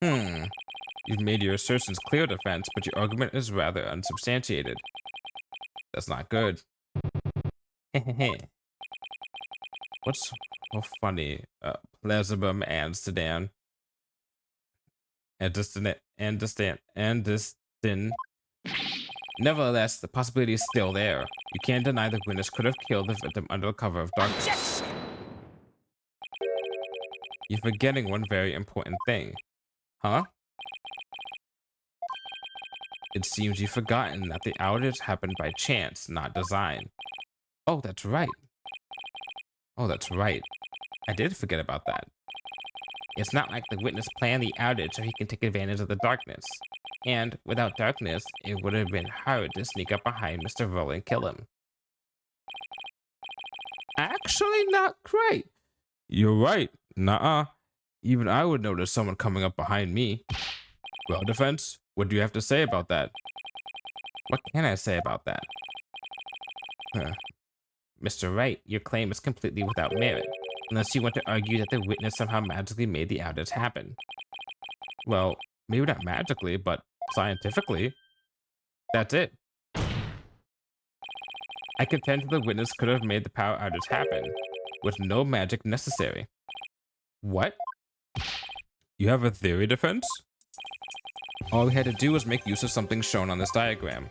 A: You've made your assertions clear, defense, but your argument is rather unsubstantiated. That's not good. What's so funny? Plezibum Amsterdam. Andistin. Nevertheless, the possibility is still there. You can't deny the witness could have killed the victim under cover of darkness. Yes! You're forgetting one very important thing. Huh? It seems you've forgotten that the outage happened by chance, not design. Oh, that's right. Oh, that's right. I did forget about that. It's not like the witness planned the outage so he can take advantage of the darkness. And without darkness, it would have been hard to sneak up behind Mr. Rowe and kill him. I actually not great. You're right. Nuh-uh. Even I would notice someone coming up behind me. Well, Defense, what do you have to say about that? What can I say about that? Mr. Wright, your claim is completely without merit, unless you want to argue that the witness somehow magically made the outage happen. Well, maybe not magically, but scientifically. That's it. I contend that the witness could have made the power outage happen, with no magic necessary. What? You have a theory, Defense? All we had to do was make use of something shown on this diagram.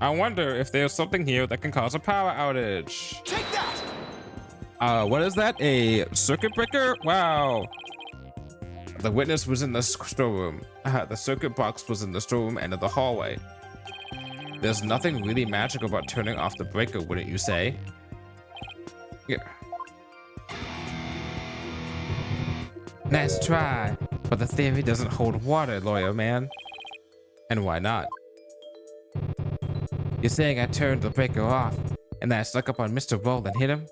A: I wonder if there's something here that can cause a power outage.
C: Take that!
A: What is that? A circuit breaker? Wow. The witness was in the storeroom. The circuit box was in the storeroom end of the hallway. There's nothing really magical about turning off the breaker, wouldn't you say? Yeah. Nice try, but the theory doesn't hold water, lawyer man. And why not? You're saying I turned the breaker off, and then I snuck up on Mr. Roll and hit him?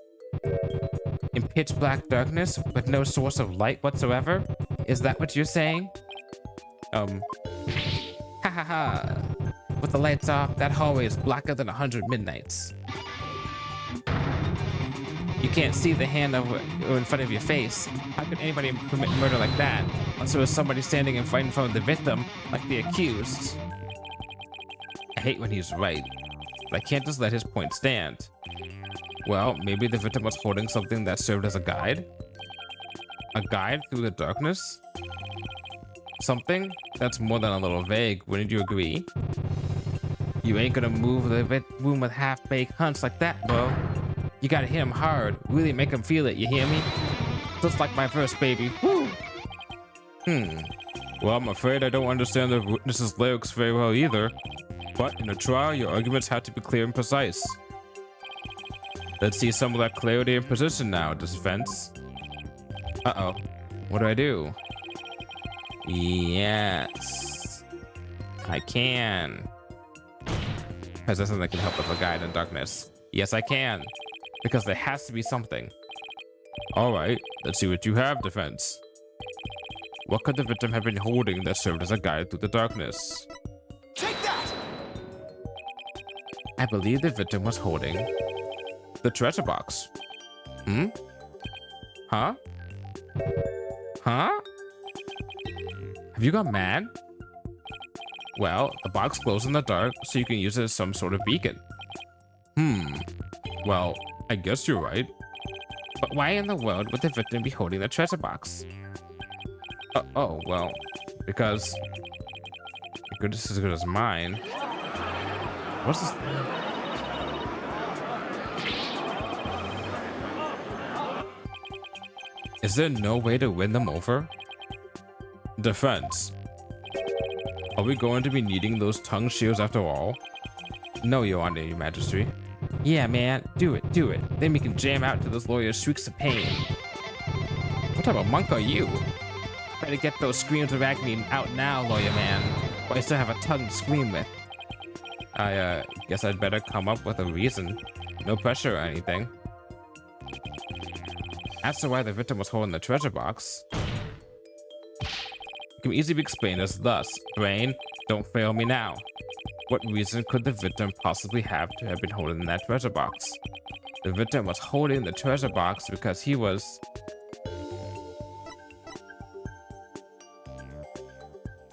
A: In pitch black darkness, with no source of light whatsoever? Is that what you're saying? Ha ha ha. With the lights off, that hallway is blacker than 100 midnights. You can't see the hand in front of your face. How could anybody commit murder like that? Unless there was somebody standing in front of the victim, like the accused. I hate when he's right, but I can't just let his point stand. Well, maybe the victim was holding something that served as a guide? A guide through the darkness? Something that's more than a little vague, wouldn't you agree? You ain't gonna move the room with half-baked hunts like that, bro. You gotta hit him hard, really make him feel it, you hear me? Just like my first baby. Woo! Well, I'm afraid I don't understand the witness's lyrics very well either. But in a trial, your arguments have to be clear and precise. Let's see some of that clarity and precision now, Defense. Uh-oh. What do? Yes. I can. Is there something that can help with a guide in darkness? Yes, I can. Because there has to be something. Alright, let's see what you have, Defense. What could the victim have been holding that served as a guide through the darkness?
C: Take that!
A: I believe the victim was holding the treasure box. Huh? Have you gone mad? Well, the box glows in the dark, so you can use it as some sort of beacon. Well, I guess you're right. But why in the world would the victim be holding the treasure box? Oh, well, because your goodness is as good as mine. What's this? Is there no way to win them over? Defense. Are we going to be needing those tongue shields after all? No, Your Honor, Your Majesty. Yeah, man, do it. Then we can jam out to those lawyers' shrieks of pain. What type of monk are you? Better get those screams of agony out now, lawyer man, or I still have a tongue to scream with. I guess I'd better come up with a reason. No pressure or anything. As to why the victim was holding the treasure box, it can easily be explained as thus. Brain, don't fail me now. What reason could the victim possibly have to have been holding that treasure box? The victim was holding the treasure box because he was...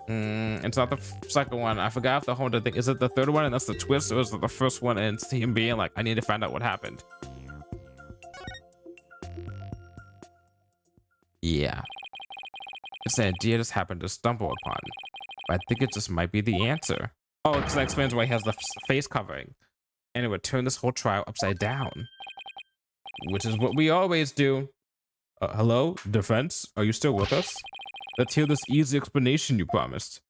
A: it's not the second one. I forgot if the whole thing. Is it the third one and that's the twist, or is it the first one and it's him being like, I need to find out what happened? Yeah. It's an idea just happened to stumble upon, but I think it just might be the answer. Oh, because that explains why he has the face covering. And it would turn this whole trial upside down. Which is what we always do. Hello, Defense? Are you still with us? Let's hear this easy explanation you promised.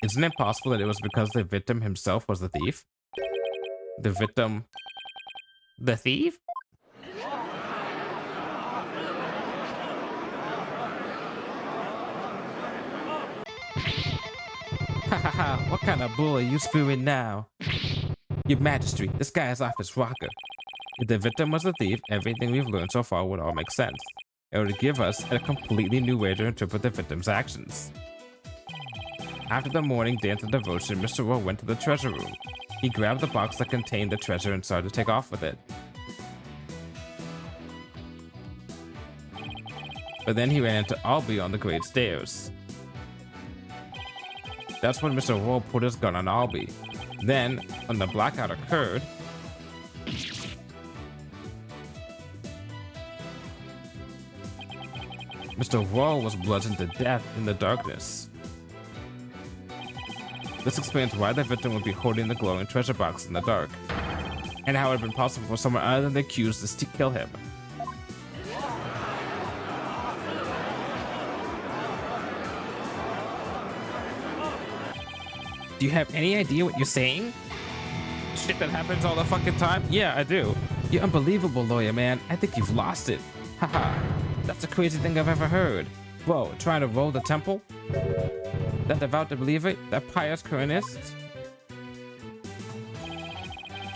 A: Isn't it possible that it was because the victim himself was the thief? The victim... The thief? Hahaha, what kind of bull are you spewing now? Your Majesty, this guy is off his rocker. If the victim was a thief, everything we've learned so far would all make sense. It would give us a completely new way to interpret the victim's actions. After the morning dance and devotion, Mr. Rowe went to the treasure room. He grabbed the box that contained the treasure and started to take off with it. But then he ran into Albie on the great stairs. That's when Mr. Rowe put his gun on Albie. Then, when the blackout occurred, Mr. Rowe was bludgeoned to death in the darkness. This explains why the victim would be holding the glowing treasure box in the dark, and how it had been possible for someone other than the accused to kill him. Do you have any idea what you're saying? Shit that happens all the fucking time? Yeah, I do. You're unbelievable, lawyer man. I think you've lost it. Haha. That's the crazy thing I've ever heard. Whoa, trying to roll the temple? That devout believer? That pious Coranist?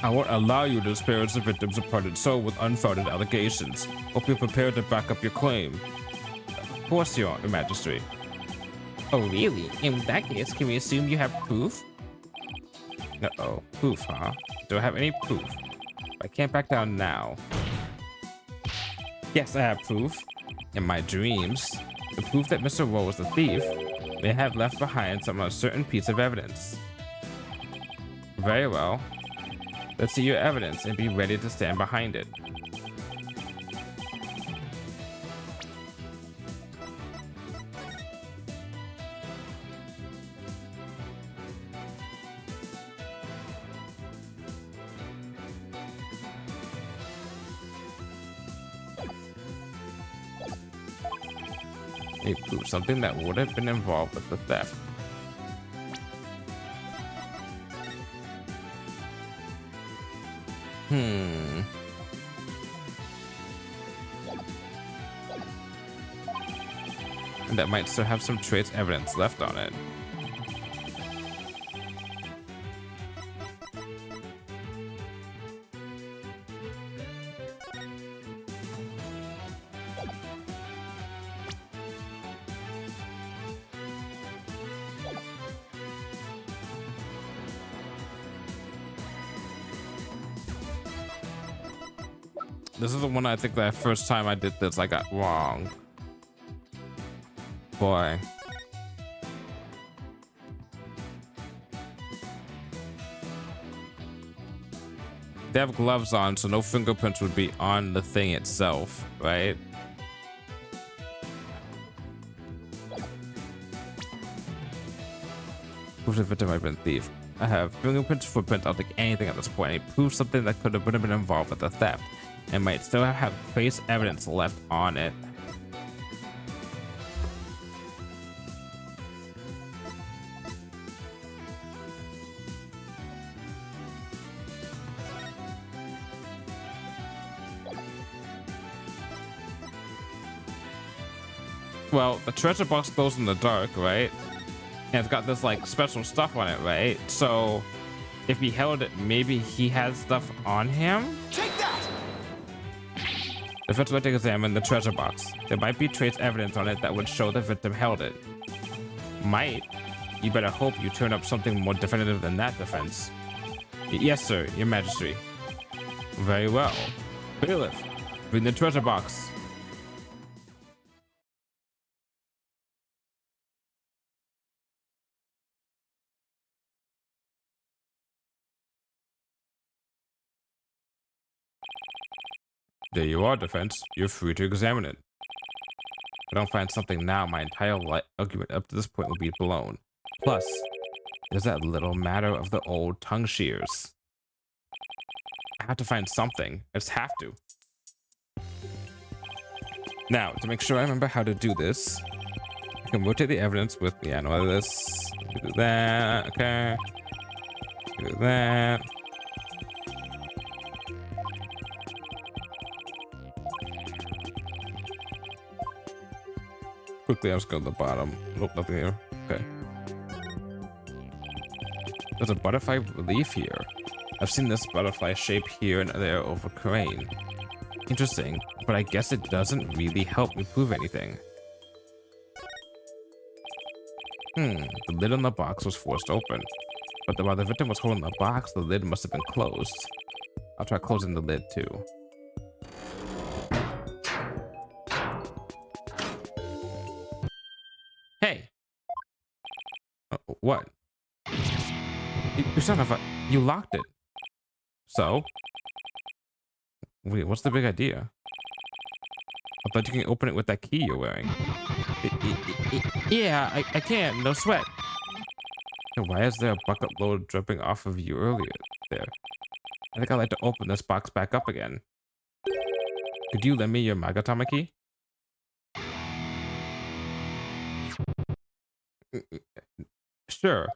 A: I won't allow you to disparage the victim's departed soul with unfounded allegations. Hope you're prepared to back up your claim. Of course you are, Your Majesty. Oh, really? In that case, can we assume you have proof? Uh-oh. Proof, huh? Do I have any proof? I can't back down now. Yes, I have proof. In my dreams, the proof that Mr. Rowe was the thief may have left behind some uncertain piece of evidence. Very well. Let's see your evidence and be ready to stand behind it. They prove something that would have been involved with the theft. And that might still have some trace evidence left on it. This is the one I think that first time I did this I got wrong. Boy. They have gloves on, so no fingerprints would be on the thing itself, right? Proof the victim might have been a thief. I have fingerprints, footprints, I'll take anything at this point. It proves something that would have been involved with the theft and might still have trace evidence left on it. Well, the treasure box glows in the dark, right? And it's got this like special stuff on it, right? So if he held it, maybe he has stuff on him?
C: Take that!
A: The victim to examine the treasure box. There might be trace evidence on it that would show the victim held it. Might? You better hope you turn up something more definitive than that defense. Yes, sir, Your Majesty. Very well. Bailiff, bring the treasure box. There you are, defense. You're free to examine it. If I don't find something now, my entire argument up to this point will be blown. Plus, there's that little matter of the old tongue shears. I have to find something. I just have to. Now, to make sure I remember how to do this, I can rotate the evidence with, yeah, no, this. Do that, okay. Do that. Quickly, I'll just go to the bottom. Nope, nothing here. Okay. There's a butterfly leaf here. I've seen this butterfly shape here and there over Crane. Interesting, but I guess it doesn't really help me prove anything. The lid on the box was forced open, but while the victim was holding the box, the lid must have been closed. I'll try closing the lid too. Hey! What? You son of a... You locked it. So? Wait, what's the big idea? I thought you can open it with that key you're wearing. Yeah, I can. No sweat. And why is there a bucket load dripping off of you earlier there? I think I'd like to open this box back up again. Could you lend me your Magatama key? Sure.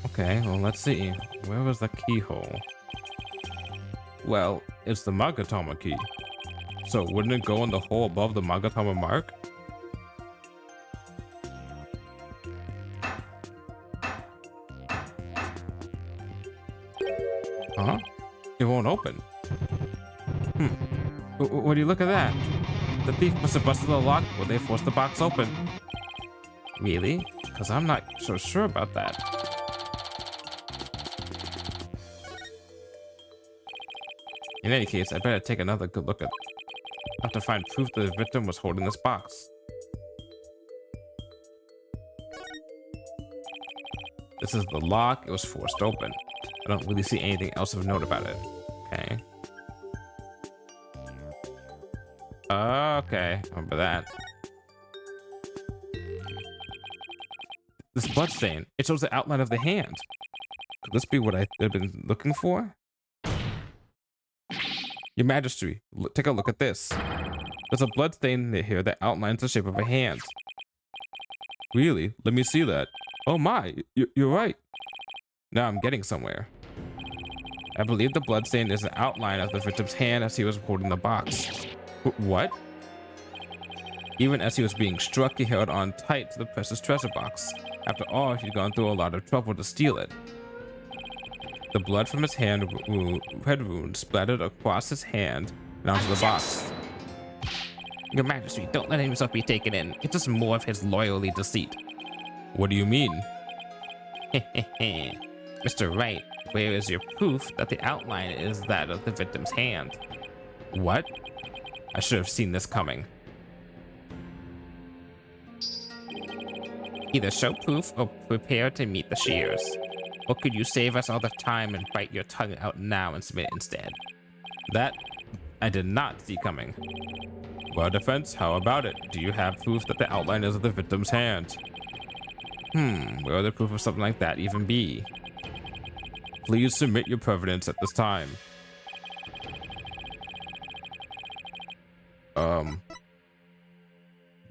A: Okay, well, let's see. Where was the keyhole? Well, it's the Magatama key. So wouldn't it go in the hole above the Magatama mark? Huh? It won't open. What do you look at that? The thief must have busted the lock when they forced the box open. Really? Because I'm not so sure about that. In any case, I better take another good look at have to find proof that the victim was holding this box. This is the lock. It was forced open. I don't really see anything else of note about it. Okay. Okay, remember that. This blood stain. It shows the outline of the hand. Could this be what I've been looking for? Your Majesty, take a look at this. There's a blood stain here that outlines the shape of a hand. Really? Let me see that. Oh my, you're right. Now I'm getting somewhere. I believe the blood stain is an outline of the victim's hand as he was holding the box. What? Even as he was being struck, he held on tight to the precious treasure box. After all, he'd gone through a lot of trouble to steal it. The blood from his red wound splattered across his hand and onto the box. Your Majesty, don't let himself be taken in. It's just more of his loyalty deceit. What do you mean? Mr. Wright, where is your proof that the outline is that of the victim's hand? What? I should have seen this coming. Either show proof or prepare to meet the shears. Or could you save us all the time and bite your tongue out now and submit instead? That I did not see coming. Well, defense, how about it? Do you have proof that the outline is of the victim's hand? Where would the proof of something like that even be? Please submit your evidence at this time.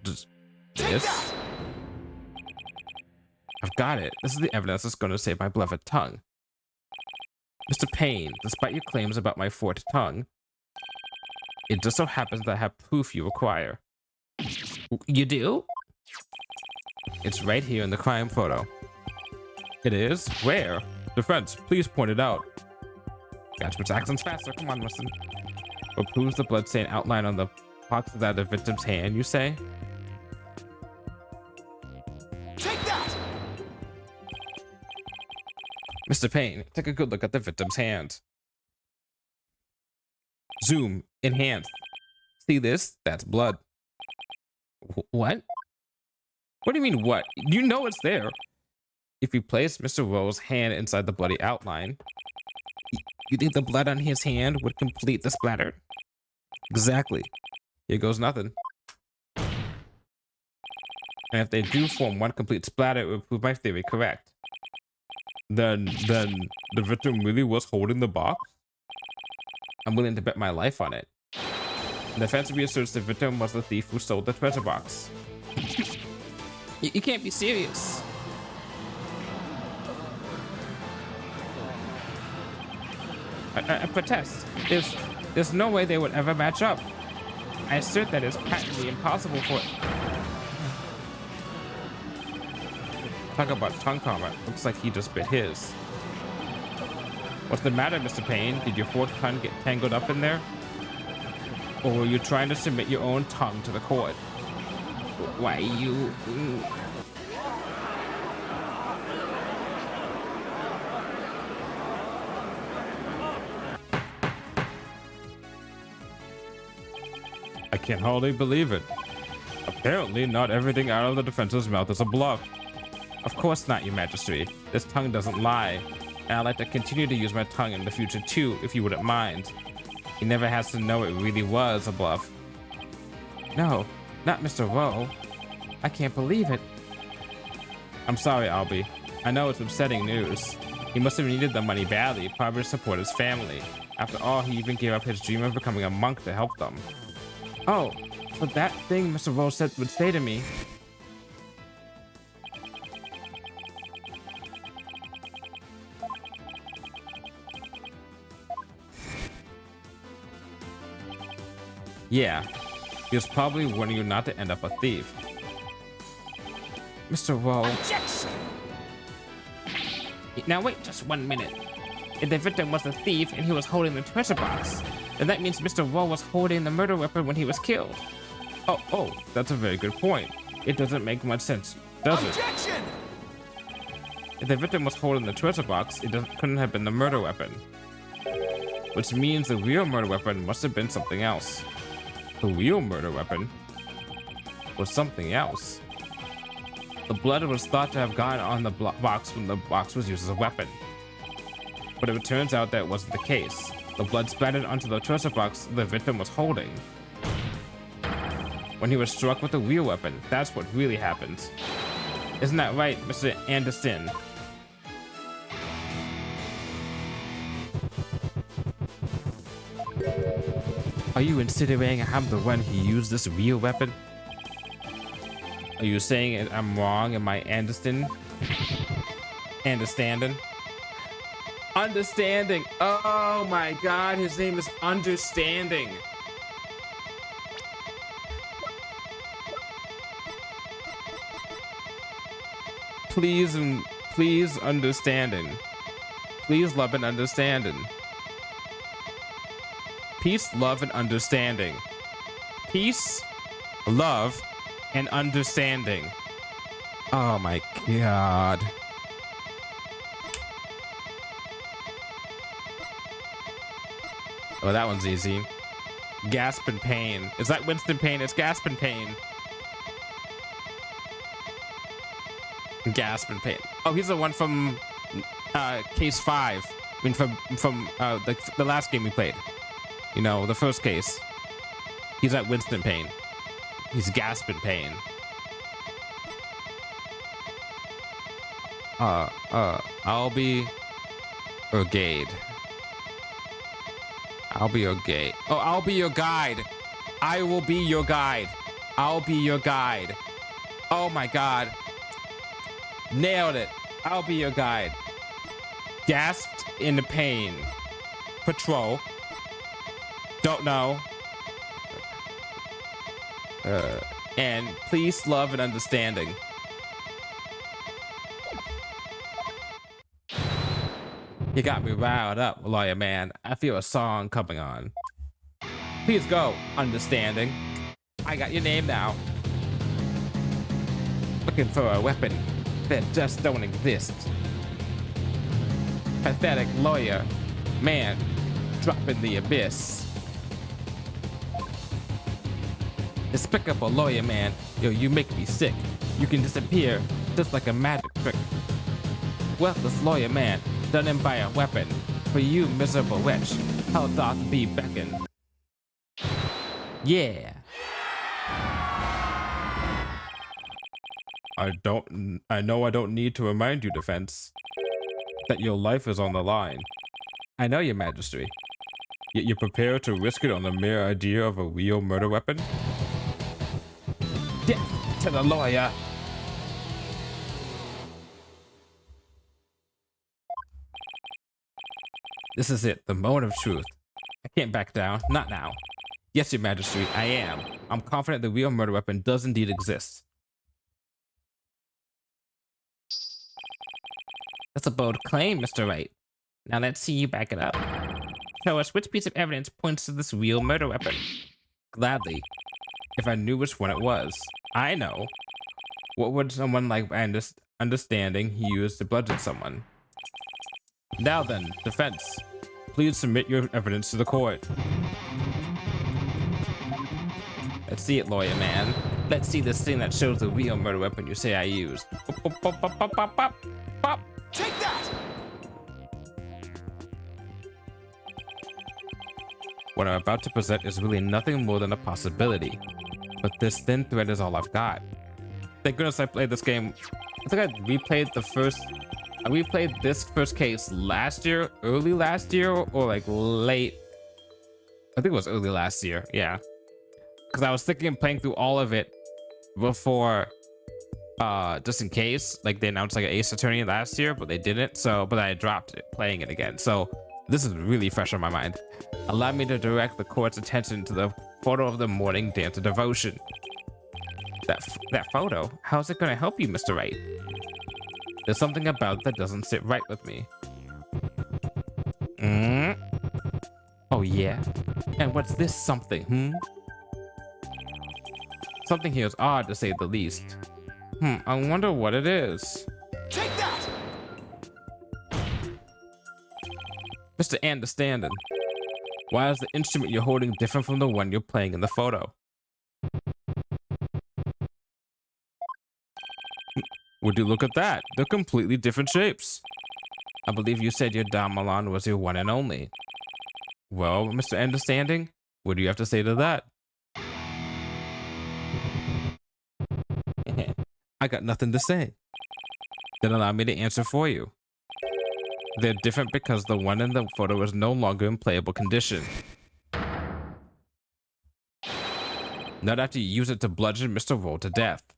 A: Does this? I've got it. This is the evidence that's going to save my beloved tongue. Mr. Payne, despite your claims about my forked tongue, it just so happens that I have proof you require. You do? It's right here in the crime photo. It is? Where? Defense, please point it out. Gotta switch accents faster. Come on, listen. What proves the bloodstain outline on the box of that the victim's hand, you say? Mr. Payne, take a good look at the victim's hand. Zoom, enhance. See this? That's blood. What? What do you mean, what? You know it's there. If you place Mr. Rowe's hand inside the bloody outline, you think the blood on his hand would complete the splatter? Exactly. Here goes nothing. And if they do form one complete splatter, it would prove my theory correct. Then the victim really was holding the box? I'm willing to bet my life on it. The defense reasserts the victim was the thief who stole the treasure box. You can't be serious. I protest. There's no way they would ever match up. I assert that it's patently impossible for... Talk about tongue combat. Looks like he just bit his. What's the matter, Mr. Payne? Did your fourth tongue get tangled up in there? Or were you trying to submit your own tongue to the court? Why you... I can hardly believe it. Apparently, not everything out of the defense's mouth is a bluff. Of course not, Your Majesty. This tongue doesn't lie. And I'd like to continue to use my tongue in the future too, if you wouldn't mind. He never has to know it really was a bluff. No, not Mr. Woe. I can't believe it. I'm sorry, Albie. I know it's upsetting news. He must have needed the money badly, probably to support his family. After all, he even gave up his dream of becoming a monk to help them. Oh, so that thing Mr. Woe said would say to me. Yeah, he was probably warning you not to end up a thief. Mr. Woe.
B: Objection!
A: Now wait just 1 minute. If the victim was a thief and he was holding the treasure box, then that means Mr. Woe was holding the murder weapon when he was killed. Oh, that's a very good point. It doesn't make much sense, does it?
B: Objection!
A: If the victim was holding the treasure box, it couldn't have been the murder weapon. Which means the real murder weapon must have been something else. The real murder weapon was something else. The blood was thought to have gone on the box when the box was used as a weapon. But it turns out that wasn't the case. The blood splattered onto the treasure box the victim was holding. When he was struck with the real weapon, that's what really happened. Isn't that right, Mr. Anderson? Are you insinuating I'm the one who used this real weapon? Are you saying I'm wrong in my understanding? Understanding. Oh my god, his name is Understanding. Please understanding. Please love and understanding. Peace, love, and understanding. Peace, love, and understanding. Oh my god. Oh, that one's easy. Gasp and pain. Is that Winston Payne? It's Gasp and pain. Gasp and pain. Oh, he's the one from case 5. I mean, from the last game we played. You know, the first case. He's at Winston Payne. He's Gasp and pain. I'll be Brigade. I'll be your guide. Oh, I'll be your guide. I will be your guide. I'll be your guide. Oh my god. Nailed it. I'll be your guide. Gasped in the pain. Patrol. Don't know. And please, love, and understanding. You got me riled up, lawyer man. I feel a song coming on. Please go, understanding. I got your name now. Looking for a weapon that just don't exist. Pathetic lawyer. Man, drop in the abyss. Despicable lawyer man. Yo, you make me sick. You can disappear just like a magic trick. Worthless lawyer man. Done in by a weapon. For you, miserable wretch, how doth thee beckon? Yeah. I know I don't need to remind you, defense, that your life is on the line. I know, your majesty. Yet you're prepared to risk it on the mere idea of a real murder weapon? Death to the lawyer! This is it, the moment of truth. I can't back down, not now. Yes, your majesty, I am. I'm confident the real murder weapon does indeed exist. That's a bold claim, Mr. Wright. Now let's see you back it up. Show us which piece of evidence points to this real murder weapon. Gladly. If I knew which one it was. I know. What would someone like understanding use to bludgeon someone? Now then, defense. Please submit your evidence to the court. Let's see it, lawyer man. Let's see this thing that shows the real murder weapon you say I used. Pop, pop, pop, pop, pop, pop, pop.
C: Take that!
A: What I'm about to present is really nothing more than a possibility. But this thin thread is all I've got. Thank goodness I played this game. I think I replayed this first case last year, early last year, or like late. I think it was early last year, yeah. Because I was thinking of playing through all of it before, just in case. Like they announced like an Ace Attorney last year, but they didn't. So, but I dropped it, playing it again. So this is really fresh on my mind. Allow me to direct the court's attention to the photo of the morning dance of devotion. That photo? How's it gonna help you, Mr. Wright? There's something about it that doesn't sit right with me. Oh yeah? And what's this something, Something here is odd, to say the least. I wonder what it is.
C: Take that!
A: Mr. Understanding, why is the instrument you're holding different from the one you're playing in the photo? Would you look at that? They're completely different shapes. I believe you said your Damalon was your one and only. Well, Mr. Understanding, what do you have to say to that? I got nothing to say. Then allow me to answer for you. They're different because the one in the photo is no longer in playable condition. Not after you use it to bludgeon Mr. Roll to death.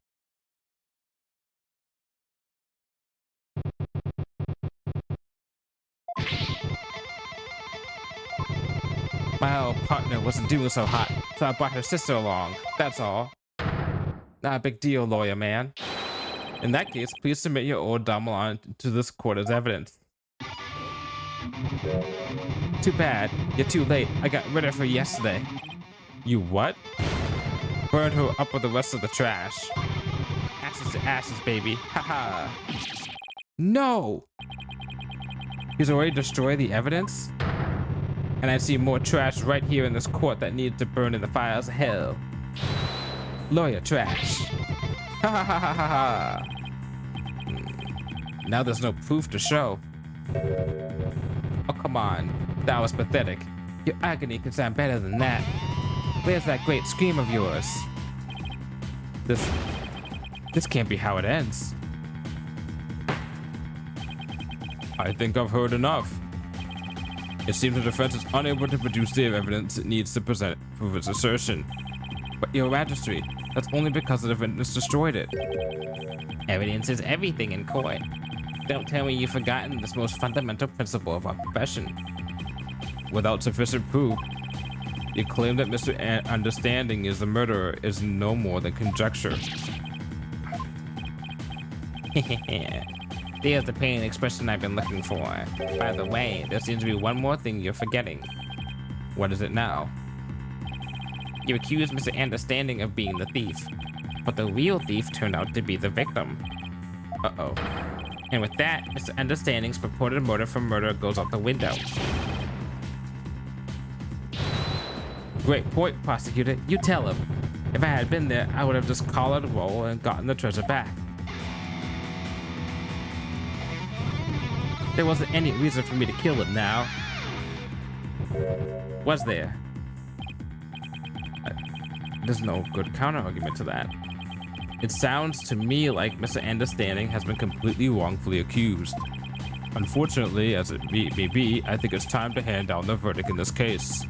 A: My old partner wasn't doing so hot, so I brought her sister along. That's all. Not a big deal, lawyer man. In that case, please submit your old Damalon to this court as evidence. Too bad. You're too late. I got rid of her yesterday. You what? Burned her up with the rest of the trash. Ashes to ashes, baby. Haha. No! He's already destroyed the evidence? And I see more trash right here in this court that needs to burn in the fires of hell. Lawyer trash. Ha ha ha ha ha ha. Now there's no proof to show. Oh, come on. That was pathetic. Your agony can sound better than that. Where's that great scream of yours? This can't be how it ends. I think I've heard enough. It seems the defense is unable to produce the evidence it needs to present to prove its assertion. But your Majesty, that's only because the defendant destroyed it. Evidence is everything in court. Don't tell me you've forgotten this most fundamental principle of our profession. Without sufficient proof, your claim that Mr. Understanding is the murderer is no more than conjecture. There's the pain expression I've been looking for. By the way, there seems to be one more thing you're forgetting. What is it now? You accused Mr. Understanding of being the thief, but the real thief turned out to be the victim. Uh-oh. And with that, Mr. Understanding's purported motive for murder goes out the window. Great point, prosecutor. You tell him. If I had been there, I would have just collared Roll and gotten the treasure back. There wasn't any reason for me to kill him now. Was there? There's no good counter-argument to that. It sounds to me like Mr. Understanding has been completely wrongfully accused. Unfortunately, as it may be, I think it's time to hand down the verdict in this case.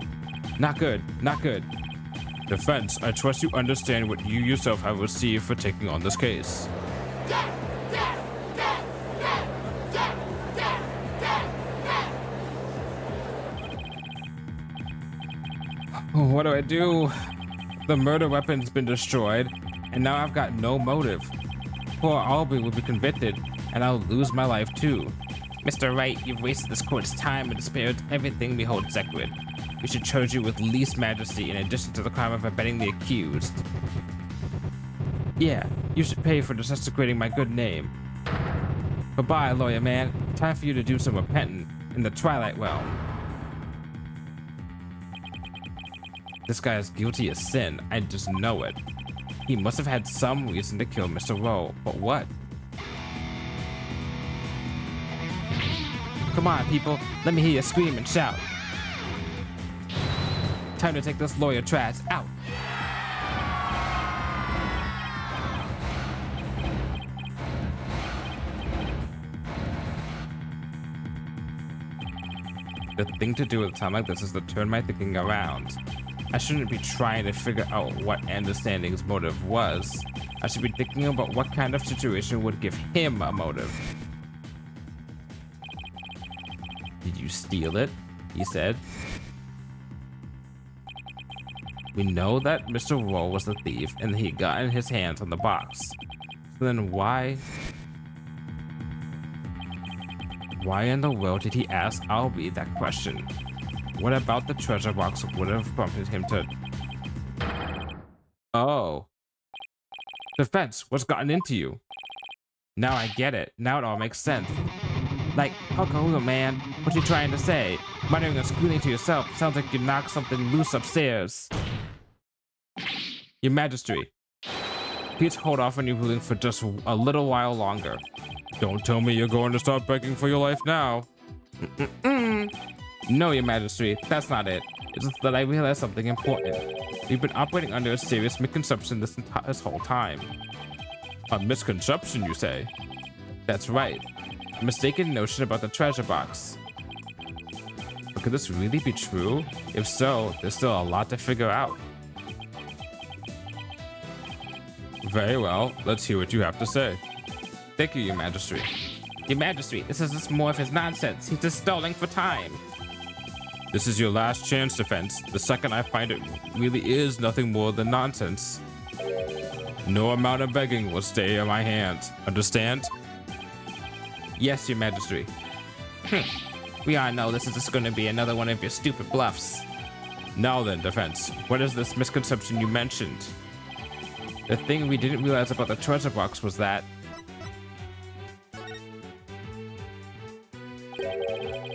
A: Not good, not good. Defense, I trust you understand what you yourself have received for taking on this case. What do I do? The murder weapon's been destroyed, and now I've got no motive. Poor Aubrey will be convicted, and I'll lose my life too. Mr. Wright, you've wasted this court's time and spared everything we hold sacred. We should charge you with least majesty in addition to the crime of abetting the accused. Yeah, you should pay for desecrating my good name. Goodbye, lawyer man. Time for you to do some repenting in the Twilight Realm. This guy is guilty of sin. I just know it. He must have had some reason to kill Mr. Rowe, but what? Come on, people. Let me hear you scream and shout. Time to take this lawyer trash out. The thing to do at a time like this is to turn my thinking around. I shouldn't be trying to figure out what Understanding's motive was. I should be thinking about what kind of situation would give him a motive. Did you steal it? He said. We know that Mr. Rowe was the thief and that he got in his hands on the box. So then why in the world did he ask Albie that question? What about the treasure box would have prompted him to... Oh. Defense, what's gotten into you? Now I get it. Now it all makes sense. Like, Hooka, man, what you trying to say? Muttering and squealing to yourself sounds like you knocked something loose upstairs. Your Majesty, please hold off on your ruling for just a little while longer. Don't tell me you're going to start begging for your life now. No, Your Majesty, that's not it. It's just that I realized something important. We've been operating under a serious misconception this whole time. A misconception, you say? That's right. A mistaken notion about the treasure box. But could this really be true? If so, there's still a lot to figure out. Very well, let's hear what you have to say. Thank you, Your Majesty. Your Majesty, this is just more of his nonsense. He's just stalling for time. This is your last chance, Defense. The second I find it really is nothing more than nonsense. No amount of begging will stay in my hands. Understand? Yes, Your Majesty. We all know this is just going to be another one of your stupid bluffs. Now then, Defense, what is this misconception you mentioned? The thing we didn't realize about the treasure box was that...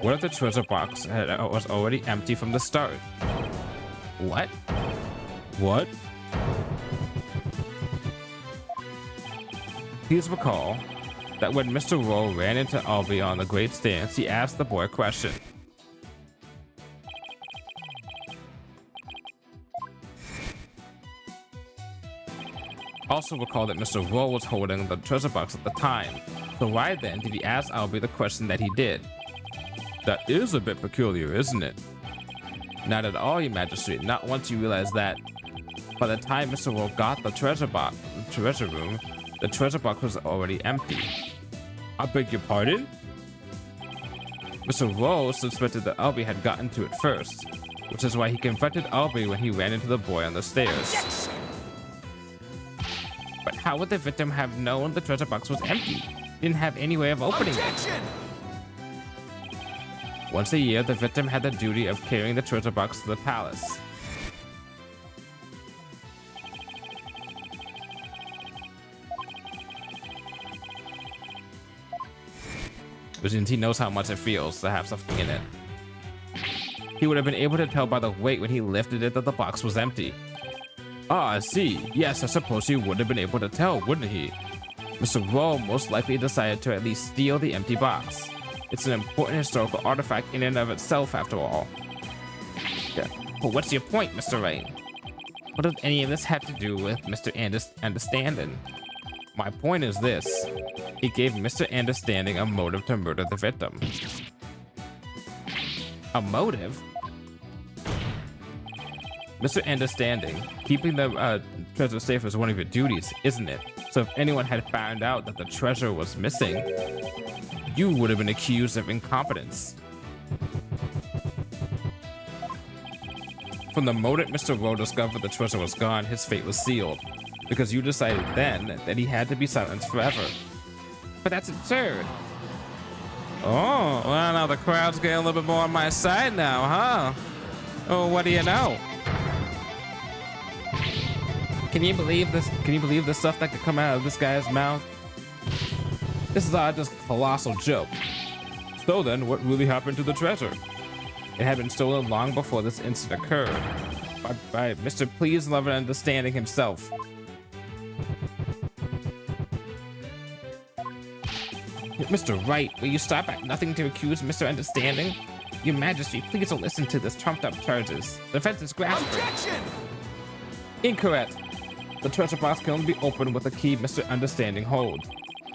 A: What if the treasure box was already empty from the start? What? What? Please recall that when Mr. Rowe ran into Albie on the great stance, he asked the boy a question. Also recall that Mr. Rowe was holding the treasure box at the time. So why then did he ask Albie the question that he did? That is a bit peculiar, isn't it? Not at all, Your Majesty. Not once you realize that by the time Mr. Rowe got the treasure room, the treasure box was already empty. I beg your pardon? Mr. Rowe suspected that Albie had gotten to it first, which is why he confronted Albie when he ran into the boy on the stairs. Yes! But how would the victim have known the treasure box was empty? He didn't have any way of opening it. Once a year, the victim had the duty of carrying the treasure box to the palace. Which means he knows how much it feels to have something in it. He would have been able to tell by the weight when he lifted it that the box was empty. Ah, I see. Yes, I suppose he would have been able to tell, wouldn't he? Mr. Rowe most likely decided to at least steal the empty box. It's an important historical artifact in and of itself, after all. Yeah. But what's your point, Mr. Wright? What does any of this have to do with Mr. Understanding? My point is this. It gave Mr. Understanding a motive to murder the victim. A motive? Mr. Understanding, keeping the treasure safe is one of your duties, isn't it? So if anyone had found out that the treasure was missing, you would have been accused of incompetence. From the moment Mr. Rowe discovered the treasure was gone, his fate was sealed, because you decided then that he had to be silenced forever. But that's absurd. Oh, well, now the crowd's getting a little bit more on my side now, huh? Oh, what do you know? Can you believe this? Can you believe the stuff that could come out of this guy's mouth? This is all just a colossal joke. So then, what really happened to the treasure? It had been stolen long before this incident occurred by Mr. Please, Love, and Understanding himself. Mr. Wright, will you stop at nothing to accuse Mr. Understanding? Your Majesty, please don't listen to this trumped-up charges. The defense is grasping.
C: Objection!
A: Incorrect. The treasure box can only be opened with a key Mr. Understanding holds.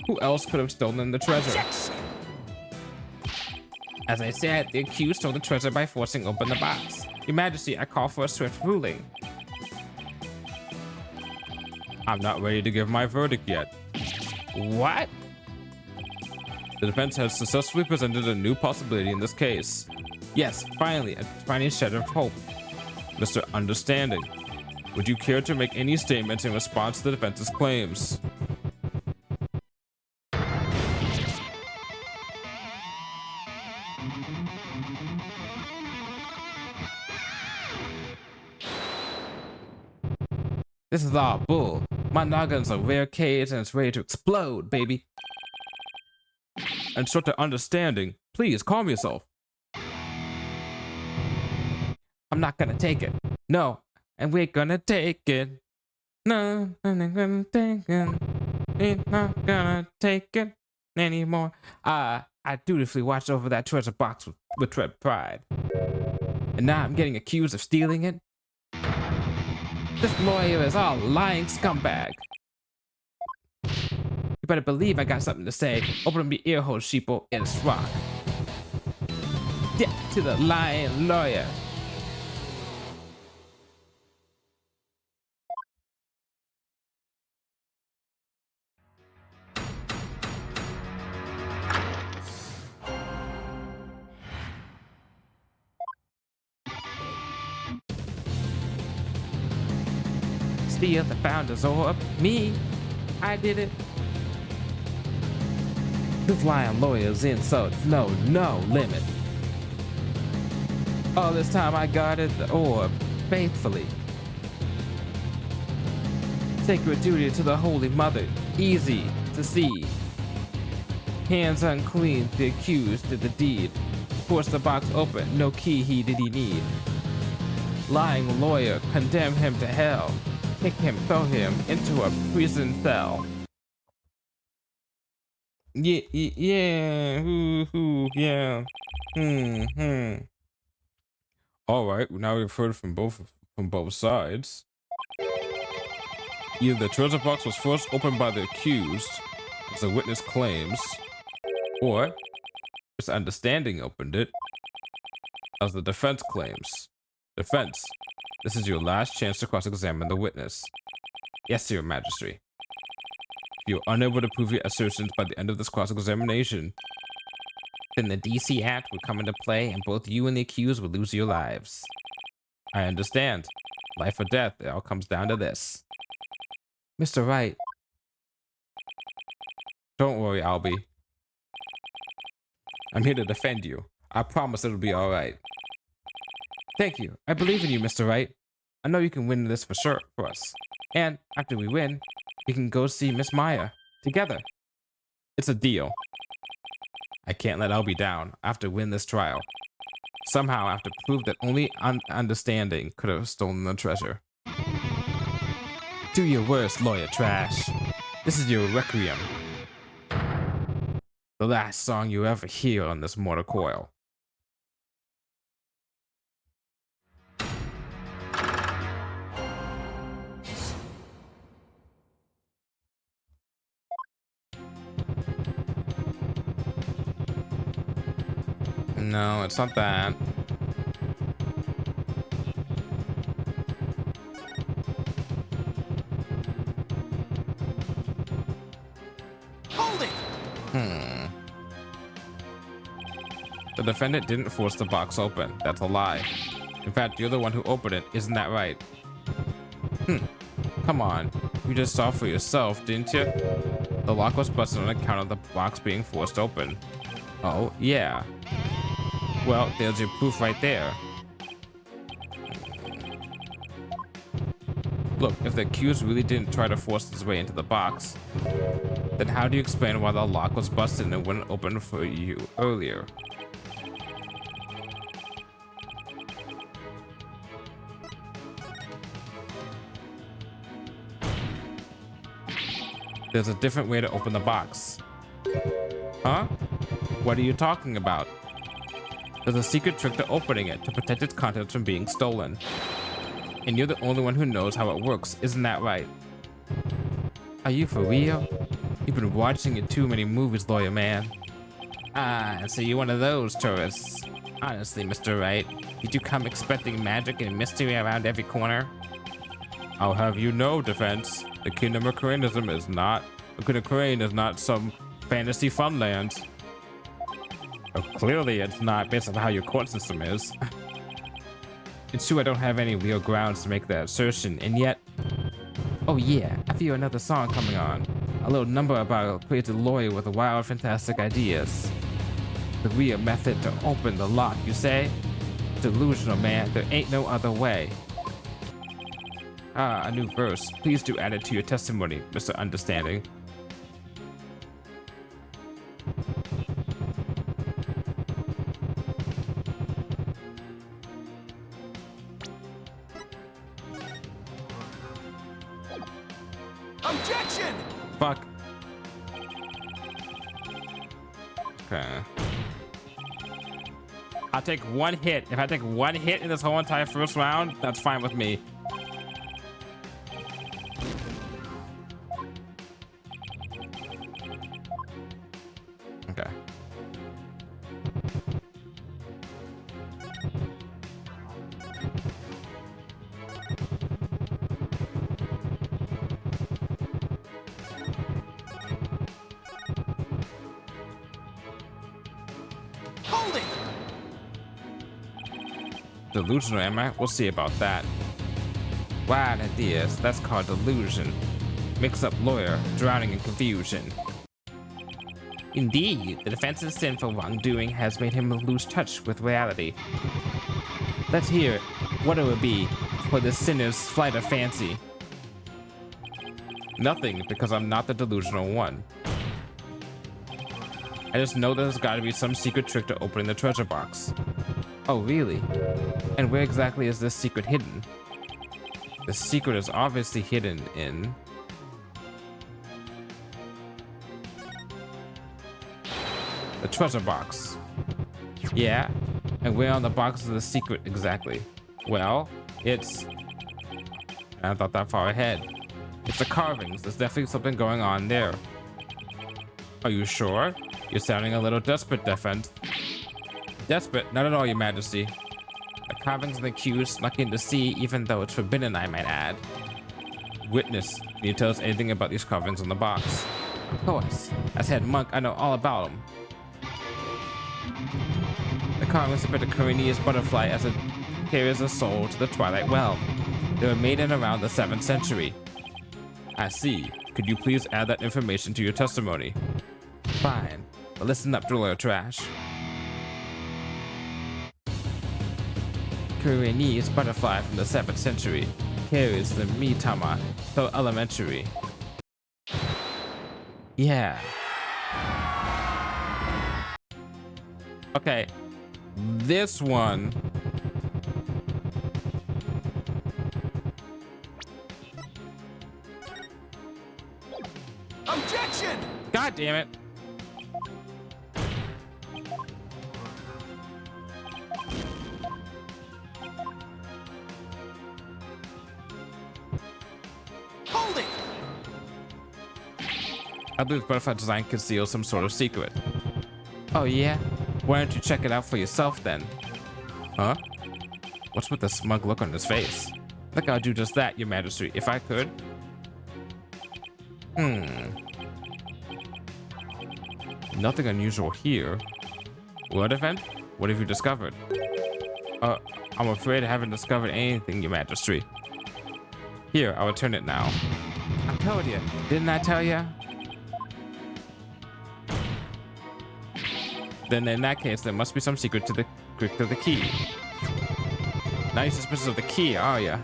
A: Who else could have stolen the treasure?
C: Objection!
A: As I said, the accused stole the treasure by forcing open the box. Your Majesty, I call for a swift ruling. I'm not ready to give my verdict yet. What? The defense has successfully presented a new possibility in this case. Yes, finally, a tiny shed of hope. Mr. Understanding, would you care to make any statements in response to the defense's claims? This is all bull. My noggin's a rare cage and it's ready to explode, baby. And short to Understanding, please calm yourself. I'm not gonna take it. No, and we're gonna take it. No, I'm not gonna take it. We're not gonna take it anymore. I dutifully watched over that treasure box with dread pride. And now I'm getting accused of stealing it? This lawyer is all lying scumbag. You better believe I got something to say. Open up your ear holes, sheeple. It's rock. Death to the lying lawyer. Steal the founder's orb? Me? I did it. This lying lawyer's insults know no limit. All this time I guarded the orb faithfully. Sacred duty to the Holy Mother, easy to see. Hands unclean, the accused did the deed. Forced the box open, no key did he need. Lying lawyer, condemn him to hell. Kick him, throw him into a prison cell. Yeah, yeah, yeah. All right, now we've heard from both sides. Either the treasure box was first opened by the accused, as the witness claims, or Mr. Understanding opened it, as the defense claims. Defense, this is your last chance to cross-examine the witness. Yes, Your Majesty. If you're unable to prove your assertions by the end of this cross-examination, then the DC Act would come into play and both you and the accused would lose your lives. I understand. Life or death, it all comes down to this. Mr. Wright. Don't worry, Albie. I'm here to defend you. I promise it'll be all right. Thank you. I believe in you, Mr. Wright. I know you can win this for sure for us. And after we win, we can go see Miss Maya together. It's a deal. I can't let Albie down. I have to win this trial. Somehow I have to prove that only Understanding could have stolen the treasure. Do your worst, lawyer trash. This is your requiem. The last song you ever hear on this mortal coil. No, it's not that.
C: Hold it!
A: The defendant didn't force the box open. That's a lie. In fact, you're the one who opened it. Isn't that right? Come on. You just saw for yourself, didn't you? The lock was busted on account of the box being forced open. Oh, yeah. Well, there's your proof right there. Look, if the accused really didn't try to force his way into the box, then how do you explain why the lock was busted and wouldn't open for you earlier? There's a different way to open the box. Huh? What are you talking about? There's a secret trick to opening it to protect its contents from being stolen. And you're the only one who knows how it works, isn't that right? Are you for real? You've been watching too many movies, lawyer man. Ah, so you're one of those tourists. Honestly, Mr. Wright, did you come expecting magic and mystery around every corner? I'll have you know, defense. The Kingdom of Crainism is not... The Kingdom of Crane is not some fantasy funland. Oh, clearly it's not based on how your court system is. It's true I don't have any real grounds to make that assertion, and yet... Oh yeah, I feel another song coming on. A little number about a crazy lawyer with wild, fantastic ideas. The real method to open the lock, you say? Delusional, man. There ain't no other way. Ah, a new verse. Please do add it to your testimony, Mr. Understanding.
C: Objection!
A: Fuck. Okay. I'll take one hit. If I take one hit in this whole entire first round, that's fine with me. Okay.
C: Hold it!
A: Delusional, am I? We'll see about that. Wild ideas. That's called delusion. Mix up lawyer, drowning in confusion. Indeed, the defense's sin for wrongdoing has made him lose touch with reality. Let's hear what it would be for the sinner's flight of fancy. Nothing, because I'm not the delusional one. I just know there's gotta be some secret trick to opening the treasure box. Oh, really? And where exactly is this secret hidden? The secret is obviously hidden in... the treasure box. Yeah? And where on the box is the secret exactly? Well, it's... I thought that far ahead. It's the carvings. There's definitely something going on there. Are you sure? You're sounding a little desperate, defense. Desperate? Not at all, Your Majesty. The carvings of the accused snuck in to see, even though it's forbidden, I might add. Witness, can you tell us anything about these carvings on the box? Of course. As head monk, I know all about them. The carvings depict a Corinius butterfly as it carries a soul to the Twilight Realm. They were made in around the 7th century. I see. Could you please add that information to your testimony? Fine, but listen up, driller trash. Corinius butterfly from the 7th century carries the Mitama so elementary. Yeah. Okay, this one.
C: Objection!
A: God damn it.
C: Hold it!
A: I believe butterfly design conceals some sort of secret. Oh yeah? Why don't you check it out for yourself then? Huh? What's with the smug look on his face? I think I'll do just that, Your Majesty, if I could. Nothing unusual here. What event? What have you discovered? I'm afraid I haven't discovered anything, Your Majesty. Here, I'll return it now. I told you, didn't I tell you? Then in that case, there must be some secret to the key. Now you're suspicious of the key, are ya?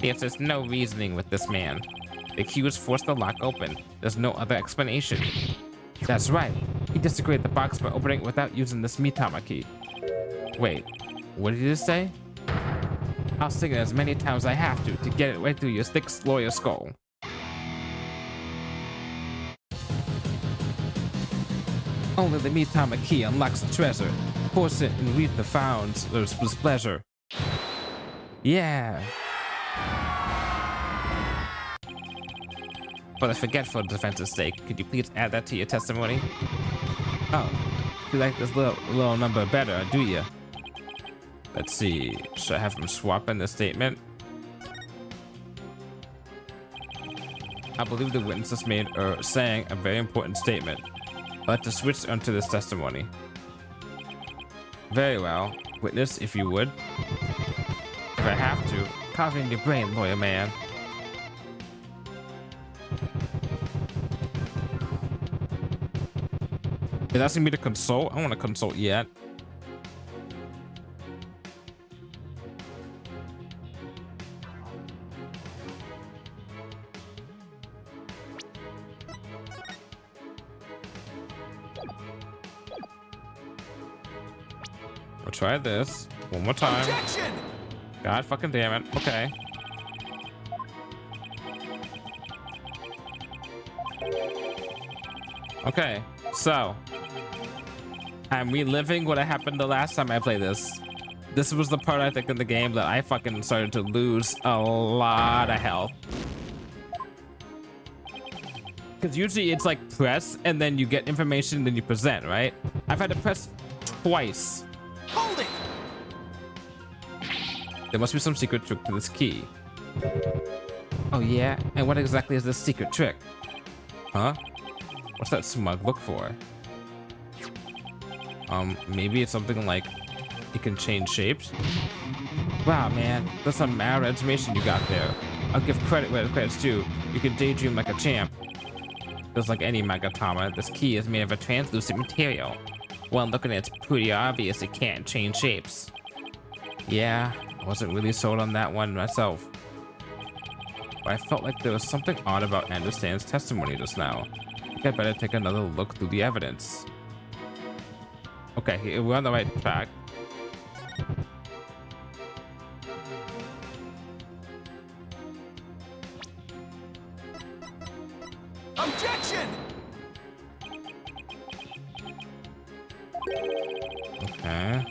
A: Yes, there's no reasoning with this man. The key was forced to lock open. There's no other explanation. That's right. He desecrated the box by opening it without using this Mitama key. Wait, what did you just say? I'll sing it as many times as I have to get it right through your thick lawyer skull. Only the Mitama key unlocks the treasure. Force it and reap the founds with pleasure. Yeah. For the forgetful defense's sake, could you please add that to your testimony? Oh, you like this little number better, do you? Let's see. Should I have him swap in the statement? I believe the witnesses made or saying a very important statement. I'd like to switch onto this testimony. Very well. Witness, if you would. If I have to, carve in your brain, lawyer man. Is asking me to consult? I don't want to consult yet. We'll try this one more time.
C: Objection!
A: God fucking damn it. Okay. Okay, so I'm reliving what happened the last time I played this. This was the part I think in the game that I fucking started to lose a lot of health. Because usually it's like press and then you get information, then you present, right? I've had to press twice.
C: Hold it!
A: There must be some secret trick to this key. Oh yeah? And what exactly is this secret trick? Huh? What's that smug look for? Maybe it's something like it can change shapes. Wow, man, that's some mad information you got there. I'll give credit where credit's due. You can daydream like a champ. Just like any Magatama, this key is made of a translucent material. Well, looking at it, it's pretty obvious it can't change shapes. Yeah, I wasn't really sold on that one myself. But I felt like there was something odd about Anderson's testimony just now. I think I better take another look through the evidence. Okay, we're on the right track.
C: Objection!
A: Okay.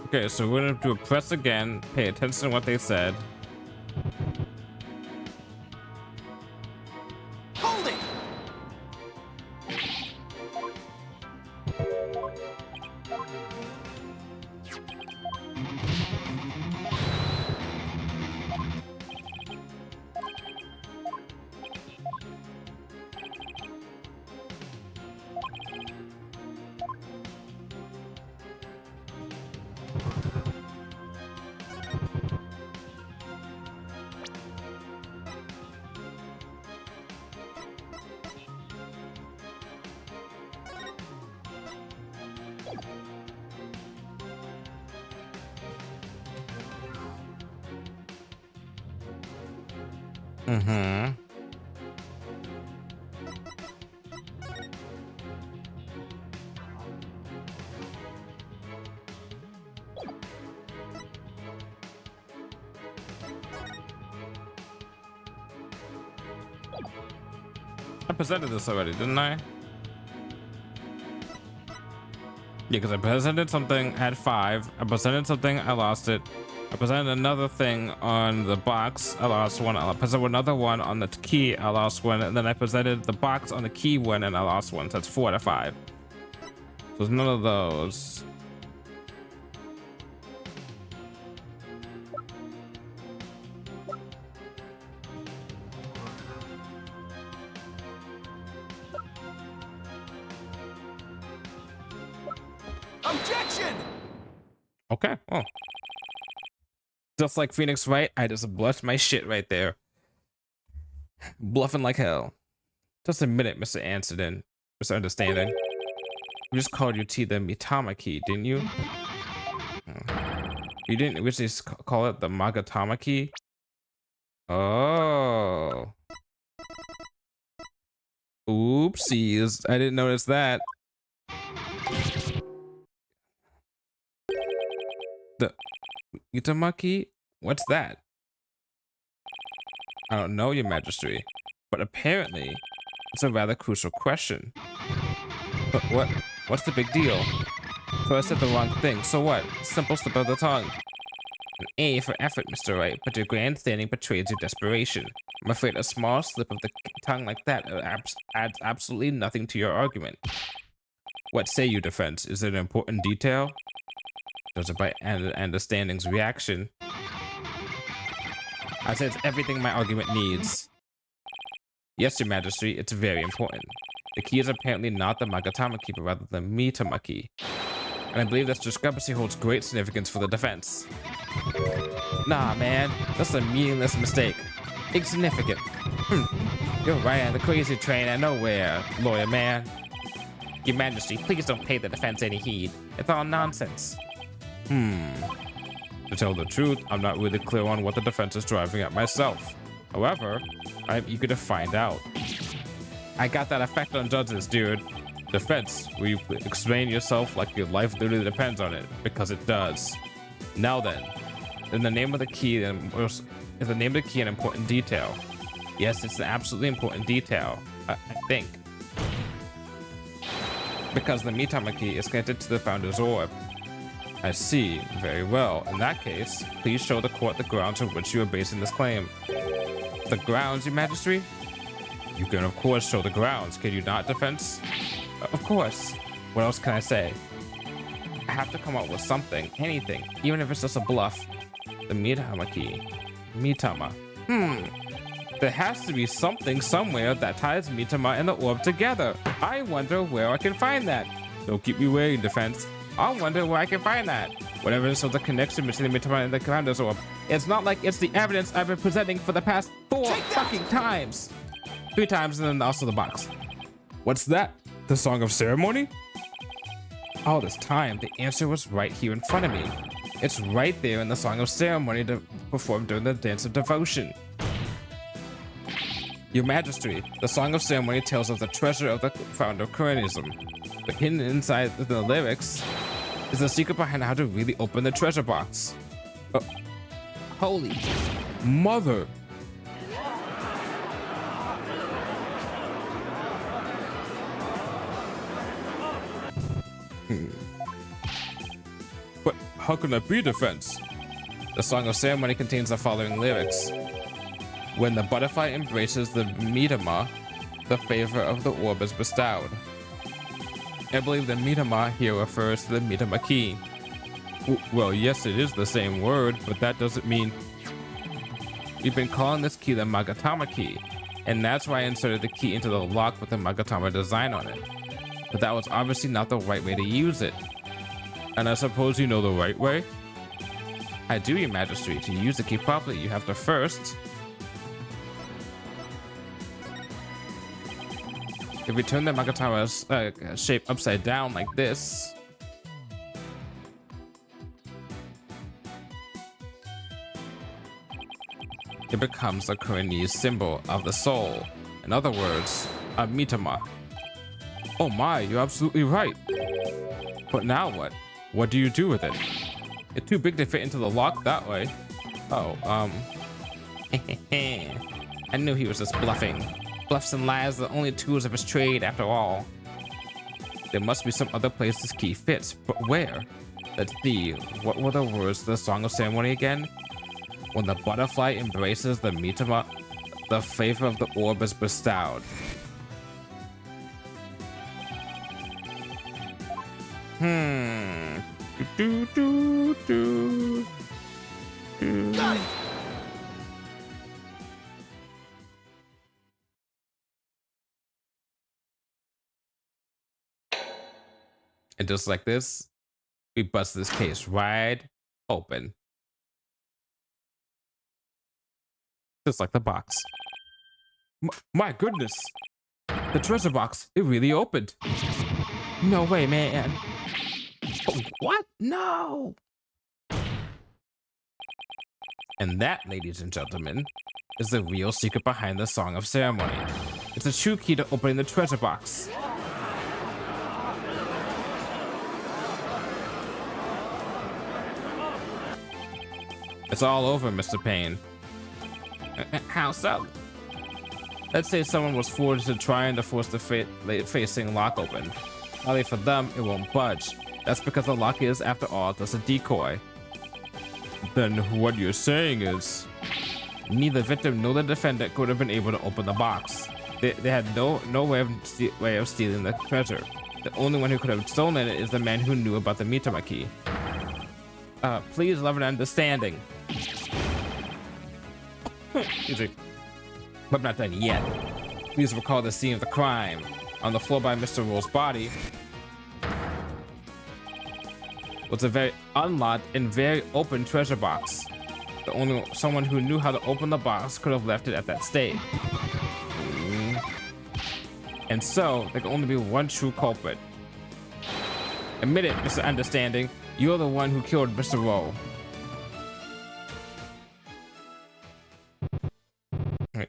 A: Okay, so we're gonna do a press again. Pay attention to what they said.
C: Hold it!
A: Mm-hmm. I presented this already, didn't I? Yeah, because I presented something, had 5. I presented something, I lost it. I presented another thing on the box. I lost one. I presented another one on the key. I lost one. And then I presented the box on the key one and I lost one. So that's 4 out of 5. So there's none of those.
C: Objection!
A: Okay. Oh. Just like Phoenix Wright, I just bluffed my shit right there. Bluffing like hell. Just admit it, Mr. Amsterdam. Mr. Understanding. We just called your T the Mitama key, didn't you? You didn't originally call it the Magatama key? Oh. Oopsies. I didn't notice that. The Mitama key? What's that? I don't know, Your Majesty, but apparently it's a rather crucial question. But what's the big deal? First said the wrong thing, so what? Simple slip of the tongue. An A for effort, Mr. Wright, but your grandstanding betrays your desperation. I'm afraid a small slip of the tongue like that adds absolutely nothing to your argument. What say you, defense? Is it an important detail? Judging by understanding's reaction, I said it's everything my argument needs. Yes, Your Majesty, it's very important. The key is apparently not the Magatama key, but rather the Mitama key. And I believe this discrepancy holds great significance for the defense. Nah, man, that's a meaningless mistake. Insignificant. You're right on the crazy train out of nowhere, lawyer man. Your Majesty, please don't pay the defense any heed. It's all nonsense. To tell the truth, I'm not really clear on what the defense is driving at myself. However, I'm eager to find out. I got that effect on judges, dude. Defense, will you explain yourself like your life literally depends on it? Because it does. Now then, in the name of the key, is the name of the key an important detail? Yes, it's an absolutely important detail, I think. Because the Mitama key is connected to the Founder's Orb. I see. Very well. In that case, please show the court the grounds on which you are basing this claim. The grounds, Your Majesty? You can, of course, show the grounds. Can you not, defense? Of course. What else can I say? I have to come up with something, anything, even if it's just a bluff. The Mitama key. Mitama. There has to be something somewhere that ties Mitama and the orb together. I wonder where I can find that. Don't keep me waiting, defense. I wonder where I can find that. Whatever is the connection between the Mitama and the Founder's Orb. It's not like it's the evidence I've been presenting for the past 4 fucking times. 3 times and then also the box. What's that? The Song of Ceremony? All this time, the answer was right here in front of me. It's right there in the Song of Ceremony performed during the Dance of Devotion. Your Majesty, the Song of Ceremony tells of the treasure of the founder of Koreanism. But hidden inside the lyrics is the secret behind how to really open the treasure box. Holy mother! But how can that be, defense? The Song of Ceremony contains the following lyrics. When the butterfly embraces the Mitama, the favor of the orb is bestowed. I believe the Mitama here refers to the Mitama key. Well, yes, it is the same word, but that doesn't mean... We've been calling this key the Magatama key, and that's why I inserted the key into the lock with the Magatama design on it. But that was obviously not the right way to use it. And I suppose you know the right way? I do, Your Majesty. To use the key properly, you have to first... If we turn the Magatama's shape upside down like this, it becomes the Koreanese symbol of the soul. In other words, a Mitama. Oh my, you're absolutely right. But now what? What do you do with it? It's too big to fit into the lock that way. Oh, I knew he was just bluffing. Bluffs and lies are the only tools of his trade after all. There must be some other place this key fits, but where? Let's see. What were the words to the Song of Ceremony again? When the butterfly embraces the mitama, the favor of the orb is bestowed. Do, do, do, do.
B: Got it!
A: And just like this, we bust this case right open. Just like the box. My goodness! The treasure box, it really opened. No way, man. Oh, what? No! And that, ladies and gentlemen, is the real secret behind the Song of Ceremony. It's a true key to opening the treasure box. It's all over, Mr. Payne. How so? Let's say someone was forced to trying to force the facing lock open. Only for them, it won't budge. That's because the lock is, after all, just a decoy. Then what you're saying is, neither victim nor the defendant could have been able to open the box. They had no way of stealing the treasure. The only one who could have stolen it is the man who knew about the mitama key. Please love and understanding. Easy. But I'm not done yet. Please recall the scene of the crime. On the floor by Mr. Roll's body was a very unlocked and very open treasure box. Someone who knew how to open the box could have left it at that state. And so, there can only be one true culprit. Admit it, Mr. Understanding. You're the one who killed Mr. Roll. Wait,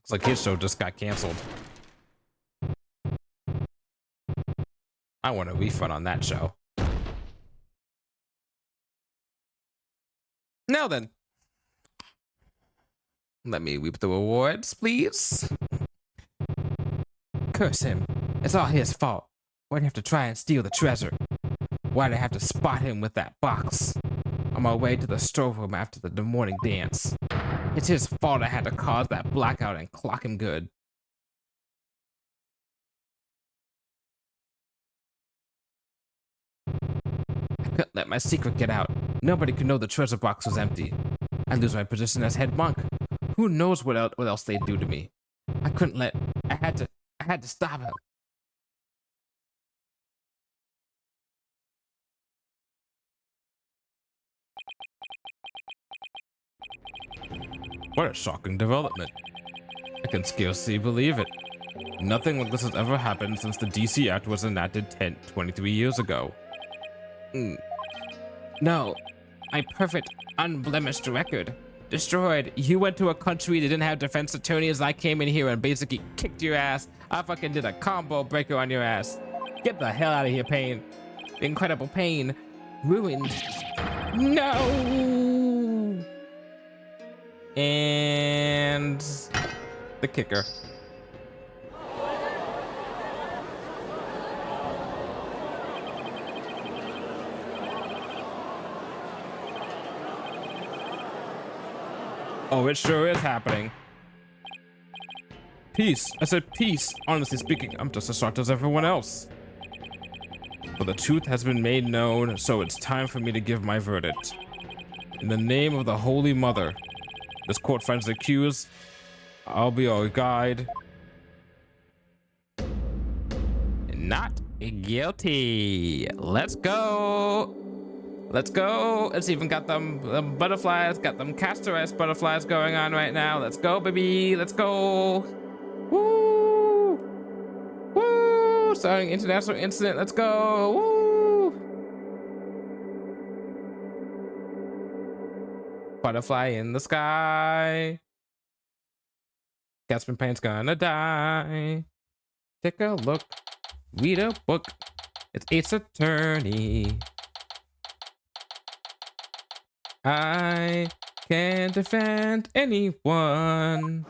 A: Looks like his show just got canceled. I want a refund on that show. Now then, let me reap the rewards, please. Curse him. It's all his fault. Why'd he have to try and steal the treasure? Why'd I have to spot him with that box? On my way to the storeroom after the morning dance. It's his fault I had to cause that blackout and clock him good. I couldn't let my secret get out. Nobody could know the treasure box was empty. I'd lose my position as head monk. Who knows what else they'd do to me? I couldn't let... I had to stop him. What a shocking development. I can scarcely believe it. Nothing like this has ever happened since the DC Act was enacted 23 years ago. No, my perfect, unblemished record. Destroyed. You went to a country that didn't have defense attorneys. I came in here and basically kicked your ass. I fucking did a combo breaker on your ass. Get the hell out of here, Pain. Incredible Pain. Ruined. No! And the kicker. Oh, it sure is happening. Peace. I said peace. Honestly speaking, I'm just as shocked as everyone else. But the truth has been made known, so it's time for me to give my verdict. In the name of the Holy Mother, this court finds the accused. I'll be your guide. Not guilty. Let's go. Let's go. It's even got them butterflies, got them castor ice butterflies going on right now. Let's go, baby. Let's go. Woo! Woo! Starting international incident. Let's go. Woo! Butterfly in the sky. Gasping Pain's gonna die. Take a look. Read a book. It's Ace Attorney. I can defend anyone.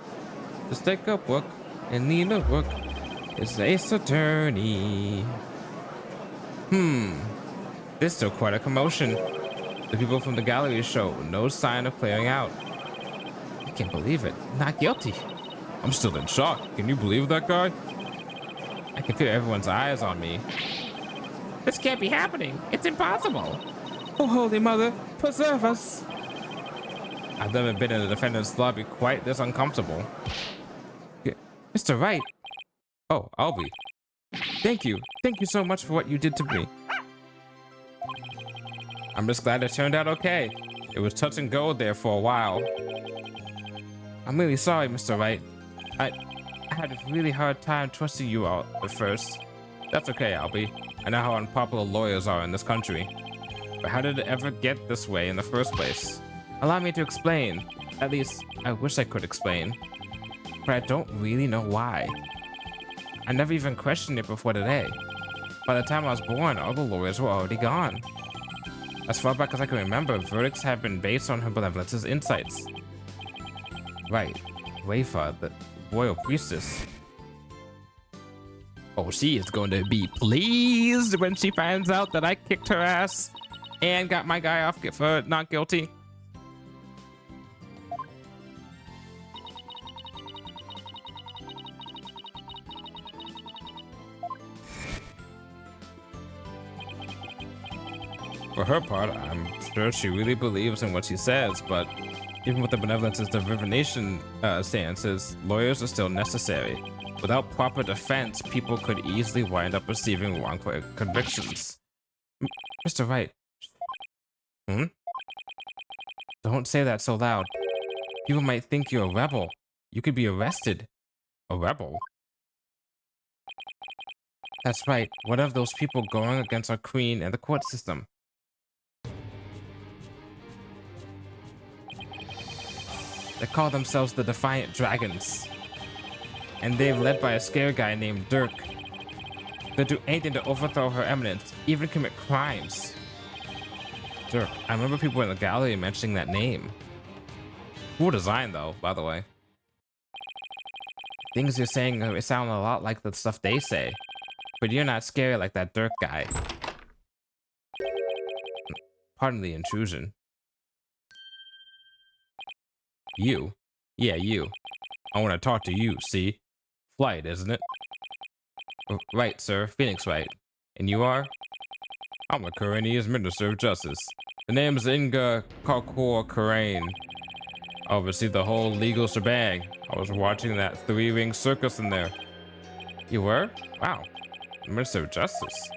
A: Just take a book and need a book. It's Ace Attorney. There's still quite a commotion. The people from the gallery show no sign of clearing out. I can't believe it. Not guilty. I'm still in shock. Can you believe that guy? I can feel everyone's eyes on me. This can't be happening. It's impossible. Oh, Holy Mother, preserve us. I've never been in a defendant's lobby quite this uncomfortable. Mr. Wright. Oh, I'll be. Thank you. Thank you so much for what you did to me. I'm just glad it turned out okay. It was touch and go there for a while. I'm really sorry, Mr. Wright. I had a really hard time trusting you all at first. That's okay, Albie. I know how unpopular lawyers are in this country. But how did it ever get this way in the first place? Allow me to explain. At least, I wish I could explain. But I don't really know why. I never even questioned it before today. By the time I was born, all the lawyers were already gone. As far back as I can remember, verdicts have been based on her benevolence's insights. Right. Wafa, the royal priestess. Oh, she is going to be pleased when she finds out that I kicked her ass and got my guy off for not guilty. For her part, I'm sure she really believes in what she says, but even with the benevolence's divination stances, lawyers are still necessary. Without proper defense, people could easily wind up receiving wrongful convictions. Mr. Wright. Don't say that so loud. People might think you're a rebel. You could be arrested. A rebel? That's right. What of those people going against our queen and the court system? They call themselves the Defiant Dragons. And they're led by a scare guy named Dirk. They'll do anything to overthrow her eminence, even commit crimes. Dirk, I remember people in the gallery mentioning that name. Cool design though, by the way. Things you're saying sound a lot like the stuff they say. But you're not scary like that Dirk guy. Pardon the intrusion. You? Yeah, you. I want to talk to you, see? Flight, isn't it? Right, sir. Phoenix Wright. And you are? I'm the Karania's Minister of Justice. The name is Inga Kakor Karain. I oversee the whole legal shebang. I was watching that three-ring circus in there. You were? Wow. Minister of Justice.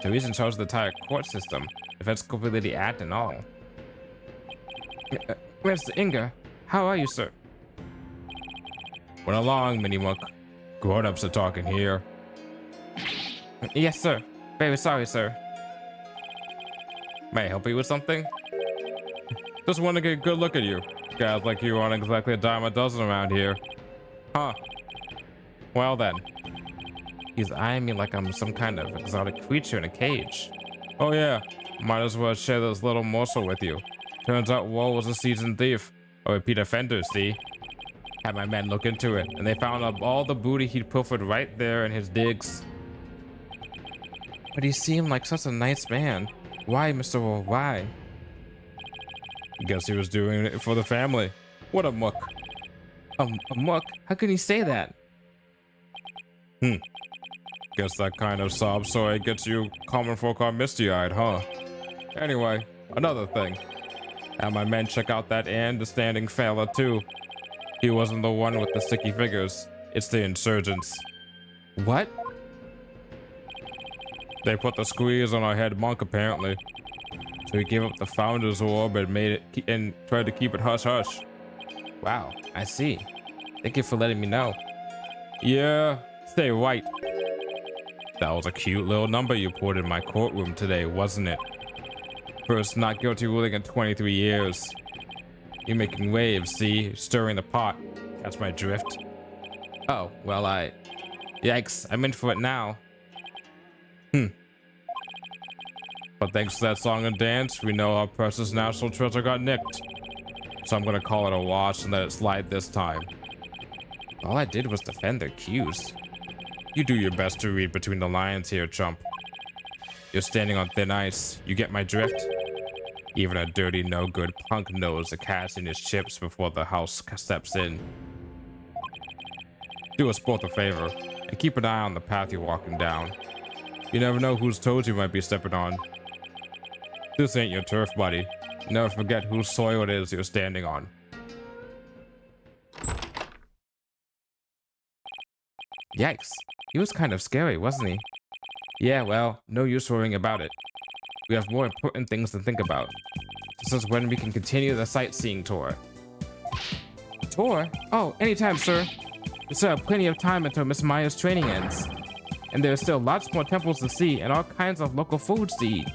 A: So he's in charge of the entire court system. Defense Capability Act and all. Mr. Inga, how are you, sir? Went along, Mini Monk. Grown-ups are talking here. Yes, sir. Very sorry, sir. May I help you with something? Just want to get a good look at you. Guys like you aren't exactly a dime a dozen around here. Huh. Well then. He's eyeing me like I'm some kind of exotic creature in a cage. Oh yeah, might as well share this little morsel with you. Turns out Woe was a seasoned thief. A repeat offender, see? Had my men look into it, and they found up all the booty he'd pilfered right there in his digs. But he seemed like such a nice man. Why, Mr. Woe, why? Guess he was doing it for the family. What a muck. A muck? How can he say that? Guess that kind of sob story gets you common folk are misty-eyed, huh? Anyway, another thing. Had my men check out that understanding fella too. He wasn't the one with the sticky figures. It's the insurgents. What? They put the squeeze on our head monk apparently. So he gave up the founder's orb and made it and tried to keep it hush hush. Wow, I see. Thank you for letting me know. Yeah, say Wright. That was a cute little number you put in my courtroom today, wasn't it? First not guilty ruling in 23 years. You're making waves, see? Stirring the pot. That's my drift. Oh, well, Yikes, I'm in for it now. But thanks to that song and dance, we know our precious national treasure got nicked. So I'm gonna call it a wash and let it slide this time. All I did was defend the accused. You do your best to read between the lines here, chump. You're standing on thin ice. You get my drift? Even a dirty, no-good punk knows the cat's in his chips before the house steps in. Do us both a favor, and keep an eye on the path you're walking down. You never know whose toes you might be stepping on. This ain't your turf, buddy. Never forget whose soil it is you're standing on. Yikes. He was kind of scary, wasn't he? Yeah, well, no use worrying about it. We have more important things to think about. This is when we can continue the sightseeing tour. Tour? Oh, anytime, sir. We still have plenty of time until Miss Maya's training ends. And there are still lots more temples to see and all kinds of local foods to eat.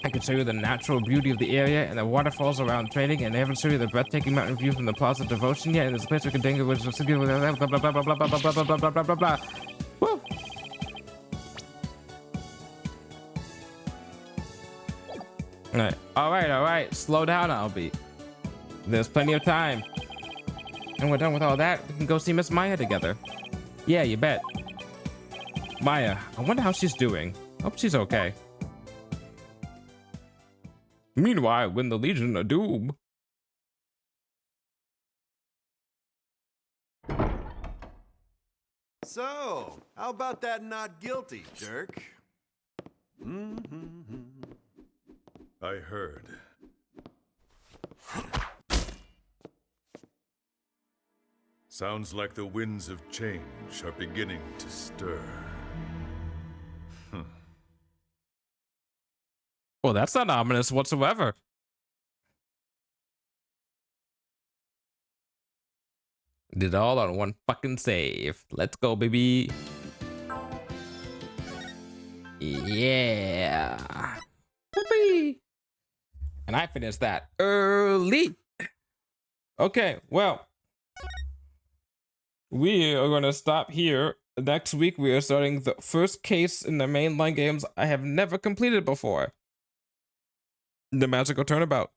A: I can show you the natural beauty of the area and the waterfalls around training, and I haven't shown you the breathtaking mountain view from the Plaza of Devotion yet, and there's a place we can dingle which is blah blah blah blah blah blah blah blah blah blah blah blah blah. Woo! All right. Slow down, Albie. There's plenty of time. And we're done with all that, we can go see Miss Maya together. Yeah, you bet. Maya, I wonder how she's doing. Hope she's okay. Meanwhile, when the Legion of Doom.
D: So, how about that not guilty, jerk? I heard. Sounds like the winds of change are beginning to stir.
A: Well, that's not ominous whatsoever. Did it all on one fucking save. Let's go, baby. Yeah. Whoopee. And I finished that early. Okay, well. We are going to stop here. Next week, we are starting the first case in the mainline games I have never completed before. The magical turnabout.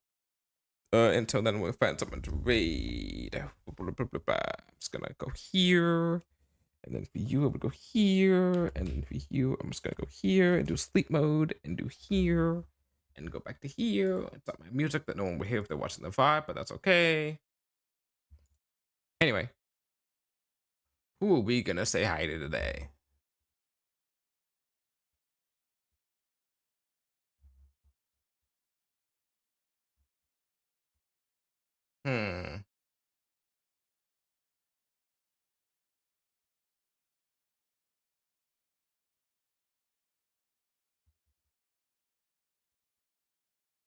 A: Until then, we'll find someone to raid. I'm just gonna go here, and then for you, I would go here, and then for you, I'm just gonna go here and do sleep mode, and do here, and go back to here. It's not my music that no one will hear if they're watching the vibe, but that's okay. Anyway, who are we gonna say hi to today?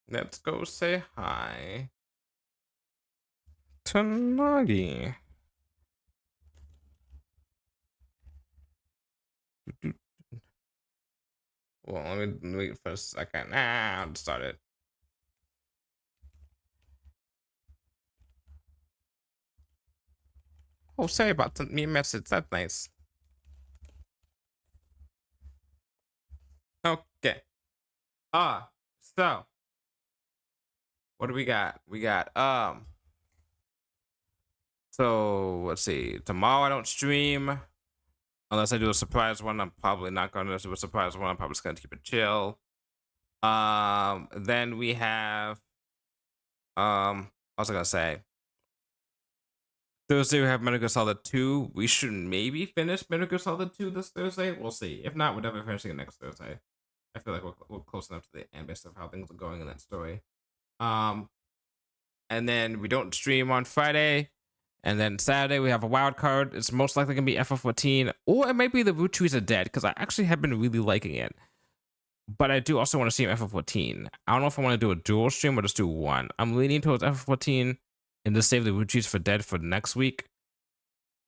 A: Let's go say hi to Nagi. Well, let me wait for a second. I'll start it. Oh, sorry about sent me a message. That's nice. Okay. So what do we got? We got so let's see. Tomorrow I don't stream unless I do a surprise one. I'm probably not gonna do a surprise one. I'm probably just gonna keep it chill. Then we have what was I gonna say? Thursday we have Metal Gear Solid 2. We should maybe finish Metal Gear Solid 2 this Thursday. We'll see. If not, we're definitely finishing it next Thursday. I feel like we're close enough to the end based on how things are going in that story. And then we don't stream on Friday. And then Saturday we have a wild card. It's most likely gonna be FF14, or it might be the Root Trees Are Dead, because I actually have been really liking it. But I do also want to stream FF14. I don't know if I want to do a dual stream or just do one. I'm leaning towards FF14 and just save the Root Trees for Dead for next week.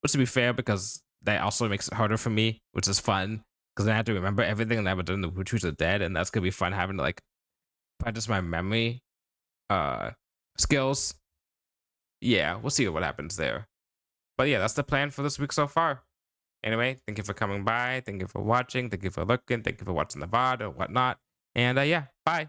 A: Which, to be fair, because that also makes it harder for me, which is fun because I have to remember everything that I've done in the Retreat of the Dead, and that's gonna be fun having to like practice my memory skills. Yeah, we'll see what happens there. But yeah, that's the plan for this week so far. Anyway, thank you for coming by. Thank you for watching. Thank you for looking. Thank you for watching the VOD or whatnot. And yeah, bye.